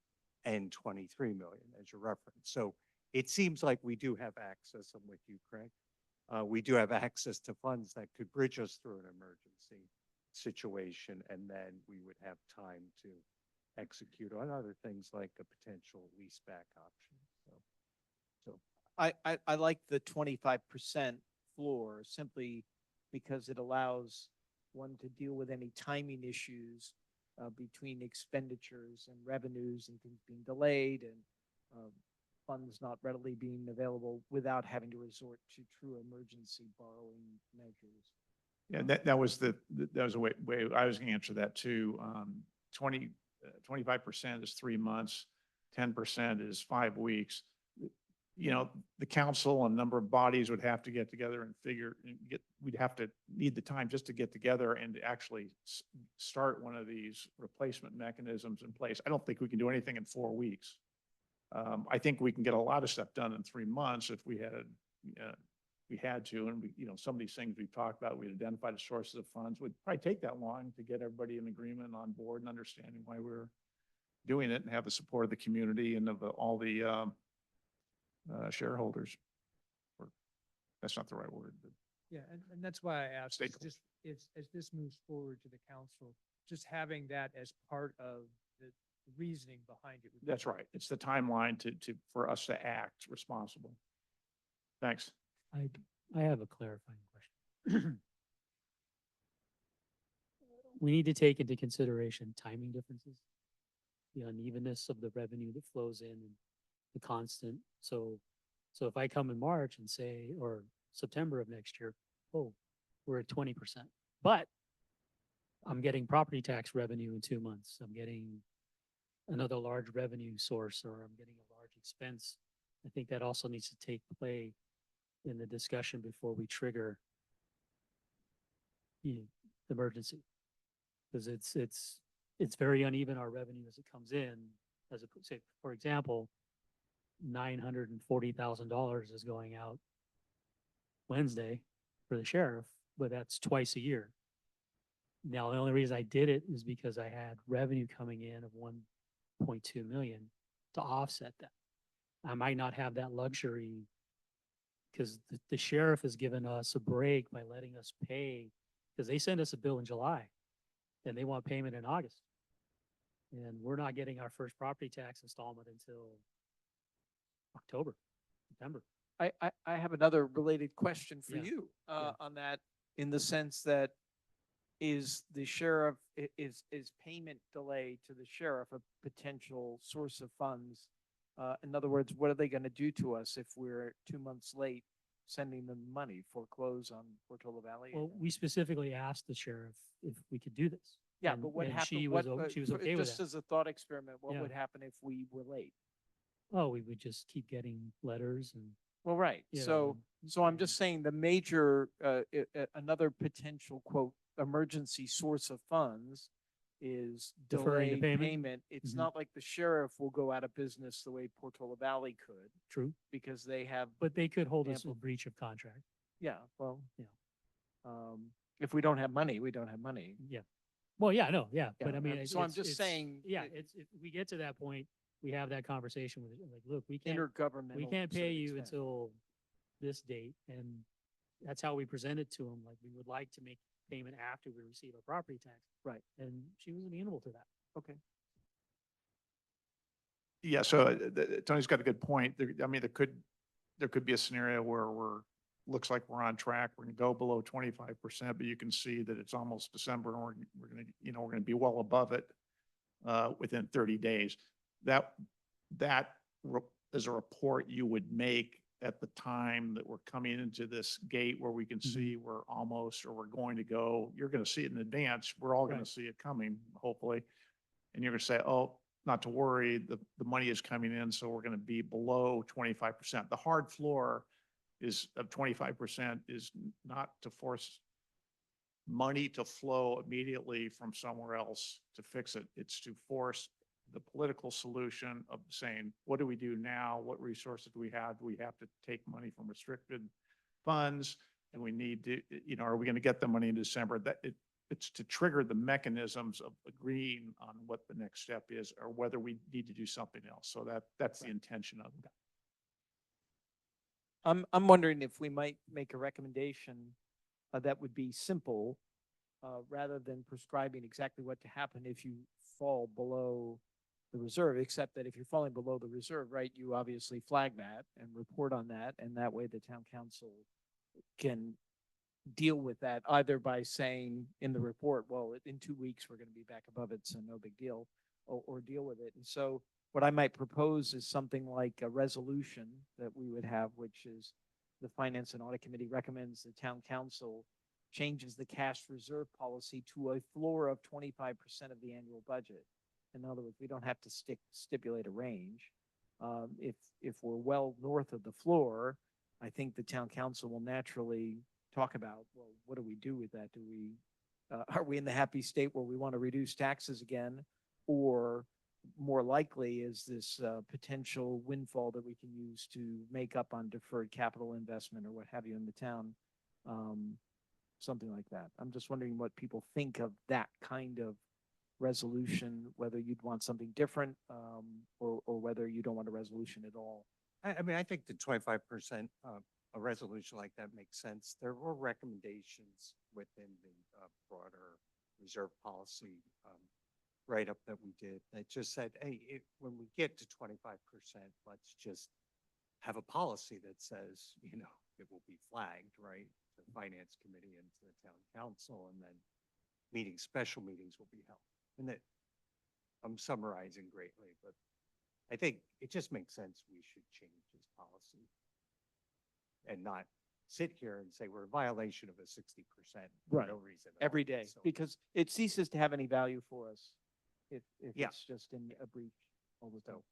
and 23 million as your reference. So it seems like we do have access. I'm with you, Craig. We do have access to funds that could bridge us through an emergency situation, and then we would have time to execute on other things like a potential lease back option. So I like the 25% floor simply because it allows one to deal with any timing issues between expenditures and revenues and things being delayed and funds not readily being available without having to resort to true emergency borrowing measures. Yeah, that was a way I was gonna answer that too. 25% is 3 months, 10% is 5 weeks. You know, the council and a number of bodies would have to get together and we'd have to need the time just to get together and to actually start one of these replacement mechanisms in place. I don't think we can do anything in 4 weeks. I think we can get a lot of stuff done in 3 months if we had to, and you know, some of these things we've talked about, we identified the sources of funds, would probably take that long to get everybody in agreement and on board and understanding why we're doing it and have the support of the community and of all the shareholders. Or, that's not the right word, but Yeah, and that's why I asked, is Stakeholders. just, as this moves forward to the council, just having that as part of the reasoning behind it. would be that's right. It's the timeline for us to act responsible. Thanks. I have a clarifying question. We need to take into consideration timing differences, the unevenness of the revenue that flows in and the constant. So if I come in March and say, or September of next year, oh, we're at 20%, but I'm getting property tax revenue in 2 months. I'm getting another large revenue source, or I'm getting a large expense. I think that also needs to take play in the discussion before we trigger the emergency. Because it's very uneven, our revenue as it comes in. As a, say, for example, $940,000 is going out Wednesday for the sheriff, but that's twice a year. Now, the only reason I did it is because I had revenue coming in of 1.2 million to offset that. I might not have that luxury because the sheriff has given us a break by letting us pay, because they send us a bill in July and they want payment in August. And we're not getting our first property tax installment until October, September. I have another related question for Yeah. you, Yeah. on that, in the sense that is the sheriff, is payment delay to the sheriff a potential source of funds? In other words, what are they gonna do to us if we're 2 months late sending them money, foreclose on Portola Valley? Well, we specifically asked the sheriff if we could do this. Yeah, and- but what and happened, She what, was, she was okay with just that. as a thought experiment, what Yeah. would happen if we were late? Oh, we would just keep getting letters and. Well, right, you so, know, I'm just saying the major, another potential quote, emergency source of funds is Deferring the delaying payment? payment. It's Mhm. not like the sheriff will go out of business the way Portola Valley could, True, because they have, but they could hold us in Ample- breach of contract. yeah, well, Yeah. If we don't have money, we don't have money. Yeah. Well, yeah, no, yeah, but Yeah, I mean. so I'm it's- just it's- saying Yeah, it- it's, if we get to that point, we have that conversation with, like, look, we can't Intergovernmental. pay certain you extent. until this date, and that's how we present it to them, like, we would like to make payment after we receive our property tax. Right. And she was amenable to that. Okay. Yeah, so Tony's got a good point. I mean, there could be a scenario where looks like we're on track. We're gonna go below 25%, but you can see that it's almost December and we're gonna be well above it within 30 days. That is a report you would make at the time that we're coming into this gate where we can see we're almost, or we're going to go. You're gonna see it in advance. We're all gonna Right. see it coming, hopefully. And you're gonna say, oh, not to worry, the money is coming in, so we're gonna be below 25%. The hard floor is of 25% is not to force money to flow immediately from somewhere else to fix it. It's to force the political solution of saying, what do we do now? What resources do we have? Do we have to take money from restricted funds? And we need to, are we going to get the money in December? It's to trigger the mechanisms of agreeing on what the next step is, or whether we need to do something else. So that's the intention of it. I'm wondering if we might make a recommendation that would be simple, rather than prescribing exactly what to happen if you fall below the reserve, except that if you're falling below the reserve, right, you obviously flag that and report on that, and that way the town council can deal with that either by saying in the report, well, in 2 weeks, we're going to be back above it, so no big deal, or deal with it. And so what I might propose is something like a resolution that we would have, which is the Finance and Audit Committee recommends the town council changes the cash reserve policy to a floor of 25% of the annual budget. In other words, we don't have to stipulate a range. If we're well north of the floor, I think the town council will naturally talk about, well, what do we do with that? Do we, are we in the happy state where we want to reduce taxes again? Or more likely is this potential windfall that we can use to make up on deferred capital investment or what have you in the town? Something like that. I'm just wondering what people think of that kind of resolution, whether you'd want something different, or whether you don't want a resolution at all. I mean, I think the 25%, a resolution like that makes sense. There were recommendations within the broader reserve policy write-up that we did that just said, hey, when we get to 25%, let's just have a policy that says, it will be flagged, right? To the finance committee and to the town council, and then special meetings will be held. And that, I'm summarizing greatly, but I think it just makes sense we should change this policy and not sit here and say we're in violation of a 60% for Right. no reason. at all. Every day, So- because it ceases to have any value for us if Yeah. it's just in a breach all the time. So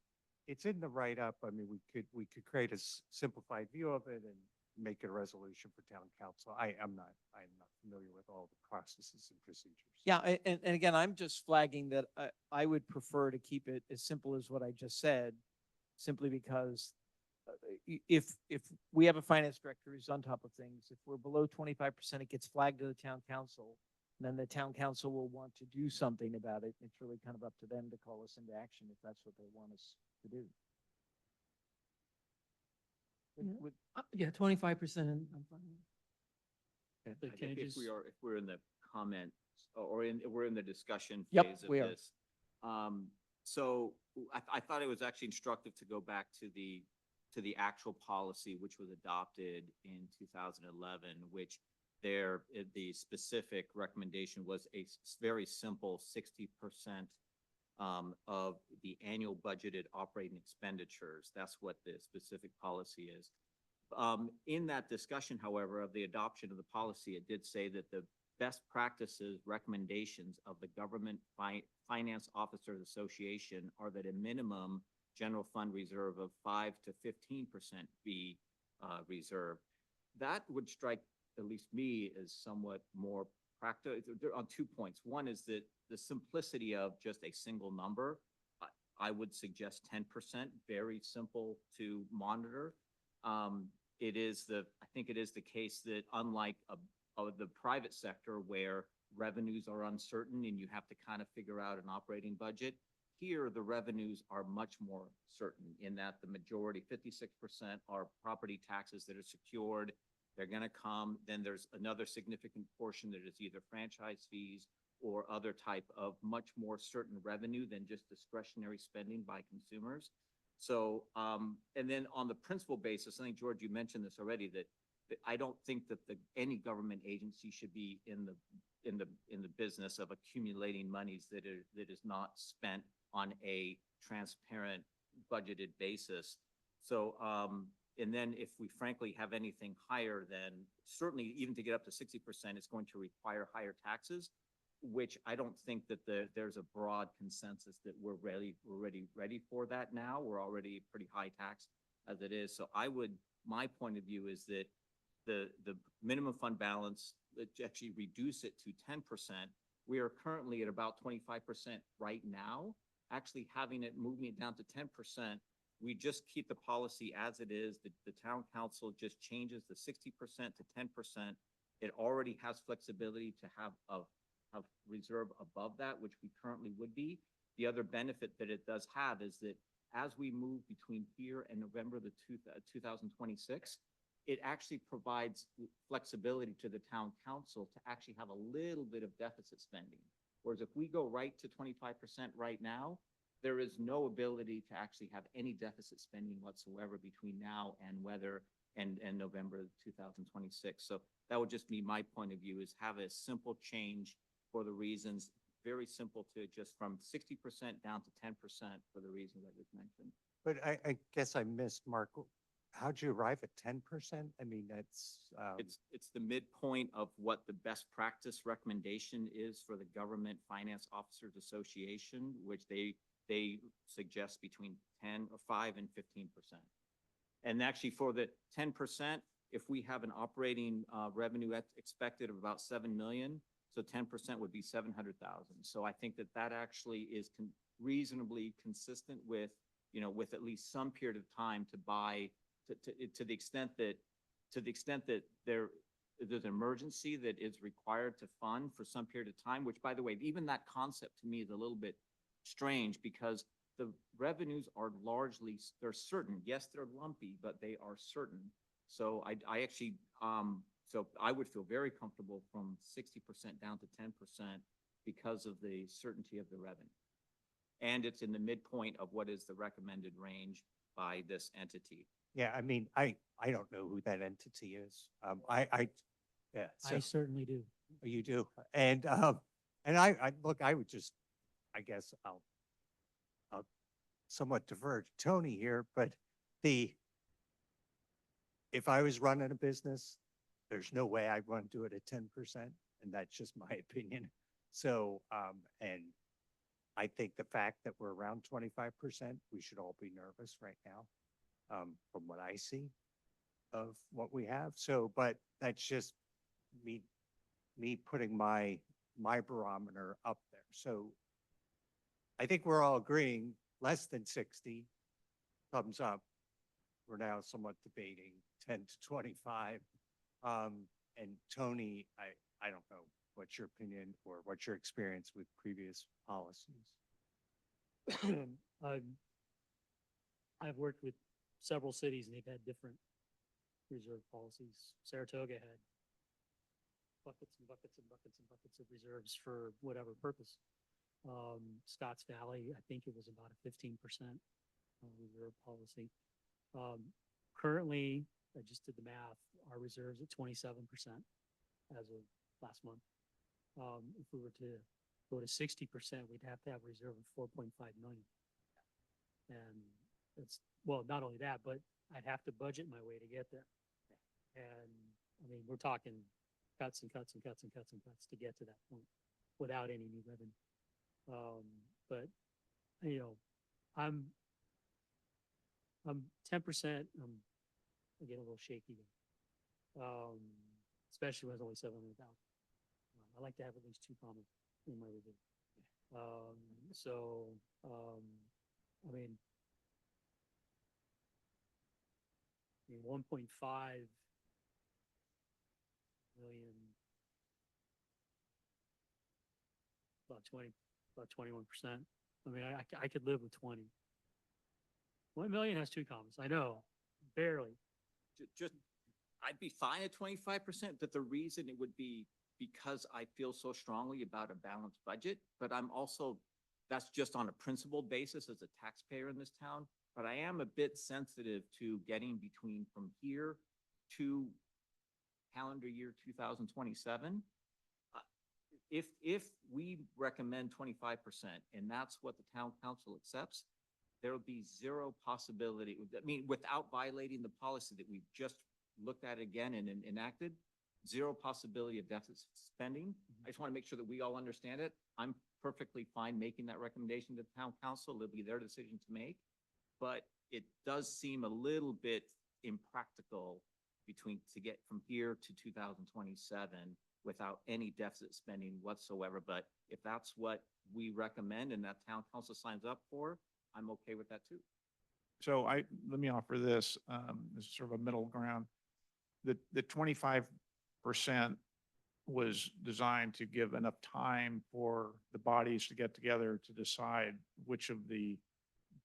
it's in the write-up. I mean, we could create a simplified view of it and make it a resolution for town council. I'm not familiar with all the processes and procedures. Yeah, and again, I'm just flagging that I would prefer to keep it as simple as what I just said, simply because if we have a finance director who's on top of things, if we're below 25%, it gets flagged to the town council. And then the town council will want to do something about it. It's really kind of up to them to call us into action if that's what they want us to do. Yeah, 25%, I'm fine. But can you If just- if we're in the comments or we're in the discussion Yep, phase of we are. this. So I thought it was actually instructive to go back to the actual policy, which was adopted in 2011, which the specific recommendation was a very simple 60% of the annual budgeted operating expenditures. That's what the specific policy is. In that discussion, however, of the adoption of the policy, it did say that the best practices recommendations of the Government Finance Officers Association are that a minimum general fund reserve of 5 to 15% be reserved. That would strike at least me as somewhat more practical on 2 points. One is that the simplicity of just a single number. I would suggest 10%, very simple to monitor. I think it is the case that unlike the private sector where revenues are uncertain and you have to kind of figure out an operating budget, here the revenues are much more certain in that the majority, 56%, are property taxes that are secured. They're going to come. Then there's another significant portion that is either franchise fees or other type of much more certain revenue than just discretionary spending by consumers. So, and then on the principal basis, I think, George, you mentioned this already, that I don't think that any government agency should be in the business of accumulating monies that is not spent on a transparent budgeted basis. So, and then if we frankly have anything higher, then certainly even to get up to 60%, it's going to require higher taxes, which I don't think that there's a broad consensus that we're ready for that now. We're already pretty high tax as it is. So my point of view is that the minimum fund balance, actually reduce it to 10%. We are currently at about 25% right now. Actually having it, moving it down to 10%, we just keep the policy as it is. The town council just changes the 60% to 10%. It already has flexibility to have reserve above that, which we currently would be. The other benefit that it does have is that as we move between here and November 2026, it actually provides flexibility to the town council to actually have a little bit of deficit spending. Whereas if we go right to 25% right now, there is no ability to actually have any deficit spending whatsoever between now and November 2026. So that would just be my point of view, is have a simple change for the reasons, very simple, to just from 60% down to 10% for the reasons I just mentioned. But I guess I missed, Mark, how'd you arrive at 10%? I mean, that's. It's the midpoint of what the best practice recommendation is for the Government Finance Officers Association, which they suggest between 5 and 15%. And actually for the 10%, if we have an operating revenue expected of about 7 million, so 10% would be 700,000. So I think that actually is reasonably consistent with, with at least some period of time to buy, to the extent that there's an emergency that is required to fund for some period of time, which by the way, even that concept to me is a little bit strange because the revenues are largely, they're certain. Yes, they're lumpy, but they are certain. So I actually, so I would feel very comfortable from 60% down to 10% because of the certainty of the revenue. And it's in the midpoint of what is the recommended range by this entity. Yeah, I mean, I don't know who that entity is. Yeah. I so- certainly do. You do. And I look, I would just, I guess I'll somewhat defer to Tony here, but if I was running a business, there's no way I'd want to do it at 10%. And that's just my opinion. So, and I think the fact that we're around 25%, we should all be nervous right now, from what I see of what we have. So, but that's just me putting my barometer up there. So I think we're all agreeing less than 60, thumbs up. We're now somewhat debating 10 to 25. And Tony, I don't know what's your opinion or what's your experience with previous policies? I've worked with several cities and they've had different reserve policies. Saratoga had buckets and buckets and buckets and buckets of reserves for whatever purpose. Scotts Valley, I think it was about a 15% reserve policy. Currently, I just did the math, our reserves at 27% as of last month. If we were to go to 60%, we'd have to have a reserve of 4.5 million. And it's, well, not only that, but I'd have to budget my way to get there. And I mean, we're talking cuts and cuts and cuts and cuts and cuts to get to that point without any new revenue. But you know, I'm 10%. I'm getting a little shaky there. Especially when it's only 700,000. I like to have at least 2 commas in my review. I mean, 1.5 million, about 21%. I mean, I could live with 20. 1 million has 2 commas. I know, barely. Just, I'd be fine at 25%, but the reason it would be because I feel so strongly about a balanced budget, but I'm also, that's just on a principled basis as a taxpayer in this town. But I am a bit sensitive to getting between from here to calendar year 2027. If we recommend 25% and that's what the town council accepts, there will be zero possibility, I mean, without violating the policy that we've just looked at again and enacted, zero possibility of deficit spending. I just want to make sure that we all understand it. I'm perfectly fine making that recommendation to the town council. It'll be their decision to make. But it does seem a little bit impractical to get from here to 2027 without any deficit spending whatsoever. But if that's what we recommend and that town council signs up for, I'm okay with that too. So let me offer this, as sort of a middle ground. The 25% was designed to give enough time for the bodies to get together to decide which of the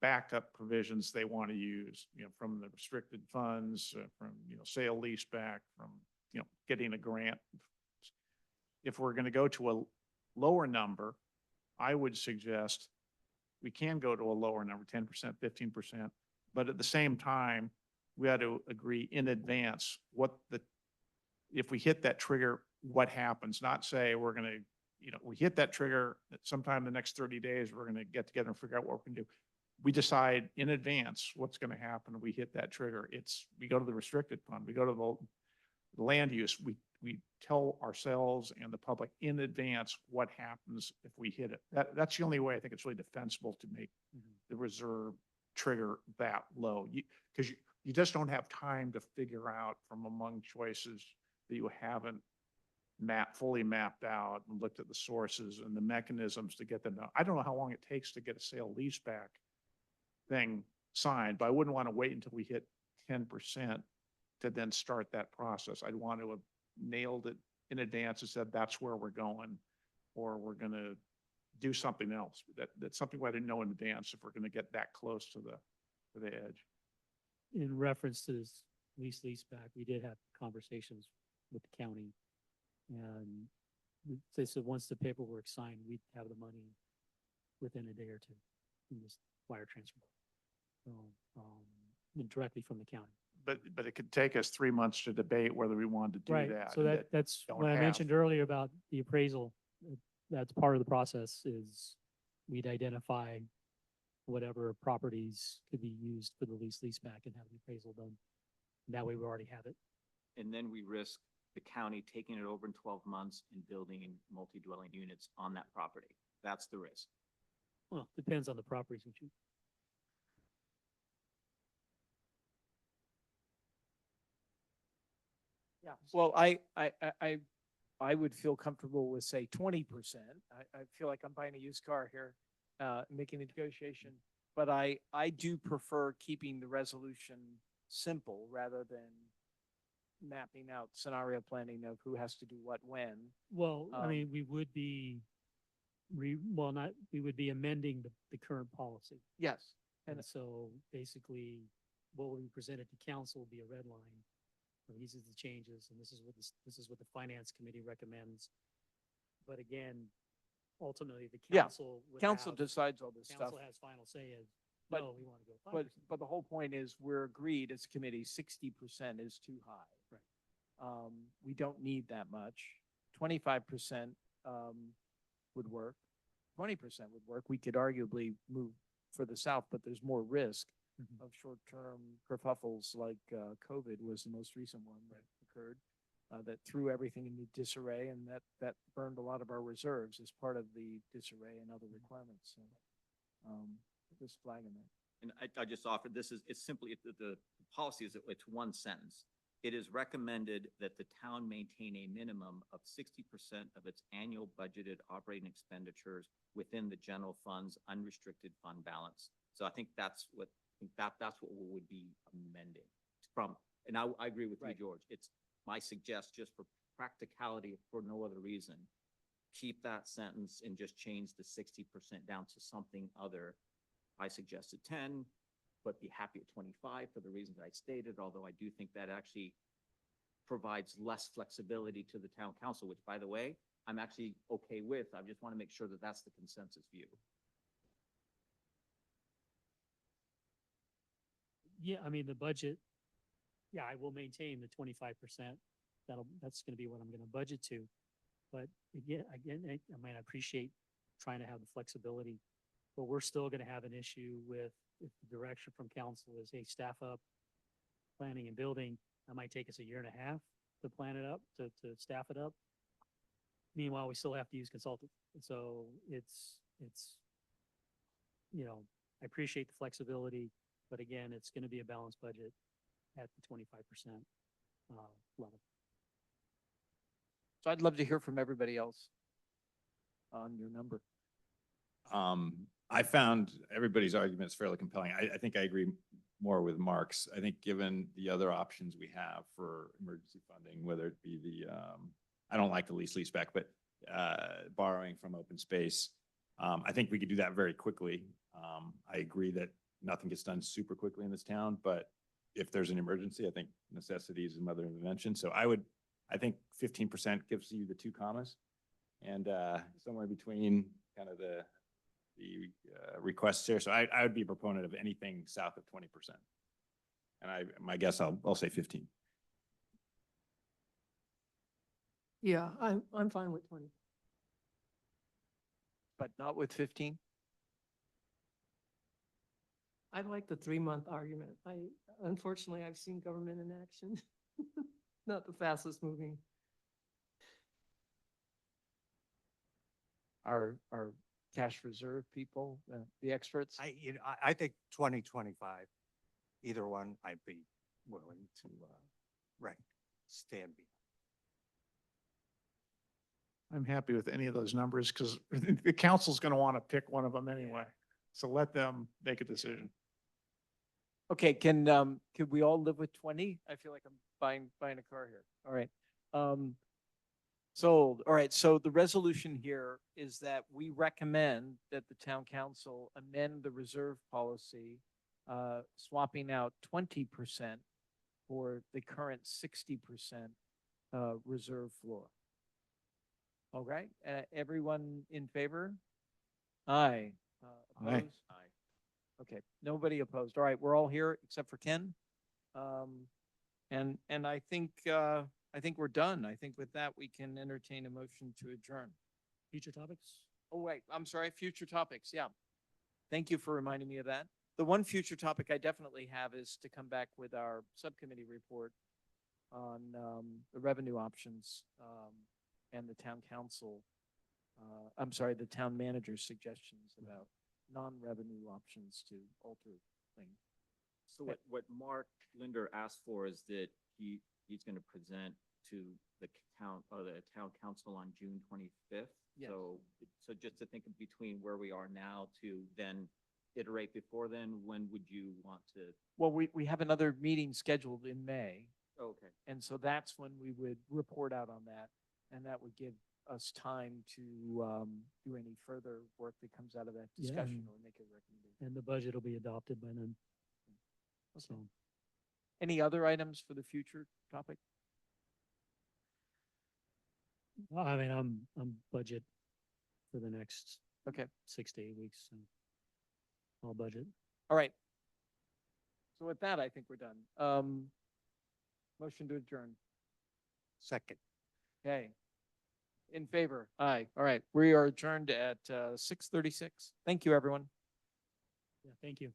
backup provisions they want to use, from the restricted funds, from, sale lease back, from, getting a grant. If we're going to go to a lower number, I would suggest we can go to a lower number, 10%, 15%, but at the same time, we had to agree in advance if we hit that trigger, what happens, not say we're going to, we hit that trigger sometime in the next 30 days, we're going to get together and figure out what we're going to do. We decide in advance what's going to happen. We hit that trigger. We go to the restricted fund. We go to the land use. We tell ourselves and the public in advance what happens if we hit it. That's the only way I think it's really defensible to make the reserve trigger that low. Because you just don't have time to figure out from among choices that you haven't fully mapped out and looked at the sources and the mechanisms to get them done. I don't know how long it takes to get a sale leaseback thing signed, but I wouldn't want to wait until we hit 10% to then start that process. I'd want to nailed it in advance and said, that's where we're going, or we're gonna do something else. That's something we didn't know in advance if we're gonna get that close to the edge. In reference to this lease back, we did have conversations with the county. And they said once the paperwork's signed, we'd have the money within a day or two in this wire transfer. So, directly from the county. But it could take us 3 months to debate whether we wanted to do Right, that. so and that's don't what I have. mentioned earlier about the appraisal. That's part of the process is we'd identify whatever properties could be used for the lease back and have the appraisal done. That way we already have it. And then we risk the county taking it over in 12 months and building multi-dwelling units on that property. That's the risk. Well, depends on the properties we choose. Yeah, well, I would feel comfortable with, say, 20%. I feel like I'm buying a used car here, making a negotiation. But I do prefer keeping the resolution simple rather than mapping out scenario planning of who has to do what when. Well, I mean, we would be we would be amending the current policy. Yes. And so basically, what we presented to council will be a red line. And these are the changes, and this is what the finance committee recommends. But again, ultimately, the Yeah, council council decides all this stuff. Council has final say as, But- no, we want to go 5%. But the whole point is we're agreed as a committee, 60% is too high. Right. We don't need that much. 25% would work. 20% would work. We could arguably move further south, but there's more risk Mhm. of short-term kerfuffles like COVID was the most recent one that occurred, that threw everything into disarray, and that burned a lot of our reserves as part of the disarray and other requirements. So, just flagging that. And I just offered, it's simply, the policy is, it's one sentence. It is recommended that the town maintain a minimum of 60% of its annual budgeted operating expenditures within the general fund's unrestricted fund balance. So I think that's what we would be amending from, and I agree with you, Right. George. It's my suggest, just for practicality, for no other reason, keep that sentence and just change the 60% down to something other. I suggested 10, but be happy at 25 for the reasons I stated, although I do think that actually provides less flexibility to the town council, which, by the way, I'm actually okay with. I just want to make sure that that's the consensus view. Yeah, I mean, the budget, yeah, I will maintain the 25%. That's gonna be what I'm gonna budget to. But again, I mean, I appreciate trying to have the flexibility, but we're still gonna have an issue with if the direction from council is, hey, staff up planning and building, that might take us a year and a half to plan it up, to staff it up. Meanwhile, we still have to use consultants. And so it's, I appreciate the flexibility, but again, it's gonna be a balanced budget at the 25% level. So I'd love to hear from everybody else on your number. I found everybody's arguments fairly compelling. I think I agree more with Mark's. I think given the other options we have for emergency funding, whether it be I don't like the lease back, but borrowing from open space, I think we could do that very quickly. I agree that nothing gets done super quickly in this town, but if there's an emergency, I think necessity is the mother of invention. So I think 15% gives you the two commas, and somewhere between kind of the requests here. So I would be a proponent of anything south of 20%. And my guess, I'll say 15. Yeah, I'm fine with 20. But not with 15? I like the 3-month argument. Unfortunately, I've seen government in action. Not the fastest moving. Our cash reserve people, the experts? I think 2025, either one, I'd be willing to, stand behind. I'm happy with any of those numbers because the council's going to want to pick one of them anyway. So let them make a decision. Okay, could we all live with 20? I feel like I'm buying a car here. All right. Sold. All right, so the resolution here is that we recommend that the town council amend the reserve policy, swapping out 20% for the current 60% reserve floor. Okay, everyone in favor? Aye. Aye. Opposed? Aye. Okay, nobody opposed. All right, we're all here except for Ken. And I think we're done. I think with that, we can entertain a motion to adjourn. Future topics? Oh, wait, I'm sorry, future topics, yeah. Thank you for reminding me of that. The one future topic I definitely have is to come back with our subcommittee report on the revenue options and the town council, the town manager's suggestions about non-revenue options to alter things. So what Mark Linder asked for is that he's going to present to the town council on June 25th. Yes. So just to think of between where we are now to then iterate before then, when would you want to? Well, we have another meeting scheduled in May. Okay. And so that's when we would report out on that. And that would give us time to do any further work that comes out of that Yeah, discussion and- or make a recommendation. And the budget will be adopted by then. So, Any other items for the future topic? well, I mean, I'm budget for the next Okay, 6 to 8 weeks. So I'll budget. all right. So with that, I think we're done. Motion to adjourn. Second. Okay. In favor? Aye. All right. We are adjourned at 6:36. Thank you, everyone. Yeah, thank you.